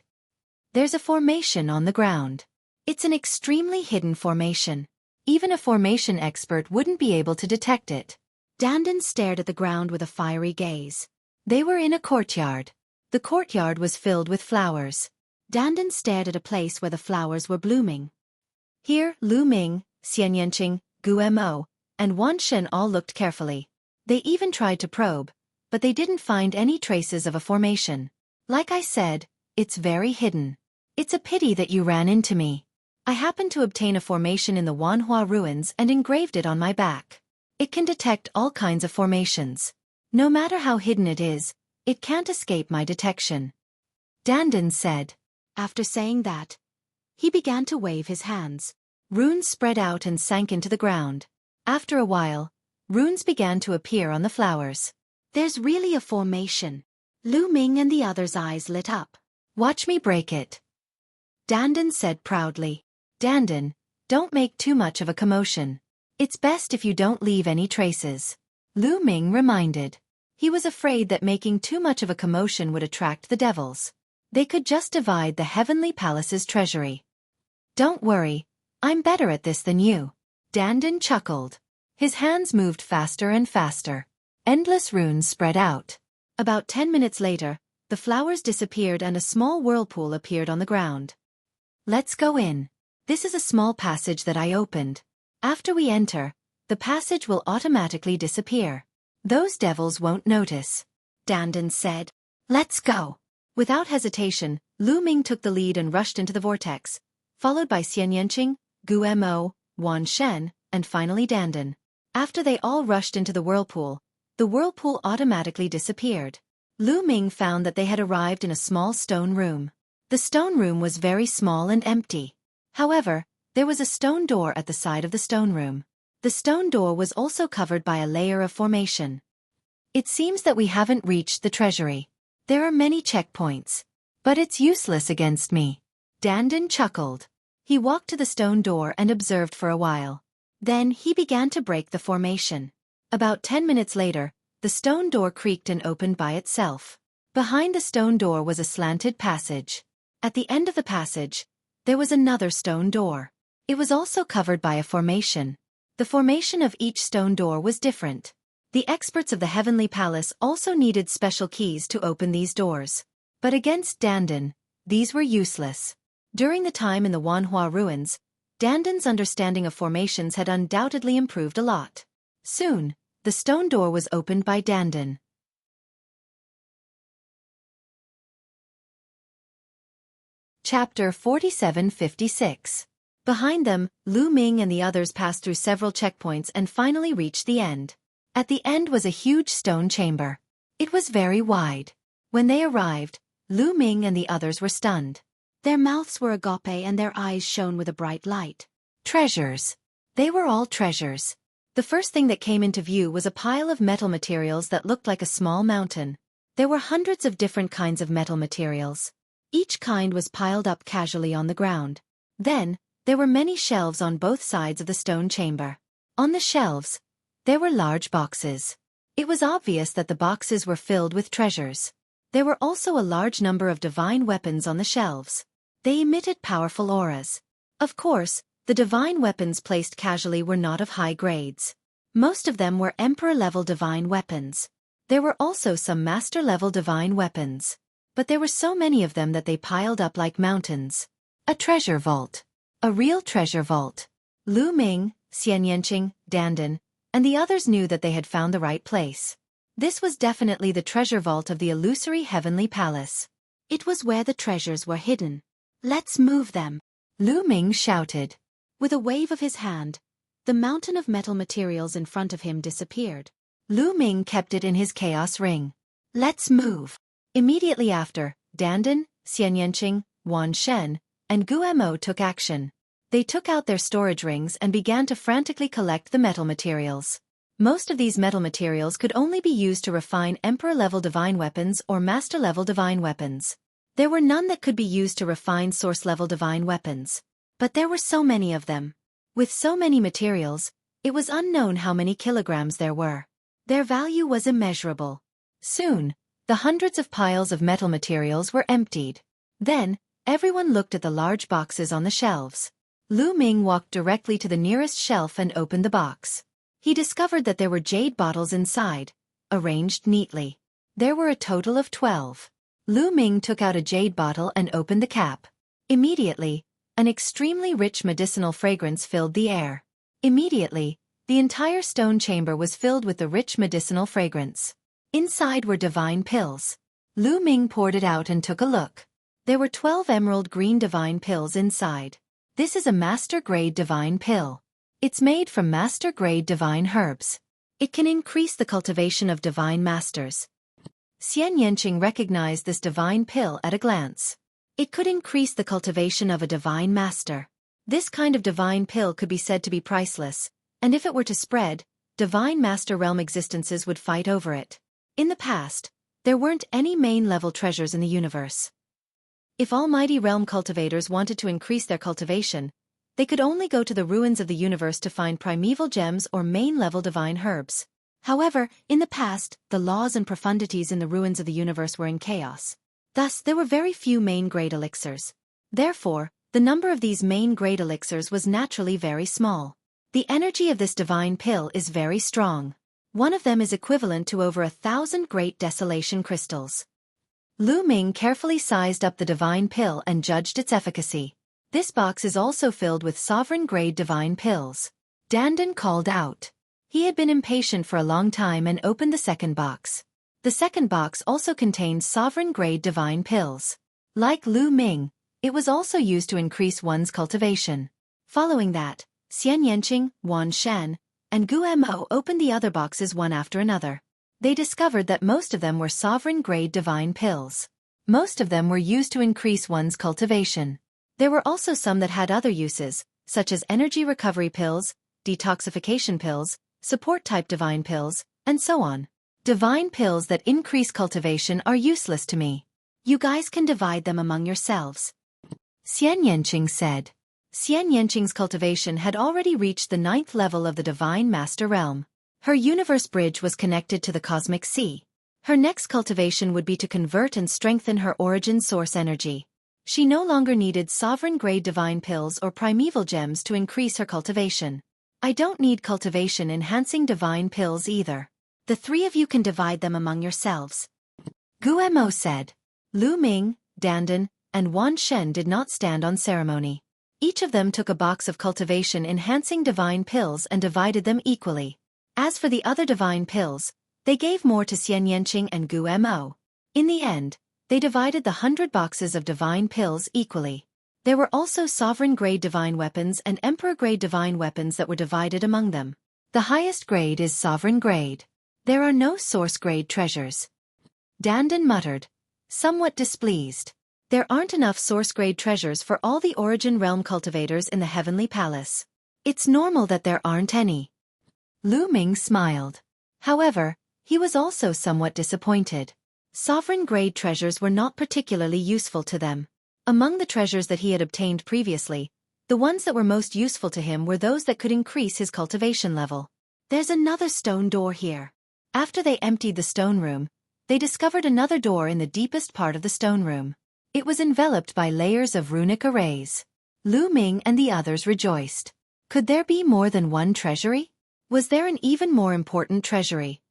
There's a formation on the ground. It's an extremely hidden formation. Even a formation expert wouldn't be able to detect it. Dandan stared at the ground with a fiery gaze. They were in a courtyard. The courtyard was filled with flowers. Dandan stared at a place where the flowers were blooming. Here, Lu Ming, Xian Yanqing, Gu Mo, and Wan Shen all looked carefully. They even tried to probe, but they didn't find any traces of a formation. Like I said, it's very hidden. It's a pity that you ran into me. I happened to obtain a formation in the Wanhua ruins and engraved it on my back. It can detect all kinds of formations. No matter how hidden it is, it can't escape my detection. Dandan said. After saying that, he began to wave his hands. Runes spread out and sank into the ground. After a while, runes began to appear on the flowers. There's really a formation. Lu Ming and the others' eyes lit up. Watch me break it. Dandan said proudly. Dandan, don't make too much of a commotion. It's best if you don't leave any traces. Lu Ming reminded. He was afraid that making too much of a commotion would attract the devils. They could just divide the Heavenly Palace's treasury. Don't worry, I'm better at this than you. Dandan chuckled. His hands moved faster and faster. Endless runes spread out. About 10 minutes later, the flowers disappeared and a small whirlpool appeared on the ground. Let's go in. This is a small passage that I opened. After we enter, the passage will automatically disappear. Those devils won't notice. Dandan said. Let's go. Without hesitation, Lu Ming took the lead and rushed into the vortex, followed by Xian Yanqing, Gu Mo, Wan Shen, and finally Dandan. After they all rushed into the whirlpool automatically disappeared. Lu Ming found that they had arrived in a small stone room. The stone room was very small and empty. However, there was a stone door at the side of the stone room. The stone door was also covered by a layer of formation. It seems that we haven't reached the treasury. There are many checkpoints. But it's useless against me. Dandan chuckled. He walked to the stone door and observed for a while. Then he began to break the formation. About 10 minutes later, the stone door creaked and opened by itself. Behind the stone door was a slanted passage. At the end of the passage, there was another stone door. It was also covered by a formation. The formation of each stone door was different. The experts of the Heavenly Palace also needed special keys to open these doors. But against Dandan, these were useless. During the time in the Wanhua ruins, Dandan's understanding of formations had undoubtedly improved a lot. Soon, the stone door was opened by Dandan. Chapter 4756. Behind them, Lu Ming and the others passed through several checkpoints and finally reached the end. At the end was a huge stone chamber. It was very wide. When they arrived, Lu Ming and the others were stunned. Their mouths were agape and their eyes shone with a bright light. Treasures. They were all treasures. The first thing that came into view was a pile of metal materials that looked like a small mountain. There were hundreds of different kinds of metal materials. Each kind was piled up casually on the ground. Then, there were many shelves on both sides of the stone chamber. On the shelves, there were large boxes. It was obvious that the boxes were filled with treasures. There were also a large number of divine weapons on the shelves. They emitted powerful auras. Of course, the divine weapons placed casually were not of high grades. Most of them were Emperor-level divine weapons. There were also some Master-level divine weapons. But there were so many of them that they piled up like mountains. A treasure vault. A real treasure vault. Lu Ming, Xian Yanqing, Dandan, and the others knew that they had found the right place. This was definitely the treasure vault of the illusory heavenly palace. It was where the treasures were hidden. "Let's move them," Lu Ming shouted. With a wave of his hand, the mountain of metal materials in front of him disappeared. Lu Ming kept it in his chaos ring. "Let's move." Immediately after, Dandan, Xianyanqing, Wan Shen, and Guemo took action. They took out their storage rings and began to frantically collect the metal materials. Most of these metal materials could only be used to refine Emperor-level divine weapons or Master-level divine weapons. There were none that could be used to refine Source-level divine weapons. But there were so many of them. With so many materials, it was unknown how many kilograms there were. Their value was immeasurable. Soon, the hundreds of piles of metal materials were emptied. Then, everyone looked at the large boxes on the shelves. Lu Ming walked directly to the nearest shelf and opened the box. He discovered that there were jade bottles inside, arranged neatly. There were a total of 12. Lu Ming took out a jade bottle and opened the cap. Immediately, an extremely rich medicinal fragrance filled the air. Immediately, the entire stone chamber was filled with the rich medicinal fragrance. Inside were divine pills. Lu Ming poured it out and took a look. There were 12 emerald green divine pills inside. This is a master-grade divine pill. It's made from master-grade divine herbs. It can increase the cultivation of divine masters. Xianyanqing recognized this divine pill at a glance. It could increase the cultivation of a divine master. This kind of divine pill could be said to be priceless, and if it were to spread, divine master realm existences would fight over it. In the past, there weren't any main-level treasures in the universe. If almighty realm cultivators wanted to increase their cultivation, they could only go to the ruins of the universe to find primeval gems or main-level divine herbs. However, in the past, the laws and profundities in the ruins of the universe were in chaos. Thus, there were very few main-grade elixirs. Therefore, the number of these main-grade elixirs was naturally very small. The energy of this divine pill is very strong. One of them is equivalent to over 1,000 great desolation crystals. Lu Ming carefully sized up the divine pill and judged its efficacy. This box is also filled with sovereign-grade divine pills. Dandan called out. He had been impatient for a long time and opened the second box. The second box also contained sovereign-grade divine pills. Like Lu Ming, it was also used to increase one's cultivation. Following that, Xianyanqing, Wan Shen, and Guemo opened the other boxes one after another. They discovered that most of them were sovereign-grade divine pills. Most of them were used to increase one's cultivation. There were also some that had other uses, such as energy recovery pills, detoxification pills, support-type divine pills, and so on. Divine pills that increase cultivation are useless to me. You guys can divide them among yourselves, Xianyanqing said. Xianyanqing's cultivation had already reached the 9th level of the Divine Master Realm. Her universe bridge was connected to the cosmic sea. Her next cultivation would be to convert and strengthen her origin source energy. She no longer needed sovereign-grade divine pills or primeval gems to increase her cultivation. I don't need cultivation-enhancing divine pills either. The three of you can divide them among yourselves, Guemo said. Lu Ming, Dandan, and Wan Shen did not stand on ceremony. Each of them took a box of cultivation-enhancing divine pills and divided them equally. As for the other divine pills, they gave more to Xianyanqing and Guemo. In the end, they divided the 100 boxes of divine pills equally. There were also sovereign-grade divine weapons and emperor-grade divine weapons that were divided among them. The highest grade is sovereign-grade. There are no source-grade treasures, Dandan muttered, somewhat displeased. There aren't enough source-grade treasures for all the origin realm cultivators in the Heavenly Palace. It's normal that there aren't any. Lu Ming smiled. However, he was also somewhat disappointed. Sovereign-grade treasures were not particularly useful to them. Among the treasures that he had obtained previously, the ones that were most useful to him were those that could increase his cultivation level. There's another stone door here. After they emptied the stone room, they discovered another door in the deepest part of the stone room. It was enveloped by layers of runic arrays. Lu Ming and the others rejoiced. Could there be more than one treasury? Was there an even more important treasury?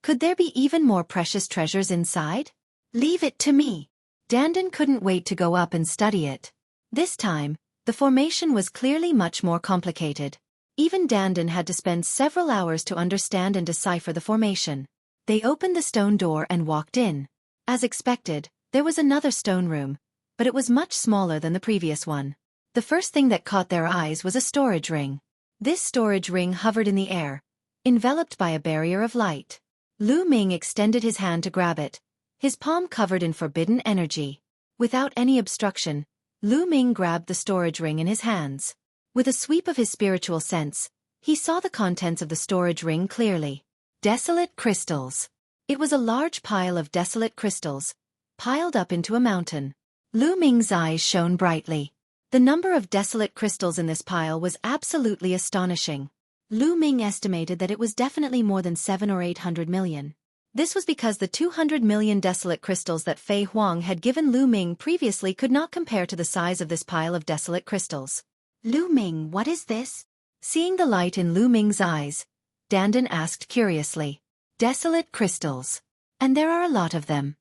Could there be even more precious treasures inside? Leave it to me. Dandan couldn't wait to go up and study it. This time, the formation was clearly much more complicated. Even Dandan had to spend several hours to understand and decipher the formation. They opened the stone door and walked in. As expected, there was another stone room, but it was much smaller than the previous one. The first thing that caught their eyes was a storage ring. This storage ring hovered in the air, enveloped by a barrier of light. Lu Ming extended his hand to grab it, his palm covered in forbidden energy. Without any obstruction, Lu Ming grabbed the storage ring in his hands. With a sweep of his spiritual sense, he saw the contents of the storage ring clearly. Desolate crystals. It was a large pile of desolate crystals, piled up into a mountain. Lu Ming's eyes shone brightly. The number of desolate crystals in this pile was absolutely astonishing. Lu Ming estimated that it was definitely more than 700 or 800 million. This was because the 200 million desolate crystals that Fei Huang had given Lu Ming previously could not compare to the size of this pile of desolate crystals. Lu Ming, what is this? Seeing the light in Lu Ming's eyes, Dandan asked curiously. Desolate crystals. And there are a lot of them.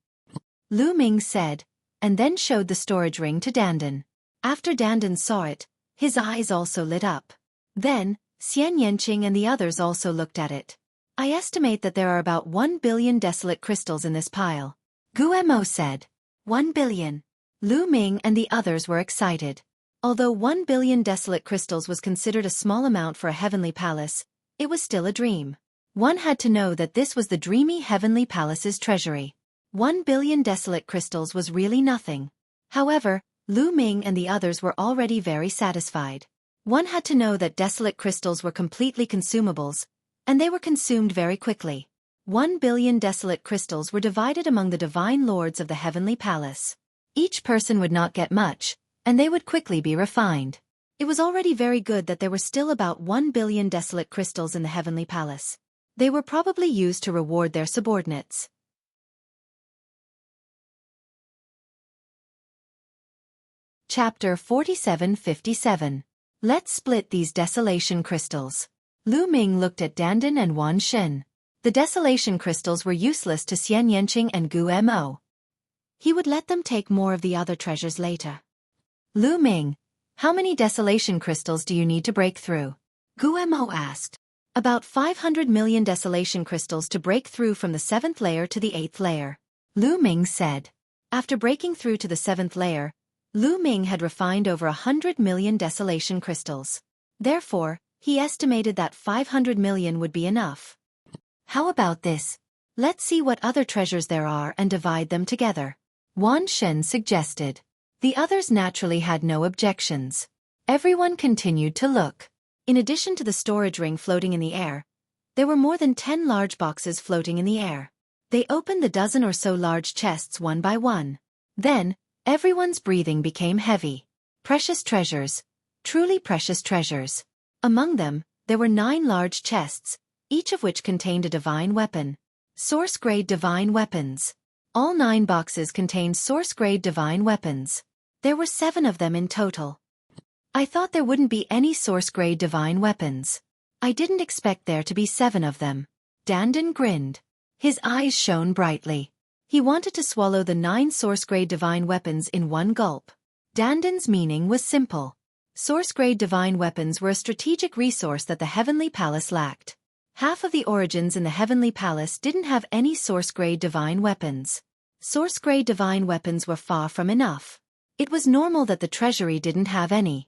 Lu Ming said, and then showed the storage ring to Dandan. After Dandan saw it, his eyes also lit up. Then, Xian Yanqing and the others also looked at it. I estimate that there are about 1 billion desolate crystals in this pile. Guemo said. 1 billion. Lu Ming and the others were excited. Although 1 billion desolate crystals was considered a small amount for a heavenly palace, it was still a dream. One had to know that this was the dreamy heavenly palace's treasury. 1 billion desolate crystals was really nothing. However, Lu Ming and the others were already very satisfied. One had to know that desolate crystals were completely consumables, and they were consumed very quickly. 1 billion desolate crystals were divided among the divine lords of the heavenly palace. Each person would not get much, and they would quickly be refined. It was already very good that there were still about 1 billion desolate crystals in the heavenly palace. They were probably used to reward their subordinates. Chapter 47-57. Let's split these desolation crystals. Lu Ming looked at Dandan and Wan Shen. The desolation crystals were useless to Xian Yanqing and Guemo. He would let them take more of the other treasures later. Lu Ming, how many desolation crystals do you need to break through? Guemo asked. About 500 million desolation crystals to break through from the 7th layer to the 8th layer. Lu Ming said. After breaking through to the 7th layer, Lu Ming had refined over 100 million desolation crystals. Therefore, he estimated that 500 million would be enough. How about this? Let's see what other treasures there are and divide them together. Wan Shen suggested. The others naturally had no objections. Everyone continued to look. In addition to the storage ring floating in the air, there were more than 10 large boxes floating in the air. They opened the dozen or so large chests one by one. Then, everyone's breathing became heavy. Precious treasures. Truly precious treasures. Among them, there were 9 large chests, each of which contained a divine weapon. Source-grade divine weapons. All 9 boxes contained source-grade divine weapons. There were 7 of them in total. I thought there wouldn't be any source-grade divine weapons. I didn't expect there to be 7 of them. Dandan grinned. His eyes shone brightly. He wanted to swallow the 9 source-grade divine weapons in one gulp. Dandan's meaning was simple. Source-grade divine weapons were a strategic resource that the Heavenly Palace lacked. Half of the origins in the Heavenly Palace didn't have any source-grade divine weapons. Source-grade divine weapons were far from enough. It was normal that the treasury didn't have any.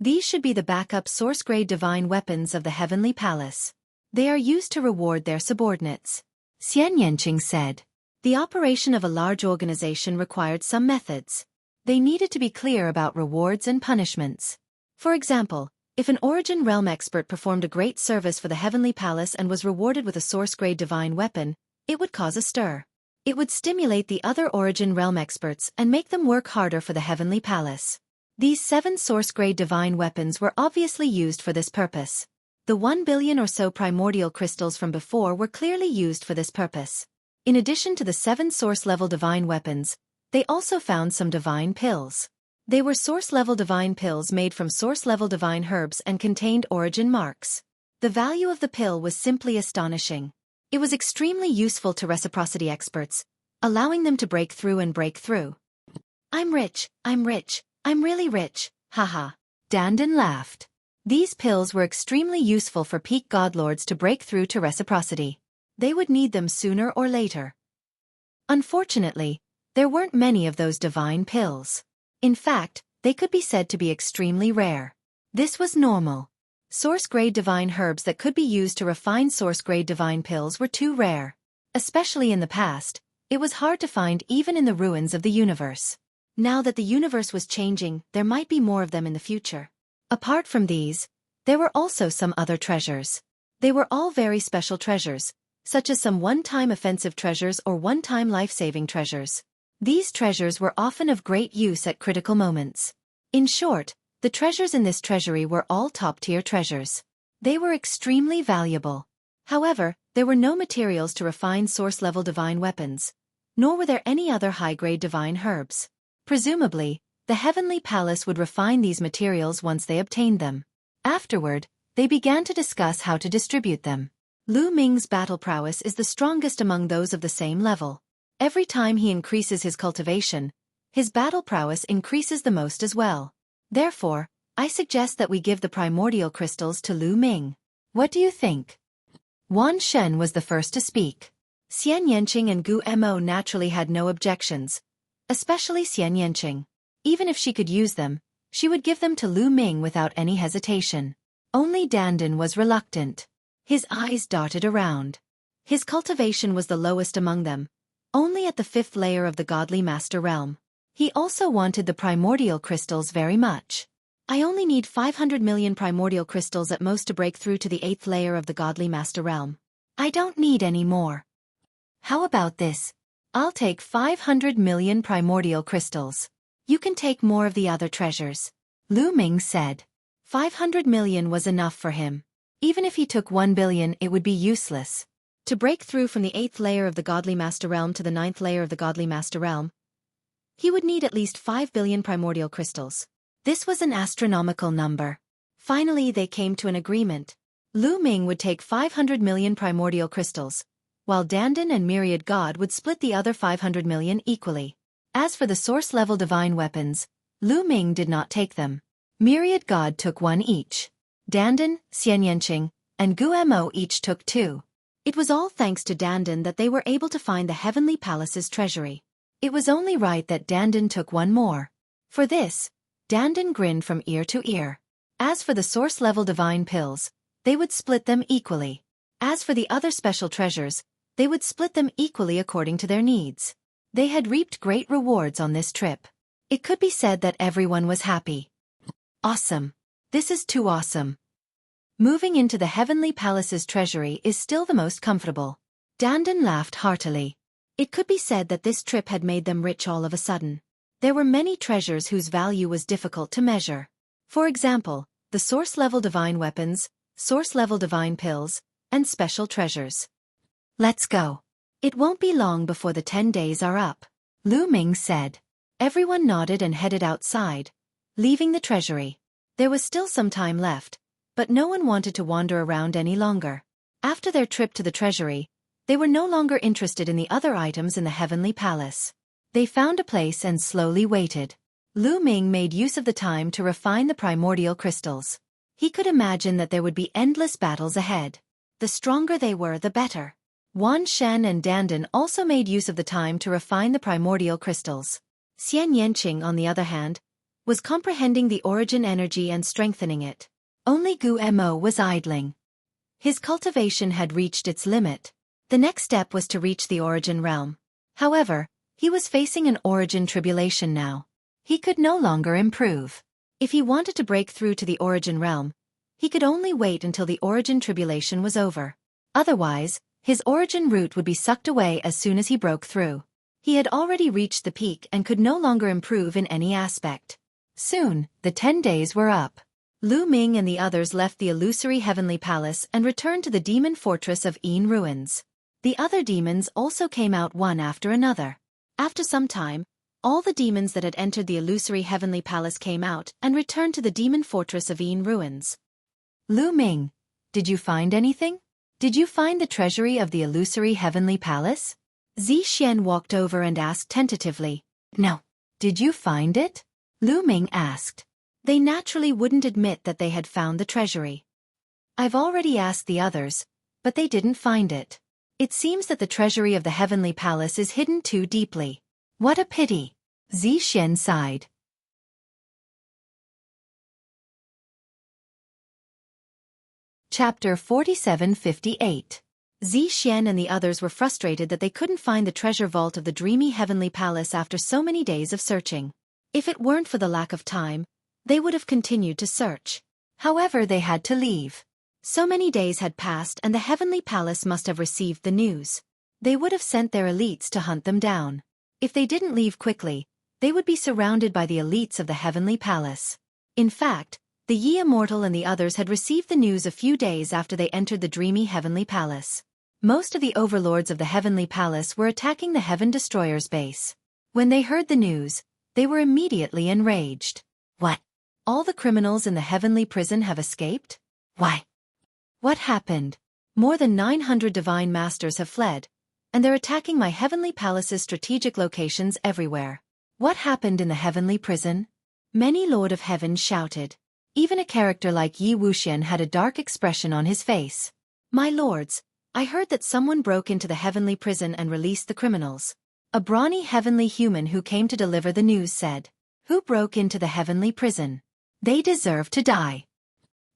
These should be the backup source-grade divine weapons of the Heavenly Palace. They are used to reward their subordinates. Xian Yanqing said. The operation of a large organization required some methods. They needed to be clear about rewards and punishments. For example, if an Origin Realm expert performed a great service for the Heavenly Palace and was rewarded with a source-grade divine weapon, it would cause a stir. It would stimulate the other Origin Realm experts and make them work harder for the Heavenly Palace. These 7 source-grade divine weapons were obviously used for this purpose. The 1 billion or so primordial crystals from before were clearly used for this purpose. In addition to the 7 source-level divine weapons, they also found some divine pills. They were source-level divine pills made from source-level divine herbs and contained origin marks. The value of the pill was simply astonishing. It was extremely useful to reciprocity experts, allowing them to break through and break through. I'm rich, I'm really rich, haha. Dandan laughed. These pills were extremely useful for peak godlords to break through to reciprocity. They would need them sooner or later. Unfortunately, there weren't many of those divine pills. In fact, they could be said to be extremely rare. This was normal. Source-grade divine herbs that could be used to refine source-grade divine pills were too rare. Especially in the past, it was hard to find even in the ruins of the universe. Now that the universe was changing, there might be more of them in the future. Apart from these, there were also some other treasures. They were all very special treasures, such as some one-time offensive treasures or one-time life-saving treasures. These treasures were often of great use at critical moments. In short, the treasures in this treasury were all top-tier treasures. They were extremely valuable. However, there were no materials to refine source-level divine weapons, nor were there any other high-grade divine herbs. Presumably, the Heavenly Palace would refine these materials once they obtained them. Afterward, they began to discuss how to distribute them. Lu Ming's battle prowess is the strongest among those of the same level. Every time he increases his cultivation, his battle prowess increases the most as well. Therefore, I suggest that we give the primordial crystals to Lu Ming. What do you think? Wan Shen was the first to speak. Xian Yanqing and Gu Mo naturally had no objections, especially Xian Yanqing. Even if she could use them, she would give them to Lu Ming without any hesitation. Only Dandan was reluctant. His eyes darted around. His cultivation was the lowest among them, only at the 5th layer of the Godly Master Realm. He also wanted the primordial crystals very much. I only need 500 million primordial crystals at most to break through to the 8th layer of the Godly Master Realm. I don't need any more. How about this? I'll take 500 million primordial crystals. You can take more of the other treasures. Lu Ming said. 500 million was enough for him. Even if he took 1 billion, it would be useless. To break through from the 8th layer of the Godly Master Realm to the 9th layer of the Godly Master Realm, he would need at least 5 billion primordial crystals. This was an astronomical number. Finally, they came to an agreement. Lu Ming would take 500 million primordial crystals, while Dandan and Myriad God would split the other 500 million equally. As for the source-level divine weapons, Lu Ming did not take them. Myriad God took one each. Dandan, Xian Yanqing, and Gu Mo each took 2. It was all thanks to Dandan that they were able to find the Heavenly Palace's treasury. It was only right that Dandan took one more. For this, Dandan grinned from ear to ear. As for the source-level divine pills, they would split them equally. As for the other special treasures, they would split them equally according to their needs. They had reaped great rewards on this trip. It could be said that everyone was happy. Awesome. This is too awesome. Moving into the Heavenly Palace's treasury is still the most comfortable. Dandan laughed heartily. It could be said that this trip had made them rich all of a sudden. There were many treasures whose value was difficult to measure. For example, the source-level divine weapons, source-level divine pills, and special treasures. Let's go. It won't be long before the 10 days are up, Lu Ming said. Everyone nodded and headed outside, leaving the treasury. There was still some time left, but no one wanted to wander around any longer. After their trip to the treasury, they were no longer interested in the other items in the Heavenly Palace. They found a place and slowly waited. Lu Ming made use of the time to refine the primordial crystals. He could imagine that there would be endless battles ahead. The stronger they were, the better. Wan Shen and Dandan also made use of the time to refine the primordial crystals. Xian Yanqing, on the other hand, was comprehending the origin energy and strengthening it. Only Gu Mo was idling. His cultivation had reached its limit. The next step was to reach the origin realm. However, he was facing an origin tribulation now. He could no longer improve. If he wanted to break through to the origin realm, he could only wait until the origin tribulation was over. Otherwise, his origin root would be sucked away as soon as he broke through. He had already reached the peak and could no longer improve in any aspect. Soon, the 10 days were up. Lu Ming and the others left the illusory Heavenly Palace and returned to the demon fortress of Yin Ruins. The other demons also came out one after another. After some time, all the demons that had entered the illusory Heavenly Palace came out and returned to the demon fortress of Yin Ruins. Lu Ming, did you find anything? Did you find the treasury of the illusory Heavenly Palace? Zi Xian walked over and asked tentatively. No. Did you find it? Lu Ming asked. They naturally wouldn't admit that they had found the treasury. I've already asked the others, but they didn't find it. It seems that the treasury of the heavenly palace is hidden too deeply. What a pity. Xueqi sighed. Chapter 4758. Xueqi and the others were frustrated that they couldn't find the treasure vault of the dreamy heavenly palace after so many days of searching. If it weren't for the lack of time, they would have continued to search. However, they had to leave. So many days had passed and the heavenly palace must have received the news. They would have sent their elites to hunt them down. If they didn't leave quickly, they would be surrounded by the elites of the heavenly palace. In fact, the Yi Immortal and the others had received the news a few days after they entered the dreamy heavenly palace. Most of the overlords of the heavenly palace were attacking the Heaven Destroyer's base. When they heard the news, they were immediately enraged. What? All the criminals in the heavenly prison have escaped? Why? What happened? More than 900 divine masters have fled, and they're attacking my heavenly palace's strategic locations everywhere. What happened in the heavenly prison? Many Lord of Heaven shouted. Even a character like Yi Wuxian had a dark expression on his face. My lords, I heard that someone broke into the heavenly prison and released the criminals. A brawny heavenly human who came to deliver the news said. Who broke into the heavenly prison? They deserve to die.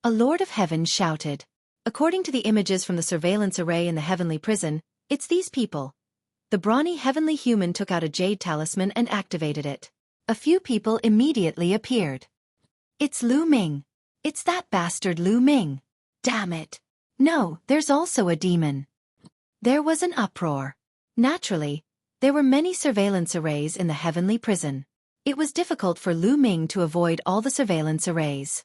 A Lord of Heaven shouted. According to the images from the surveillance array in the heavenly prison, it's these people. The brawny heavenly human took out a jade talisman and activated it. A few people immediately appeared. It's Lu Ming. It's that bastard Lu Ming. Damn it. No, there's also a demon. There was an uproar. Naturally, there were many surveillance arrays in the heavenly prison. It was difficult for Lu Ming to avoid all the surveillance arrays.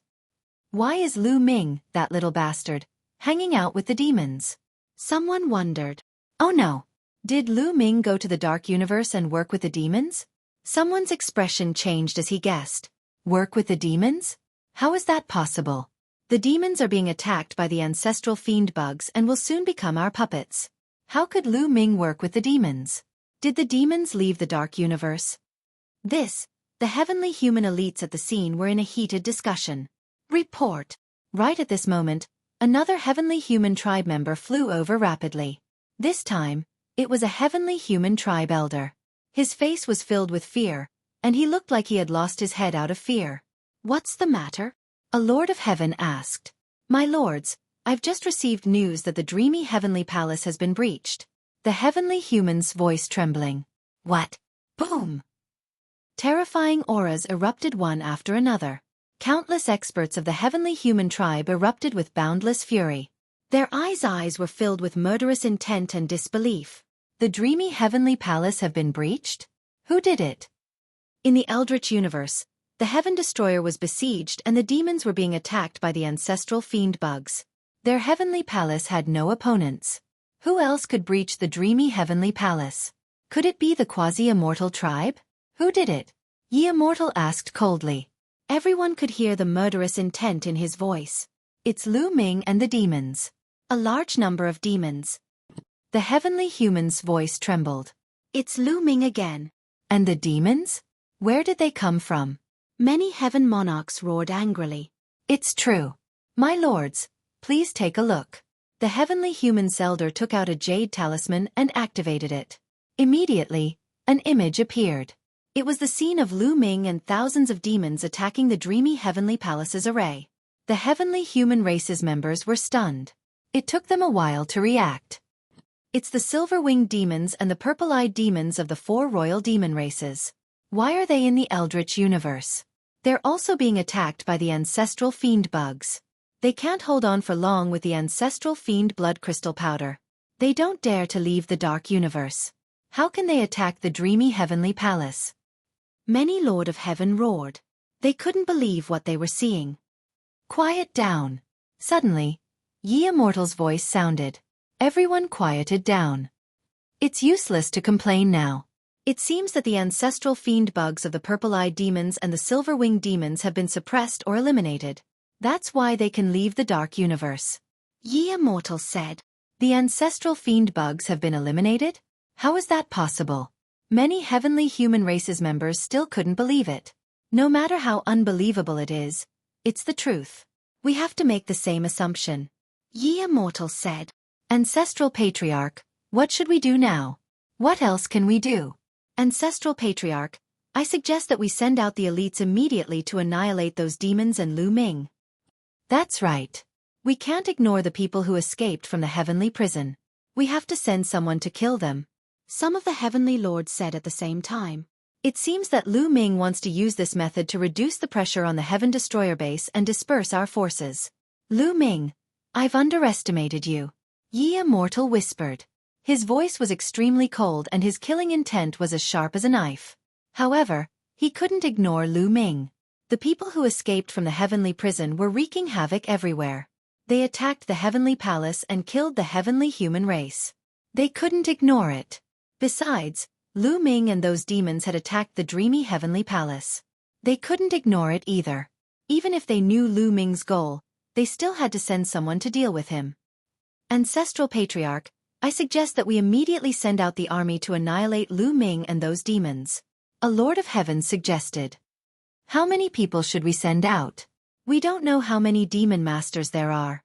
Why is Lu Ming, that little bastard, hanging out with the demons? Someone wondered. Oh no. Did Lu Ming go to the dark universe and work with the demons? Someone's expression changed as he guessed. Work with the demons? How is that possible? The demons are being attacked by the ancestral fiend bugs and will soon become our puppets. How could Lu Ming work with the demons? Did the demons leave the dark universe? The heavenly human elites at the scene were in a heated discussion. Report. Right at this moment, another heavenly human tribe member flew over rapidly. This time, it was a heavenly human tribe elder. His face was filled with fear, and he looked like he had lost his head out of fear. What's the matter? A Lord of Heaven asked. My lords, I've just received news that the dreamy heavenly palace has been breached. The heavenly human's voice trembling. What? Boom! Terrifying auras erupted one after another. Countless experts of the heavenly human tribe erupted with boundless fury. Their eyes were filled with murderous intent and disbelief. The dreamy heavenly palace have been breached? Who did it? In the Eldritch universe, the Heaven Destroyer was besieged and the demons were being attacked by the ancestral fiend bugs. Their heavenly palace had no opponents. Who else could breach the dreamy heavenly palace? Could it be the quasi-immortal tribe? Who did it? Yi Immortal asked coldly. Everyone could hear the murderous intent in his voice. It's Lu Ming and the demons. A large number of demons. The heavenly human's voice trembled. It's Lu Ming again. And the demons? Where did they come from? Many heaven monarchs roared angrily. It's true. My lords, please take a look. The heavenly human's elder took out a jade talisman and activated it. Immediately, an image appeared. It was the scene of Lu Ming and thousands of demons attacking the dreamy heavenly palace's array. The heavenly human race's members were stunned. It took them a while to react. It's the silver-winged demons and the purple-eyed demons of the 4 royal demon races. Why are they in the Eldritch universe? They're also being attacked by the ancestral fiend bugs. They can't hold on for long with the ancestral fiend blood crystal powder. They don't dare to leave the dark universe. How can they attack the dreamy heavenly palace? Many Lord of Heaven roared. They couldn't believe what they were seeing. Quiet down. Suddenly, Yi Immortal's voice sounded. Everyone quieted down. It's useless to complain now. It seems that the ancestral fiend bugs of the purple-eyed demons and the silver-winged demons have been suppressed or eliminated. That's why they can leave the dark universe. Yi Immortal said. The ancestral fiend bugs have been eliminated? How is that possible? Many heavenly human races members still couldn't believe it. No matter how unbelievable it is, it's the truth. We have to make the same assumption. Yi Immortal said. Ancestral Patriarch, What should we do now? What else can we do? Ancestral Patriarch, I suggest that we send out the elites immediately to annihilate those demons and Lu Ming. That's right. We can't ignore the people who escaped from the heavenly prison. We have to send someone to kill them. Some of the heavenly lords said at the same time. It seems that Lu Ming wants to use this method to reduce the pressure on the Heaven Destroyer base and disperse our forces. Lu Ming, I've underestimated you. Yi Immortal whispered. His voice was extremely cold and his killing intent was as sharp as a knife. However, he couldn't ignore Lu Ming. The people who escaped from the heavenly prison were wreaking havoc everywhere. They attacked the heavenly palace and killed the heavenly human race. They couldn't ignore it. Besides, Lu Ming and those demons had attacked the dreamy heavenly palace. They couldn't ignore it either. Even if they knew Lu Ming's goal, they still had to send someone to deal with him. Ancestral Patriarch, I suggest that we immediately send out the army to annihilate Lu Ming and those demons. A Lord of Heaven suggested. How many people should we send out? We don't know how many demon masters there are.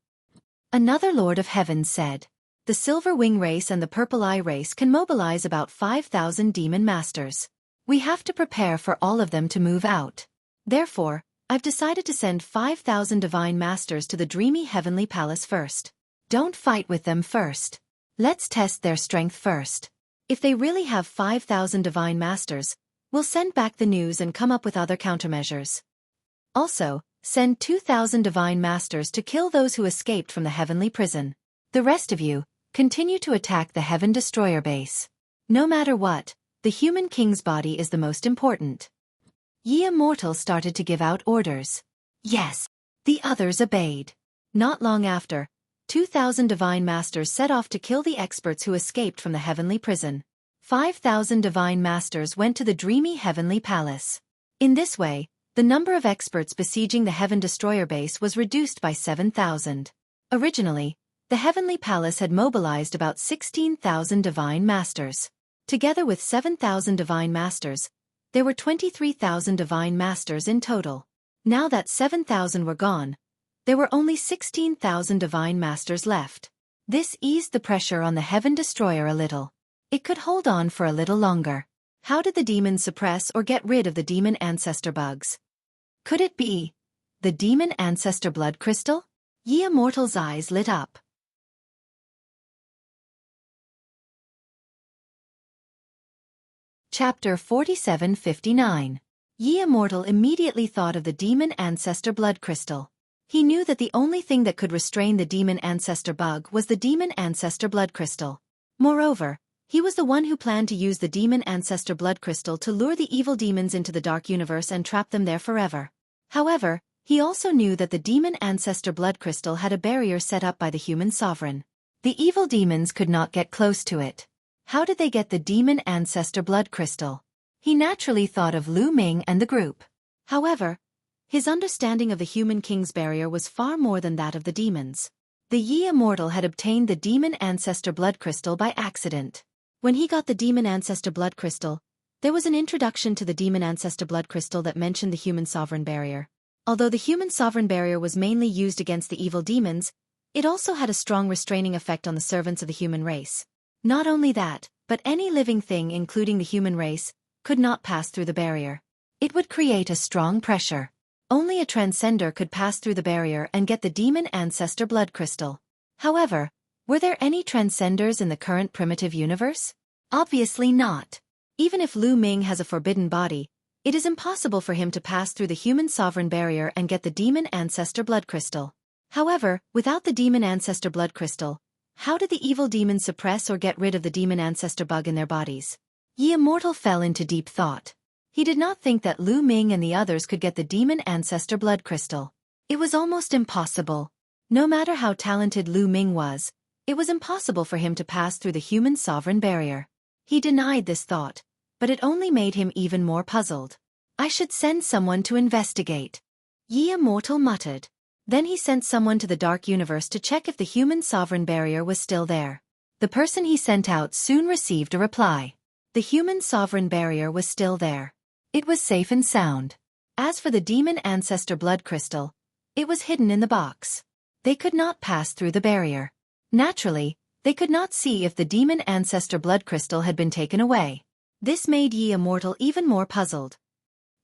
Another Lord of Heaven said. The Silver Wing race and the Purple Eye race can mobilize about 5,000 demon masters. We have to prepare for all of them to move out. Therefore, I've decided to send 5,000 divine masters to the dreamy heavenly palace first. Don't fight with them first. Let's test their strength first. If they really have 5,000 divine masters, we'll send back the news and come up with other countermeasures. Also, send 2,000 divine masters to kill those who escaped from the heavenly prison. The rest of you, continue to attack the Heaven Destroyer base. No matter what, the human king's body is the most important. Yi Immortal started to give out orders. Yes, the others obeyed. Not long after, 2,000 divine masters set off to kill the experts who escaped from the heavenly prison. 5,000 divine masters went to the dreamy heavenly palace. In this way, the number of experts besieging the Heaven Destroyer base was reduced by 7,000. Originally, the heavenly palace had mobilized about 16,000 divine masters. Together with 7,000 divine masters, there were 23,000 divine masters in total. Now that 7,000 were gone, there were only 16,000 divine masters left. This eased the pressure on the Heaven Destroyer a little. It could hold on for a little longer. How did the demons suppress or get rid of the demon ancestor bugs? Could it be the demon ancestor blood crystal? Yi Immortal's eyes lit up. Chapter 4759. Yi Immortal immediately thought of the demon ancestor blood crystal. He knew that the only thing that could restrain the demon ancestor bug was the demon ancestor blood crystal. Moreover, he was the one who planned to use the demon ancestor blood crystal to lure the evil demons into the dark universe and trap them there forever. However, he also knew that the demon ancestor blood crystal had a barrier set up by the human sovereign. The evil demons could not get close to it. How did they get the demon ancestor blood crystal? He naturally thought of Lu Ming and the group. However, his understanding of the human king's barrier was far more than that of the demons. The Yi Immortal had obtained the demon ancestor blood crystal by accident. When he got the demon ancestor blood crystal, there was an introduction to the demon ancestor blood crystal that mentioned the human sovereign barrier. Although the human sovereign barrier was mainly used against the evil demons, it also had a strong restraining effect on the servants of the human race. Not only that, but any living thing including the human race, could not pass through the barrier. It would create a strong pressure. Only a transcender could pass through the barrier and get the demon ancestor blood crystal. However, were there any transcenders in the current primitive universe? Obviously not. Even if Lu Ming has a forbidden body, it is impossible for him to pass through the human sovereign barrier and get the demon ancestor blood crystal. However, without the demon ancestor blood crystal, how did the evil demons suppress or get rid of the demon ancestor bug in their bodies? Yi Immortal fell into deep thought. He did not think that Lu Ming and the others could get the demon ancestor blood crystal. It was almost impossible. No matter how talented Lu Ming was, it was impossible for him to pass through the human sovereign barrier. He denied this thought, but it only made him even more puzzled. I should send someone to investigate. Yi Immortal muttered. Then he sent someone to the dark universe to check if the human sovereign barrier was still there. The person he sent out soon received a reply. The human sovereign barrier was still there. It was safe and sound. As for the demon ancestor blood crystal, it was hidden in the box. They could not pass through the barrier. Naturally, They could not see if the demon ancestor blood crystal had been taken away. This made Yi Immortal even more puzzled.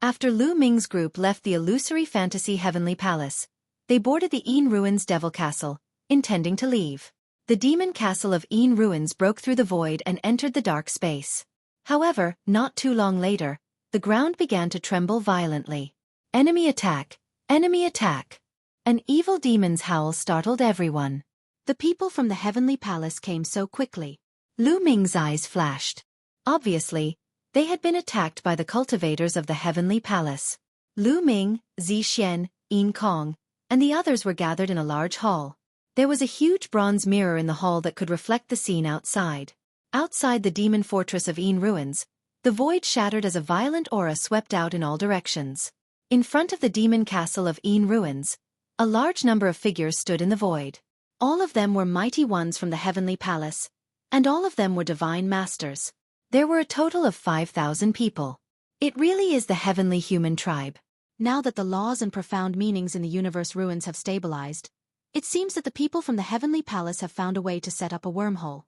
After Lu Ming's group left the illusory fantasy heavenly palace, they boarded the Yin Ruins Devil Castle, intending to leave. The demon castle of Yin Ruins broke through the void and entered the dark space. However, not too long later, the ground began to tremble violently. Enemy attack! Enemy attack! An evil demon's howl startled everyone. The people from the heavenly palace came so quickly. Lu Ming's eyes flashed. Obviously, they had been attacked by the cultivators of the heavenly palace. Lu Ming, Zixian, Yin Kong, and the others were gathered in a large hall. There was a huge bronze mirror in the hall that could reflect the scene outside. Outside the demon fortress of Yin Ruins, the void shattered as a violent aura swept out in all directions. In front of the demon castle of Yin Ruins, a large number of figures stood in the void. All of them were mighty ones from the heavenly palace, and all of them were divine masters. There were a total of 5,000 people. It really is the heavenly human tribe. Now that the laws and profound meanings in the universe ruins have stabilized, it seems that the people from the heavenly palace have found a way to set up a wormhole.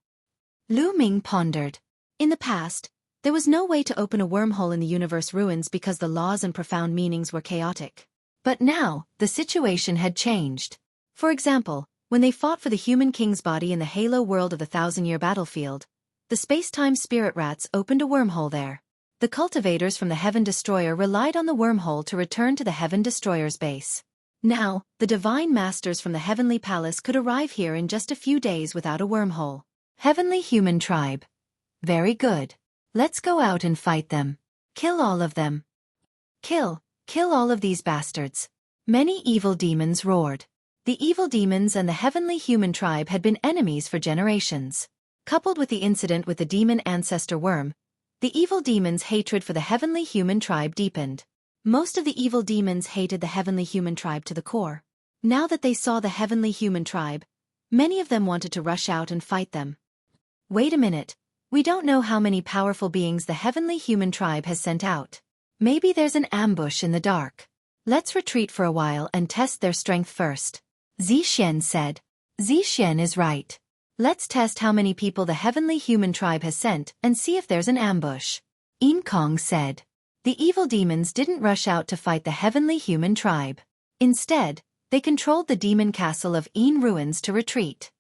Lu Ming pondered. In the past, there was no way to open a wormhole in the universe ruins because the laws and profound meanings were chaotic. But now, the situation had changed. For example, when they fought for the human king's body in the Halo world of the thousand-year battlefield, the space-time spirit rats opened a wormhole there. The cultivators from the Heaven Destroyer relied on the wormhole to return to the Heaven Destroyer's base. Now, the divine masters from the heavenly palace could arrive here in just a few days without a wormhole. Heavenly human tribe. Very good. Let's go out and fight them. Kill all of them. Kill all of these bastards. Many evil demons roared. The evil demons and the heavenly human tribe had been enemies for generations. Coupled with the incident with the demon ancestor worm, the evil demons' hatred for the heavenly human tribe deepened. Most of the evil demons hated the heavenly human tribe to the core. Now that they saw the heavenly human tribe, many of them wanted to rush out and fight them. Wait a minute, we don't know how many powerful beings the heavenly human tribe has sent out. Maybe there's an ambush in the dark. Let's retreat for a while and test their strength first. Zixian said. Zixian is right. Let's test how many people the heavenly human tribe has sent and see if there's an ambush. Yin Kong said. The evil demons didn't rush out to fight the heavenly human tribe. Instead, they controlled the demon castle of Yin Ruins to retreat.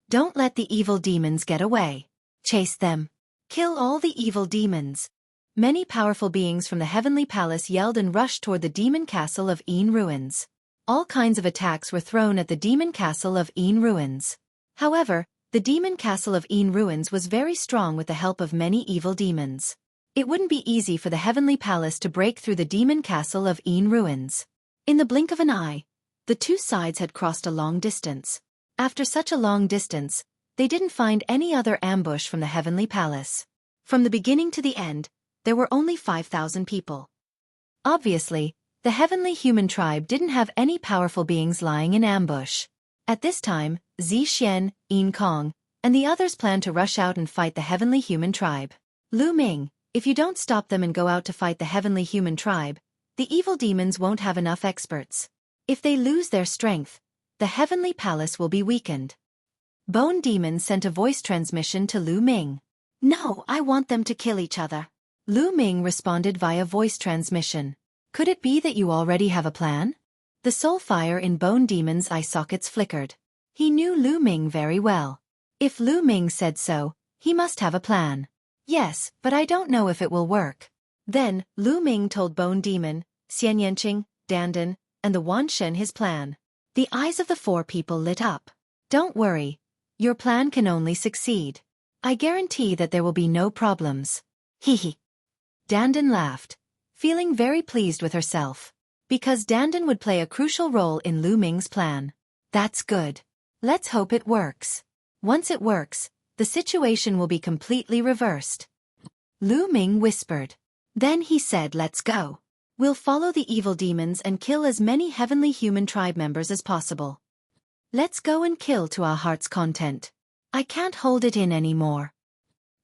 Don't let the evil demons get away. Chase them. Kill all the evil demons. Many powerful beings from the heavenly palace yelled and rushed toward the demon castle of Yin Ruins. All kinds of attacks were thrown at the demon castle of Yin Ruins. However, the demon castle of Yin Ruins was very strong with the help of many evil demons. It wouldn't be easy for the heavenly palace to break through the demon castle of Yin Ruins. In the blink of an eye, the two sides had crossed a long distance. After such a long distance, they didn't find any other ambush from the heavenly palace. From the beginning to the end, there were only 5,000 people. Obviously, the heavenly human tribe didn't have any powerful beings lying in ambush. At this time, Zixian, Yin Kong, and the others planned to rush out and fight the heavenly human tribe. Lu Ming, if you don't stop them and go out to fight the heavenly human tribe, the evil demons won't have enough experts. If they lose their strength, the heavenly palace will be weakened. Bone Demon sent a voice transmission to Lu Ming. No, I want them to kill each other. Lu Ming responded via voice transmission. Could it be that you already have a plan? The soul fire in Bone Demon's eye sockets flickered. He knew Lu Ming very well. If Lu Ming said so, he must have a plan. Yes, but I don't know if it will work. Then, Lu Ming told Bone Demon, Xian Yanqing, Dandan, and the Wan Shen his plan. The eyes of the four people lit up. Don't worry. Your plan can only succeed. I guarantee that there will be no problems. Hee. Dandan laughed, feeling very pleased with herself. Because Dandan would play a crucial role in Lu Ming's plan. That's good. Let's hope it works. Once it works, the situation will be completely reversed. Lu Ming whispered. Then he said, let's go. We'll follow the evil demons and kill as many heavenly human tribe members as possible. Let's go and kill to our heart's content. I can't hold it in anymore.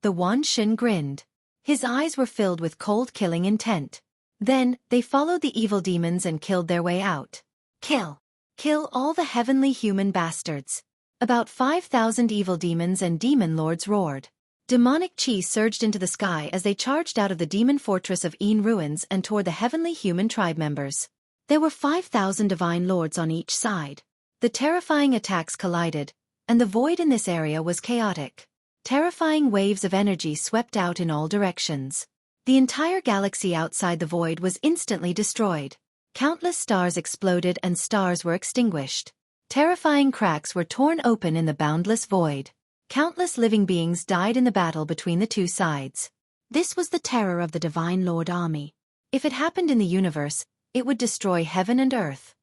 The Wan Shen grinned. His eyes were filled with cold killing intent. Then, they followed the evil demons and killed their way out. Kill all the heavenly human bastards. About 5,000 evil demons and demon lords roared. Demonic chi surged into the sky as they charged out of the demon fortress of Een ruins and toward the heavenly human tribe members. There were 5,000 divine lords on each side. The terrifying attacks collided, and the void in this area was chaotic. Terrifying waves of energy swept out in all directions. The entire galaxy outside the void was instantly destroyed. Countless stars exploded and stars were extinguished. Terrifying cracks were torn open in the boundless void. Countless living beings died in the battle between the two sides. This was the terror of the Divine Lord army. If it happened in the universe, it would destroy heaven and earth.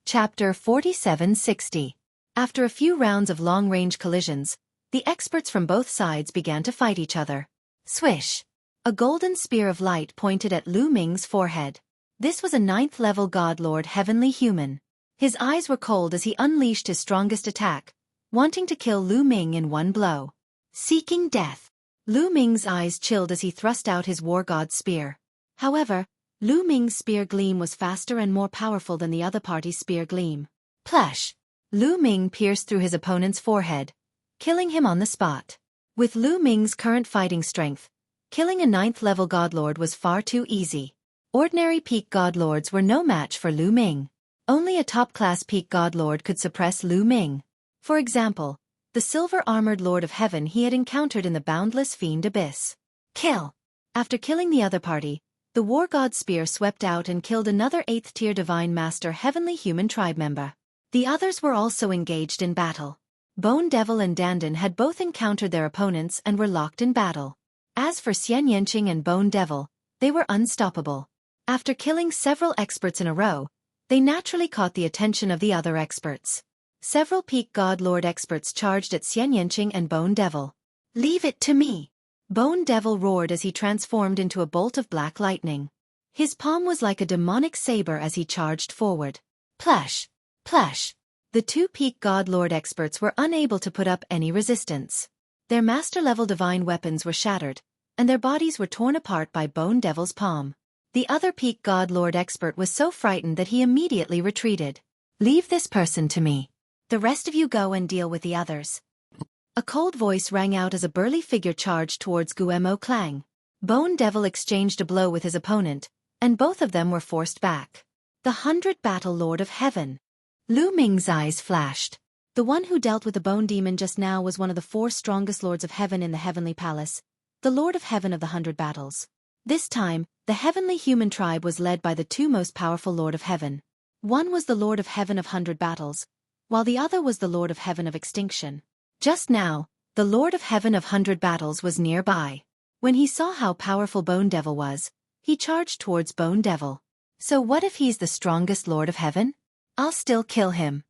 Chapter 4760. After a few rounds of long-range collisions, the experts from both sides began to fight each other. Swish! A golden spear of light pointed at Lu Ming's forehead. This was a 9th-level God-Lord heavenly human. His eyes were cold as he unleashed his strongest attack, wanting to kill Lu Ming in one blow. Seeking death. Lu Ming's eyes chilled as he thrust out his war god's spear. However, Lu Ming's spear gleam was faster and more powerful than the other party's spear gleam. Plush! Lu Ming pierced through his opponent's forehead, killing him on the spot. With Lu Ming's current fighting strength, killing a 9th-level godlord was far too easy. Ordinary peak godlords were no match for Lu Ming. Only a top-class peak godlord could suppress Lu Ming. For example, the silver-armored Lord of Heaven he had encountered in the boundless fiend abyss. Kill! After killing the other party, the war god's spear swept out and killed another 8th-tier divine master heavenly human tribe member. The others were also engaged in battle. Bone Devil and Dandan had both encountered their opponents and were locked in battle. As for Xian Yanqing and Bone Devil, they were unstoppable. After killing several experts in a row, they naturally caught the attention of the other experts. Several peak god lord experts charged at Xian Yanqing and Bone Devil. Leave it to me! Bone Devil roared as he transformed into a bolt of black lightning. His palm was like a demonic saber as he charged forward. Plush! Plush! The two peak god lord experts were unable to put up any resistance. Their master-level divine weapons were shattered, and their bodies were torn apart by Bone Devil's palm. The other peak god lord expert was so frightened that he immediately retreated. Leave this person to me. The rest of you go and deal with the others. A cold voice rang out as a burly figure charged towards Guemo Clang. Bone Devil exchanged a blow with his opponent, and both of them were forced back. The 100 Battle Lord of Heaven. Lu Ming's eyes flashed. The one who dealt with the Bone Demon just now was one of the 4 strongest Lords of Heaven in the Heavenly Palace, the Lord of Heaven of the 100 Battles. This time, the heavenly human tribe was led by the 2 most powerful Lord of Heaven. One was the Lord of Heaven of 100 Battles, while the other was the Lord of Heaven of Extinction. Just now, the Lord of Heaven of 100 Battles was nearby. When he saw how powerful Bone Devil was, he charged towards Bone Devil. So what if he's the strongest Lord of Heaven? I'll still kill him.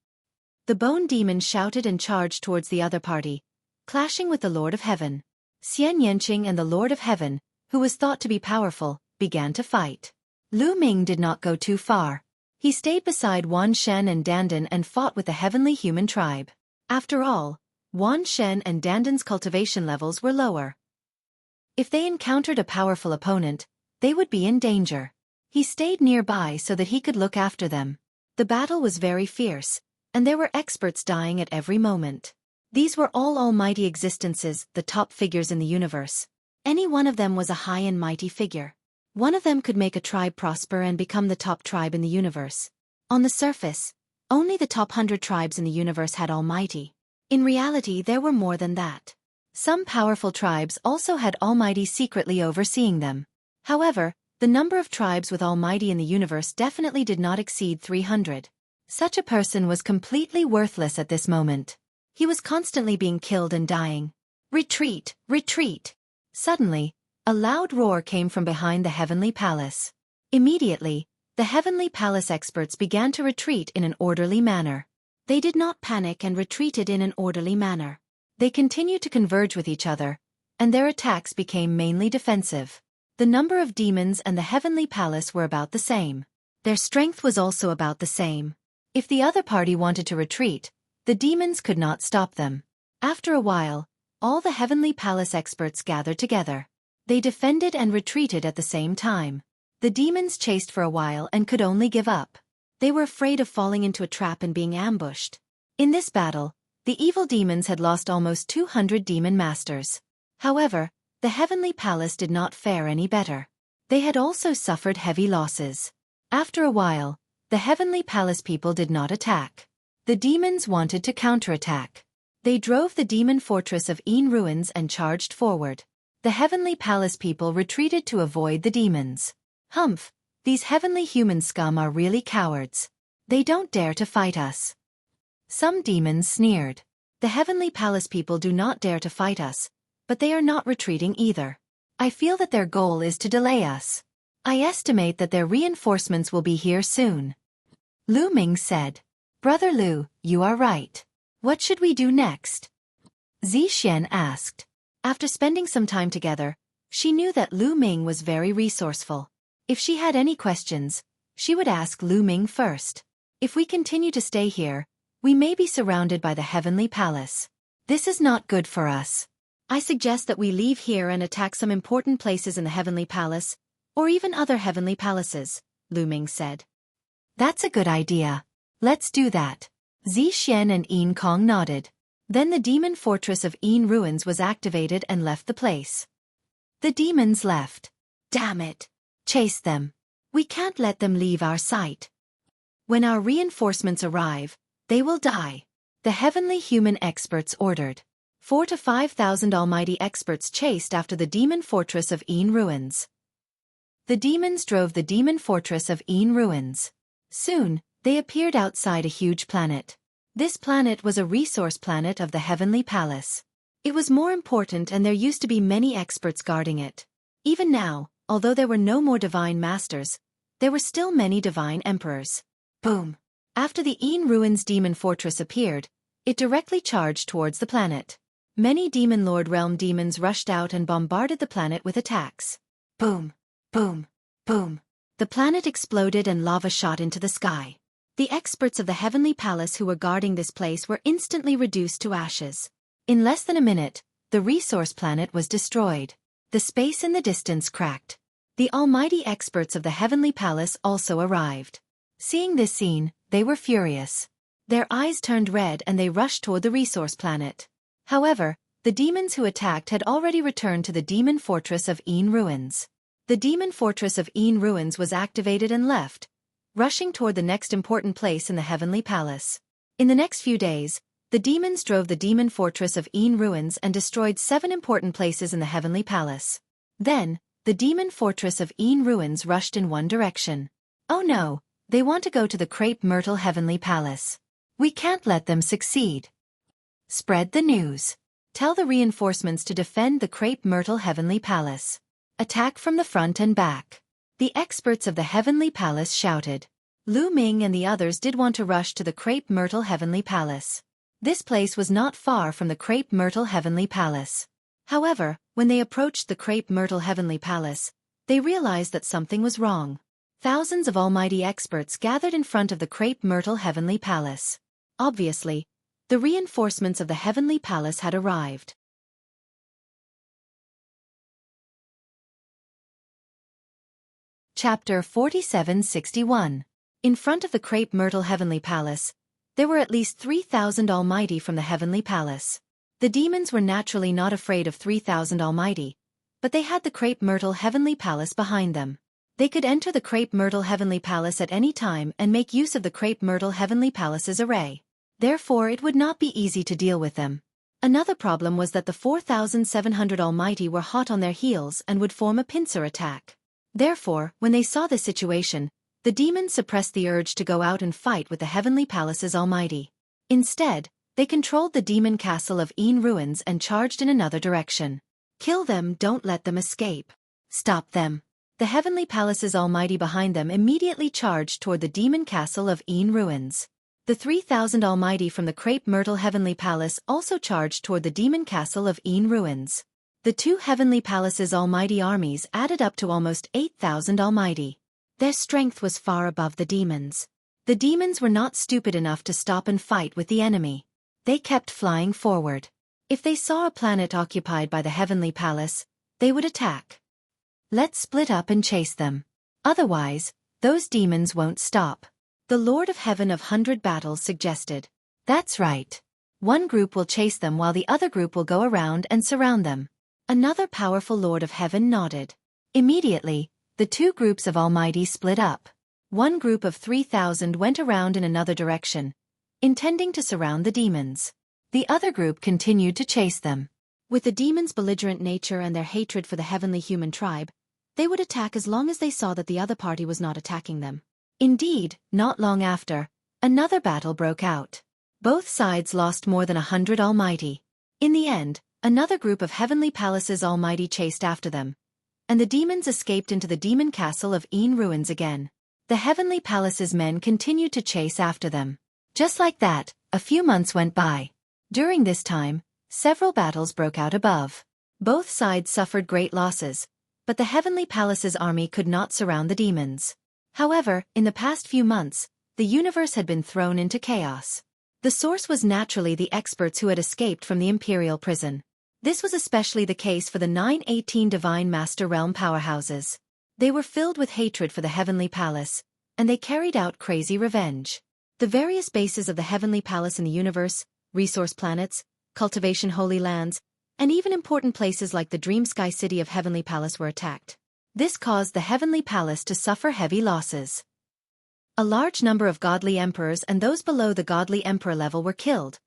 The Bone Demon shouted and charged towards the other party, clashing with the Lord of Heaven. Xian Yanqing and the Lord of Heaven, who was thought to be powerful, began to fight. Lu Ming did not go too far. He stayed beside Wan Shen and Dandan and fought with the heavenly human tribe. After all, Wan Shen and Dandan's cultivation levels were lower. If they encountered a powerful opponent, they would be in danger. He stayed nearby so that he could look after them. The battle was very fierce, and there were experts dying at every moment. These were all almighty existences, the top figures in the universe. Any one of them was a high and mighty figure. One of them could make a tribe prosper and become the top tribe in the universe. On the surface, only the top 100 tribes in the universe had almighty. In reality, there were more than that. Some powerful tribes also had almighty secretly overseeing them. However, the number of tribes with almighty in the universe definitely did not exceed 300. Such a person was completely worthless at this moment. He was constantly being killed and dying. Retreat! Retreat! Suddenly, a loud roar came from behind the heavenly palace. Immediately, the heavenly palace experts began to retreat in an orderly manner. They did not panic and retreated in an orderly manner. They continued to converge with each other, and their attacks became mainly defensive. The number of demons and the heavenly palace were about the same. Their strength was also about the same. If the other party wanted to retreat, the demons could not stop them. After a while, all the heavenly palace experts gathered together. They defended and retreated at the same time. The demons chased for a while and could only give up. They were afraid of falling into a trap and being ambushed. In this battle, the evil demons had lost almost 200 demon masters. However, the heavenly palace did not fare any better. They had also suffered heavy losses. After a while, the heavenly palace people did not attack. The demons wanted to counterattack. They drove the demon fortress of in ruins and charged forward. The heavenly palace people retreated to avoid the demons. Humph, these heavenly human scum are really cowards. They don't dare to fight us. Some demons sneered. The heavenly palace people do not dare to fight us, but they are not retreating either. I feel that their goal is to delay us. I estimate that their reinforcements will be here soon. Lu Ming said. Brother Lu, you are right. What should we do next? Zixian asked. After spending some time together, she knew that Lu Ming was very resourceful. If she had any questions, she would ask Lu Ming first. If we continue to stay here, we may be surrounded by the heavenly palace. This is not good for us. I suggest that we leave here and attack some important places in the heavenly palace, or even other heavenly palaces, Lu Ming said. That's a good idea. Let's do that. Zixian and Yin Kong nodded. Then the demon fortress of In Ruins was activated and left the place. The demons left. Damn it. Chase them. We can't let them leave our sight. When our reinforcements arrive, they will die. The heavenly human experts ordered. 4,000 to 5,000 almighty experts chased after the demon fortress of In Ruins. The demons drove the demon fortress of In Ruins. Soon, they appeared outside a huge planet. This planet was a resource planet of the heavenly palace. It was more important and there used to be many experts guarding it. Even now, although there were no more divine masters, there were still many divine emperors. Boom! After the In Ruins demon fortress appeared, it directly charged towards the planet. Many Demon Lord Realm demons rushed out and bombarded the planet with attacks. Boom! Boom! Boom! The planet exploded and lava shot into the sky. The experts of the heavenly palace who were guarding this place were instantly reduced to ashes. In less than a minute, the resource planet was destroyed. The space in the distance cracked. The almighty experts of the heavenly palace also arrived. Seeing this scene, they were furious. Their eyes turned red and they rushed toward the resource planet. However, the demons who attacked had already returned to the demon fortress of In Ruins. The demon fortress of In Ruins was activated and left, rushing toward the next important place in the heavenly palace. In the next few days, the demons drove the demon fortress of In Ruins and destroyed 7 important places in the heavenly palace. Then, the demon fortress of In Ruins rushed in one direction. Oh no, they want to go to the Crepe Myrtle Heavenly Palace. We can't let them succeed. Spread the news. Tell the reinforcements to defend the Crepe Myrtle Heavenly Palace. Attack from the front and back. The experts of the Heavenly Palace shouted. Lu Ming and the others did want to rush to the Crepe Myrtle Heavenly Palace. This place was not far from the Crepe Myrtle Heavenly Palace. However, when they approached the Crepe Myrtle Heavenly Palace, they realized that something was wrong. Thousands of almighty experts gathered in front of the Crepe Myrtle Heavenly Palace. Obviously, the reinforcements of the Heavenly Palace had arrived. Chapter 4761. In front of the Crepe Myrtle Heavenly Palace, there were at least 3,000 almighty from the Heavenly Palace. The demons were naturally not afraid of 3,000 almighty, but they had the Crepe Myrtle Heavenly Palace behind them. They could enter the Crepe Myrtle Heavenly Palace at any time and make use of the Crepe Myrtle Heavenly Palace's array. Therefore it would not be easy to deal with them. Another problem was that the 4,700 almighty were hot on their heels and would form a pincer attack. Therefore, when they saw this situation, the demons suppressed the urge to go out and fight with the Heavenly Palace's almighty. Instead, they controlled the demon castle of In Ruins and charged in another direction. Kill them, don't let them escape. Stop them. The Heavenly Palace's almighty behind them immediately charged toward the demon castle of In Ruins. The 3,000 almighty from the Crepe Myrtle Heavenly Palace also charged toward the demon castle of In Ruins. The 2 Heavenly Palaces' almighty armies added up to almost 8,000 almighty. Their strength was far above the demons. The demons were not stupid enough to stop and fight with the enemy. They kept flying forward. If they saw a planet occupied by the Heavenly Palace, they would attack. Let's split up and chase them. Otherwise, those demons won't stop. The Lord of Heaven of 100 Battles suggested. That's right. One group will chase them while the other group will go around and surround them. Another powerful Lord of Heaven nodded. Immediately, the two groups of Almighty split up. One group of 3,000 went around in another direction, intending to surround the demons. The other group continued to chase them. With the demons' belligerent nature and their hatred for the heavenly human tribe, they would attack as long as they saw that the other party was not attacking them. Indeed, not long after, another battle broke out. Both sides lost more than 100 Almighty. In the end, another group of heavenly palaces Almighty chased after them, and the demons escaped into the demon castle of Een ruins again. The heavenly palace's men continued to chase after them. Just like that, a few months went by. During this time, several battles broke out above. Both sides suffered great losses, but the heavenly palace's army could not surround the demons. However, in the past few months, the universe had been thrown into chaos. The source was naturally the experts who had escaped from the imperial prison. This was especially the case for the 918 Divine Master Realm powerhouses. They were filled with hatred for the heavenly palace, and they carried out crazy revenge. The various bases of the heavenly palace in the universe, resource planets, cultivation holy lands, and even important places like the Dream Sky City of Heavenly Palace were attacked. This caused the heavenly palace to suffer heavy losses. A large number of godly emperors and those below the godly emperor level were killed,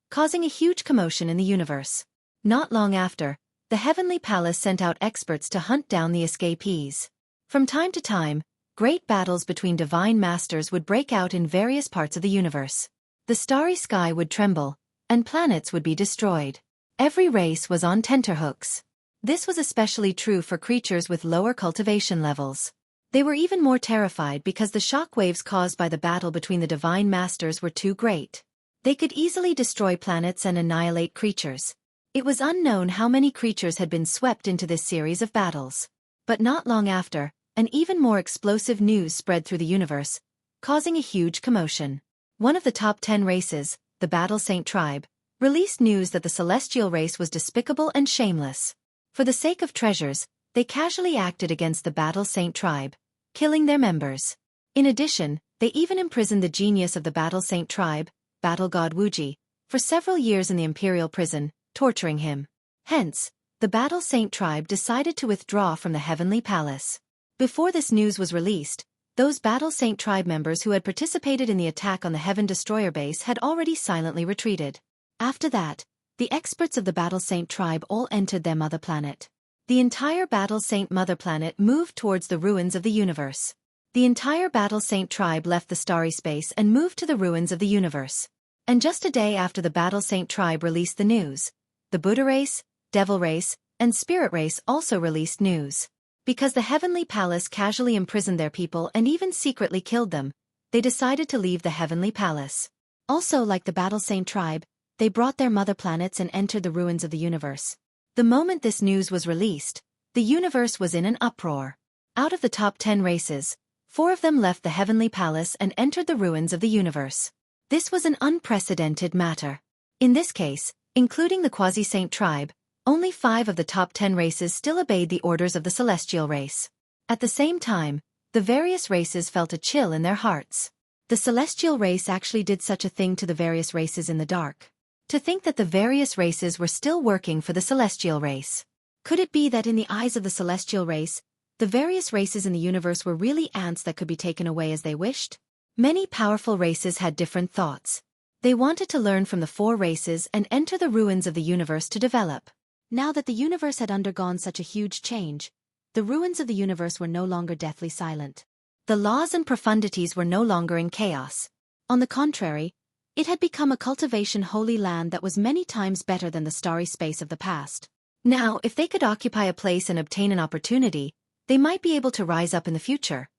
causing a huge commotion in the universe. Not long after, the heavenly palace sent out experts to hunt down the escapees. From time to time, great battles between divine masters would break out in various parts of the universe. The starry sky would tremble, and planets would be destroyed. Every race was on tenterhooks. This was especially true for creatures with lower cultivation levels. They were even more terrified because the shock waves caused by the battle between the divine masters were too great. They could easily destroy planets and annihilate creatures. It was unknown how many creatures had been swept into this series of battles. But not long after, an even more explosive news spread through the universe, causing a huge commotion. One of the top 10 races, the Battle Saint tribe, released news that the celestial race was despicable and shameless. For the sake of treasures, they casually acted against the Battle Saint tribe, killing their members. In addition, they even imprisoned the genius of the Battle Saint tribe, Battle God Wuji, for several years in the imperial prison, torturing him. Hence, the Battle Saint tribe decided to withdraw from the heavenly palace. Before this news was released, those Battle Saint tribe members who had participated in the attack on the Heaven Destroyer base had already silently retreated. After that, the experts of the Battle Saint tribe all entered their mother planet. The entire Battle Saint mother planet moved towards the ruins of the universe. The entire Battle Saint tribe left the starry space and moved to the ruins of the universe. And just a day after the Battle Saint tribe released the news, the Buddha race, Devil race, and Spirit race also released news. Because the heavenly palace casually imprisoned their people and even secretly killed them, they decided to leave the heavenly palace. Also, like the Battle Saint tribe, they brought their mother planets and entered the ruins of the universe. The moment this news was released, the universe was in an uproar. Out of the top 10 races, 4 of them left the heavenly palace and entered the ruins of the universe. This was an unprecedented matter. In this case, including the Quasi-Saint tribe, only 5 of the top 10 races still obeyed the orders of the celestial race. At the same time, the various races felt a chill in their hearts. The celestial race actually did such a thing to the various races in the dark. To think that the various races were still working for the celestial race. Could it be that in the eyes of the celestial race, the various races in the universe were really ants that could be taken away as they wished? Many powerful races had different thoughts. They wanted to learn from the 4 races and enter the ruins of the universe to develop. Now that the universe had undergone such a huge change, the ruins of the universe were no longer deathly silent. The laws and profundities were no longer in chaos. On the contrary, it had become a cultivation holy land that was many times better than the starry space of the past. Now, if they could occupy a place and obtain an opportunity, they might be able to rise up in the future.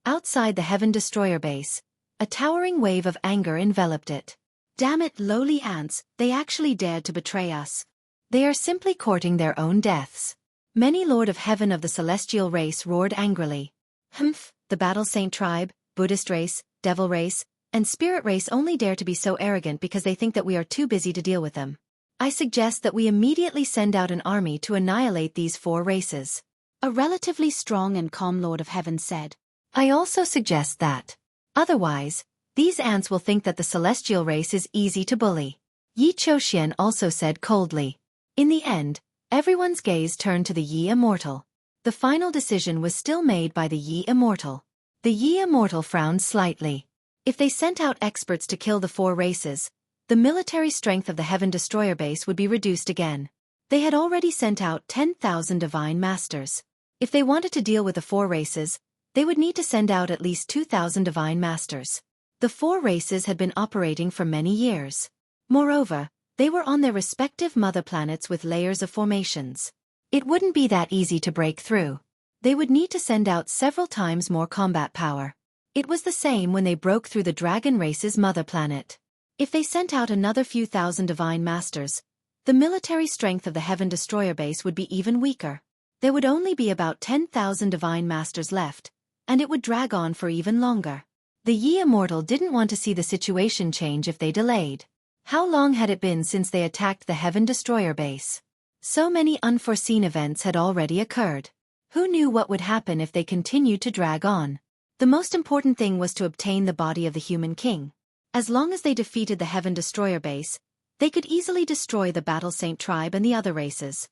Outside the Heaven Destroyer base, a towering wave of anger enveloped it. Damn it, lowly ants, they actually dared to betray us. They are simply courting their own deaths. Many Lord of Heaven of the celestial race roared angrily. Humph, the Battle Saint tribe, Buddhist race, Devil race, and Spirit race only dare to be so arrogant because they think that we are too busy to deal with them. I suggest that we immediately send out an army to annihilate these 4 races. A relatively strong and calm Lord of Heaven said. I also suggest that. Otherwise, these ants will think that the celestial race is easy to bully. Yi Qian also said coldly. In the end, everyone's gaze turned to the Yi Immortal. The final decision was still made by the Yi Immortal. The Yi Immortal frowned slightly. If they sent out experts to kill the 4 races, the military strength of the Heaven Destroyer base would be reduced again. They had already sent out 10,000 Divine Masters. If they wanted to deal with the 4 races, they would need to send out at least 2,000 Divine Masters. The 4 races had been operating for many years. Moreover, they were on their respective mother planets with layers of formations. It wouldn't be that easy to break through. They would need to send out several times more combat power. It was the same when they broke through the Dragon race's mother planet. If they sent out another few thousand Divine Masters, the military strength of the Heaven Destroyer base would be even weaker. There would only be about 10,000 Divine Masters left, and it would drag on for even longer. The Yi Immortal didn't want to see the situation change if they delayed. How long had it been since they attacked the Heaven Destroyer base? So many unforeseen events had already occurred. Who knew what would happen if they continued to drag on? The most important thing was to obtain the body of the Human King. As long as they defeated the Heaven Destroyer base, they could easily destroy the Battle Saint tribe and the other races.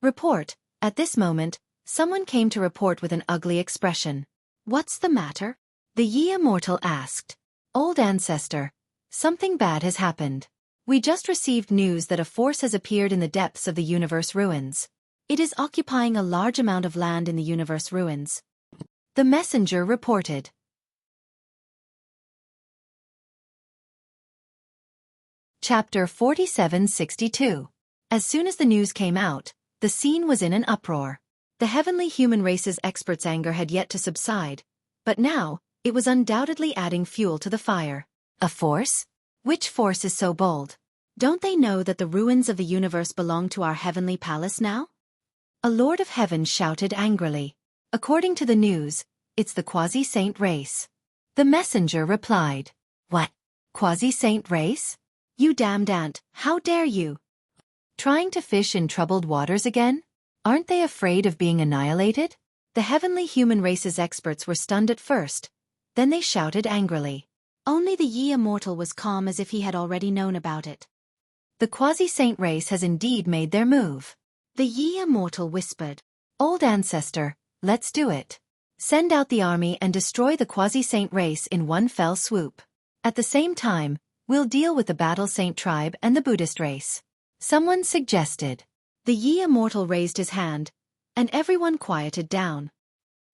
Report. At this moment, someone came to report with an ugly expression. What's the matter? The Yi Immortal asked. Old Ancestor, something bad has happened. We just received news that a force has appeared in the depths of the universe ruins. It is occupying a large amount of land in the universe ruins. The messenger reported. Chapter 4762. As soon as the news came out, the scene was in an uproar. The heavenly human race's experts' anger had yet to subside, but now, it was undoubtedly adding fuel to the fire. A force? Which force is so bold? Don't they know that the ruins of the universe belong to our heavenly palace now? A Lord of Heaven shouted angrily. According to the news, it's the Quasi-Saint race. The messenger replied. What? Quasi-Saint race? You damned ant, how dare you? Trying to fish in troubled waters again? Aren't they afraid of being annihilated? The heavenly human race's experts were stunned at first. Then they shouted angrily. Only the Yi Immortal was calm as if he had already known about it. The Quasi-Saint race has indeed made their move. The Yi Immortal whispered. Old Ancestor, let's do it. Send out the army and destroy the Quasi-Saint race in one fell swoop. At the same time, we'll deal with the Battle Saint tribe and the Buddhist race. Someone suggested. The Yi Immortal raised his hand, and everyone quieted down.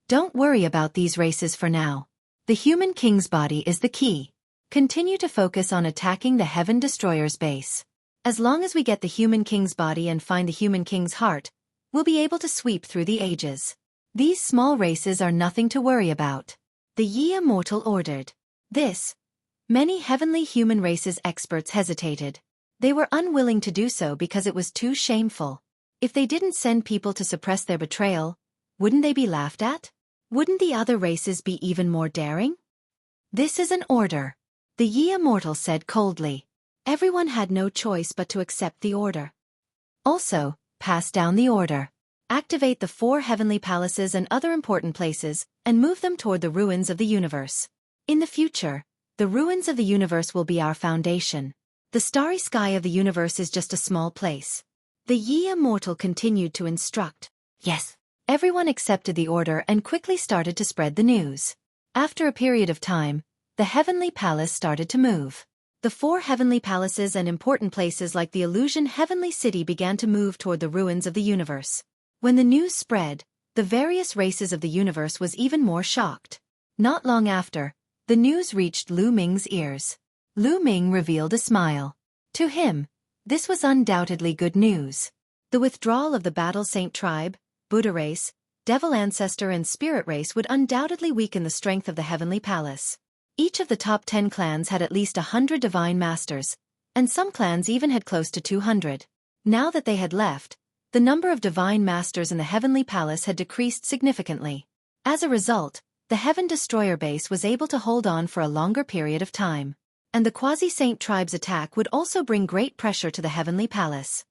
Don't worry about these races for now. The Human King's body is the key. Continue to focus on attacking the Heaven Destroyer's base. As long as we get the Human King's body and find the Human King's heart, we'll be able to sweep through the ages. These small races are nothing to worry about. The Yi Immortal ordered. Many heavenly human races experts hesitated. They were unwilling to do so because it was too shameful. If they didn't send people to suppress their betrayal, wouldn't they be laughed at? Wouldn't the other races be even more daring? This is an order. The Yi Immortal said coldly. Everyone had no choice but to accept the order. Also, pass down the order. Activate the 4 heavenly palaces and other important places, and move them toward the ruins of the universe. In the future, the ruins of the universe will be our foundation. The starry sky of the universe is just a small place. The Yi Immortal continued to instruct. Yes. Everyone accepted the order and quickly started to spread the news. After a period of time, the heavenly palace started to move. The 4 heavenly palaces and important places like the illusion heavenly city began to move toward the ruins of the universe. When the news spread, the various races of the universe was even more shocked. Not long after, the news reached Lu Ming's ears. Lu Ming revealed a smile. To him, this was undoubtedly good news. The withdrawal of the Battle Saint tribe, Buddha race, Devil Ancestor and Spirit race would undoubtedly weaken the strength of the Heavenly Palace. Each of the top 10 clans had at least 100 Divine Masters, and some clans even had close to 200. Now that they had left, the number of Divine Masters in the Heavenly Palace had decreased significantly. As a result, the Heaven Destroyer base was able to hold on for a longer period of time. And the Quasi-Saint tribe's attack would also bring great pressure to the Heavenly Palace.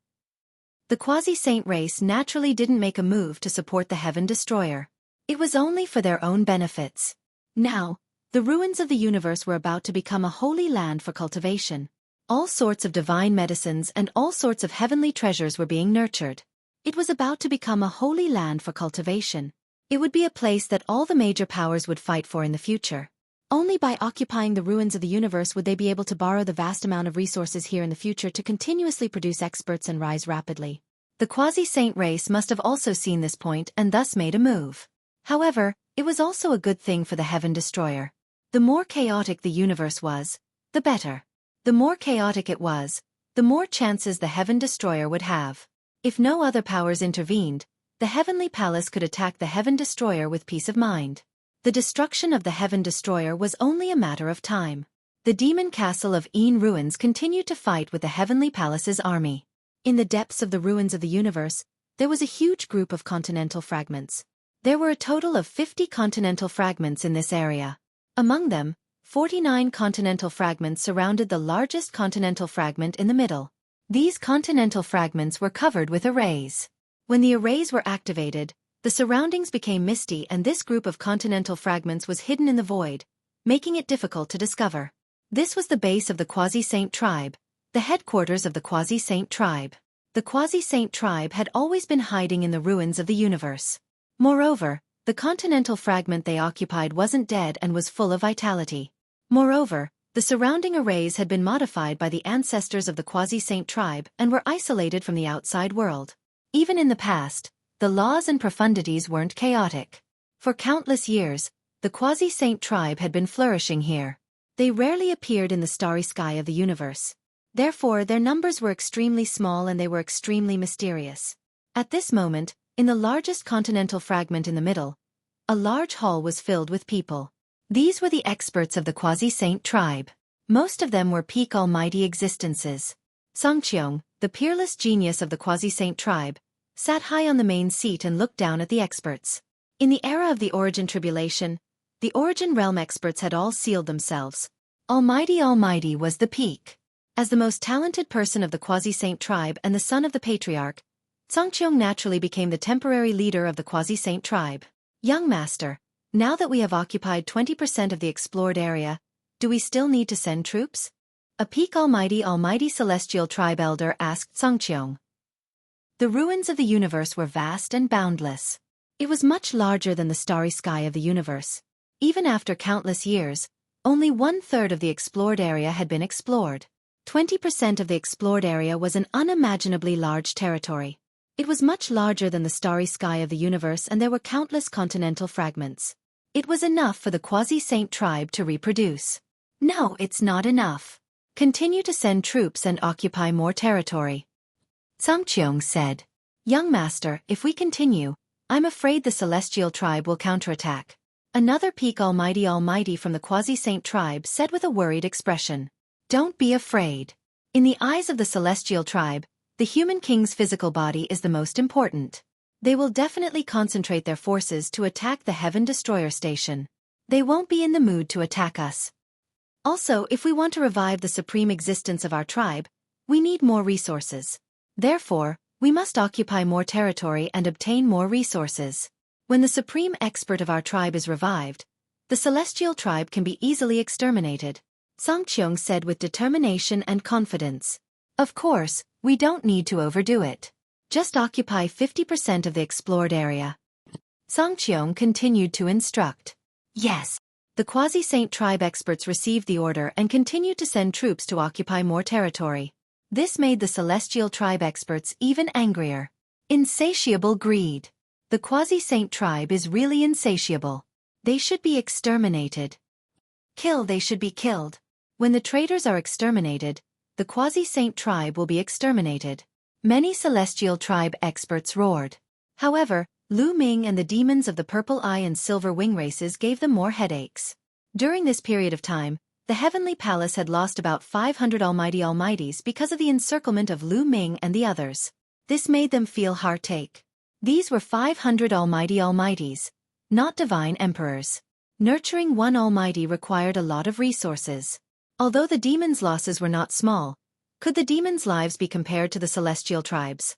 The quasi-saint race naturally didn't make a move to support the Heaven Destroyer. It was only for their own benefits. Now, the ruins of the universe were about to become a holy land for cultivation. All sorts of divine medicines and all sorts of heavenly treasures were being nurtured. It was about to become a holy land for cultivation. It would be a place that all the major powers would fight for in the future. Only by occupying the ruins of the universe would they be able to borrow the vast amount of resources here in the future to continuously produce experts and rise rapidly. The quasi-saint race must have also seen this point and thus made a move. However, it was also a good thing for the Heaven Destroyer. The more chaotic the universe was, the better. The more chaotic it was, the more chances the Heaven Destroyer would have. If no other powers intervened, the Heavenly Palace could attack the Heaven Destroyer with peace of mind. The destruction of the Heaven Destroyer was only a matter of time. The demon castle of Een ruins continued to fight with the Heavenly Palace's army. In the depths of the ruins of the universe, there was a huge group of continental fragments. There were a total of 50 continental fragments in this area. Among them, 49 continental fragments surrounded the largest continental fragment in the middle. These continental fragments were covered with arrays. When the arrays were activated, the surroundings became misty and this group of continental fragments was hidden in the void, making it difficult to discover. This was the base of the Quasi-Saint tribe, the headquarters of the Quasi-Saint tribe. The Quasi-Saint tribe had always been hiding in the ruins of the universe. Moreover, the continental fragment they occupied wasn't dead and was full of vitality. Moreover, the surrounding arrays had been modified by the ancestors of the Quasi-Saint tribe and were isolated from the outside world. Even in the past, the laws and profundities weren't chaotic. For countless years, the Quasi-Saint tribe had been flourishing here. They rarely appeared in the starry sky of the universe. Therefore, their numbers were extremely small and they were extremely mysterious. At this moment, in the largest continental fragment in the middle, a large hall was filled with people. These were the experts of the Quasi-Saint tribe. Most of them were peak almighty existences. Songqiong, the peerless genius of the Quasi-Saint tribe, sat high on the main seat and looked down at the experts. In the era of the Origin Tribulation, the Origin Realm experts had all sealed themselves. Almighty was the peak. As the most talented person of the Quasi-Saint tribe and the son of the Patriarch, Songqiong naturally became the temporary leader of the Quasi-Saint tribe. Young master, now that we have occupied 20% of the explored area, do we still need to send troops? A peak almighty celestial tribe elder asked Songqiong. The ruins of the universe were vast and boundless. It was much larger than the starry sky of the universe. Even after countless years, only 1/3 of the explored area had been explored. 20% of the explored area was an unimaginably large territory. It was much larger than the starry sky of the universe and there were countless continental fragments. It was enough for the Quasi-Saint tribe to reproduce. No, it's not enough. Continue to send troops and occupy more territory. Songqiong said. Young master, if we continue, I'm afraid the celestial tribe will counterattack. Another peak almighty from the Quasi-Saint tribe said with a worried expression. Don't be afraid. In the eyes of the celestial tribe, the human king's physical body is the most important. They will definitely concentrate their forces to attack the Heaven Destroyer station. They won't be in the mood to attack us. Also, if we want to revive the supreme existence of our tribe, we need more resources. Therefore, we must occupy more territory and obtain more resources. When the supreme expert of our tribe is revived, the celestial tribe can be easily exterminated. Songqiong said with determination and confidence. Of course, we don't need to overdo it. Just occupy 50% of the explored area. Songqiong continued to instruct. Yes. The Quasi-Saint tribe experts received the order and continued to send troops to occupy more territory. This made the celestial tribe experts even angrier. Insatiable greed. The Quasi-Saint tribe is really insatiable. They should be exterminated. They should be killed. When the traitors are exterminated, the Quasi-Saint tribe will be exterminated. Many celestial tribe experts roared. However, Lu Ming and the demons of the Purple Eye and Silver Wing races gave them more headaches. During this period of time, the Heavenly Palace had lost about 500 almighties because of the encirclement of Lu Ming and the others. This made them feel heartache. These were 500 almighties, not divine emperors. Nurturing one almighty required a lot of resources. Although the demons' losses were not small, could the demons' lives be compared to the celestial tribes?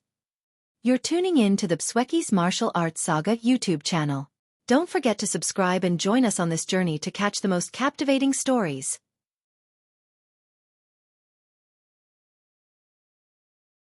You're tuning in to the Xueqi's Martial Arts Saga YouTube channel. Don't forget to subscribe and join us on this journey to catch the most captivating stories.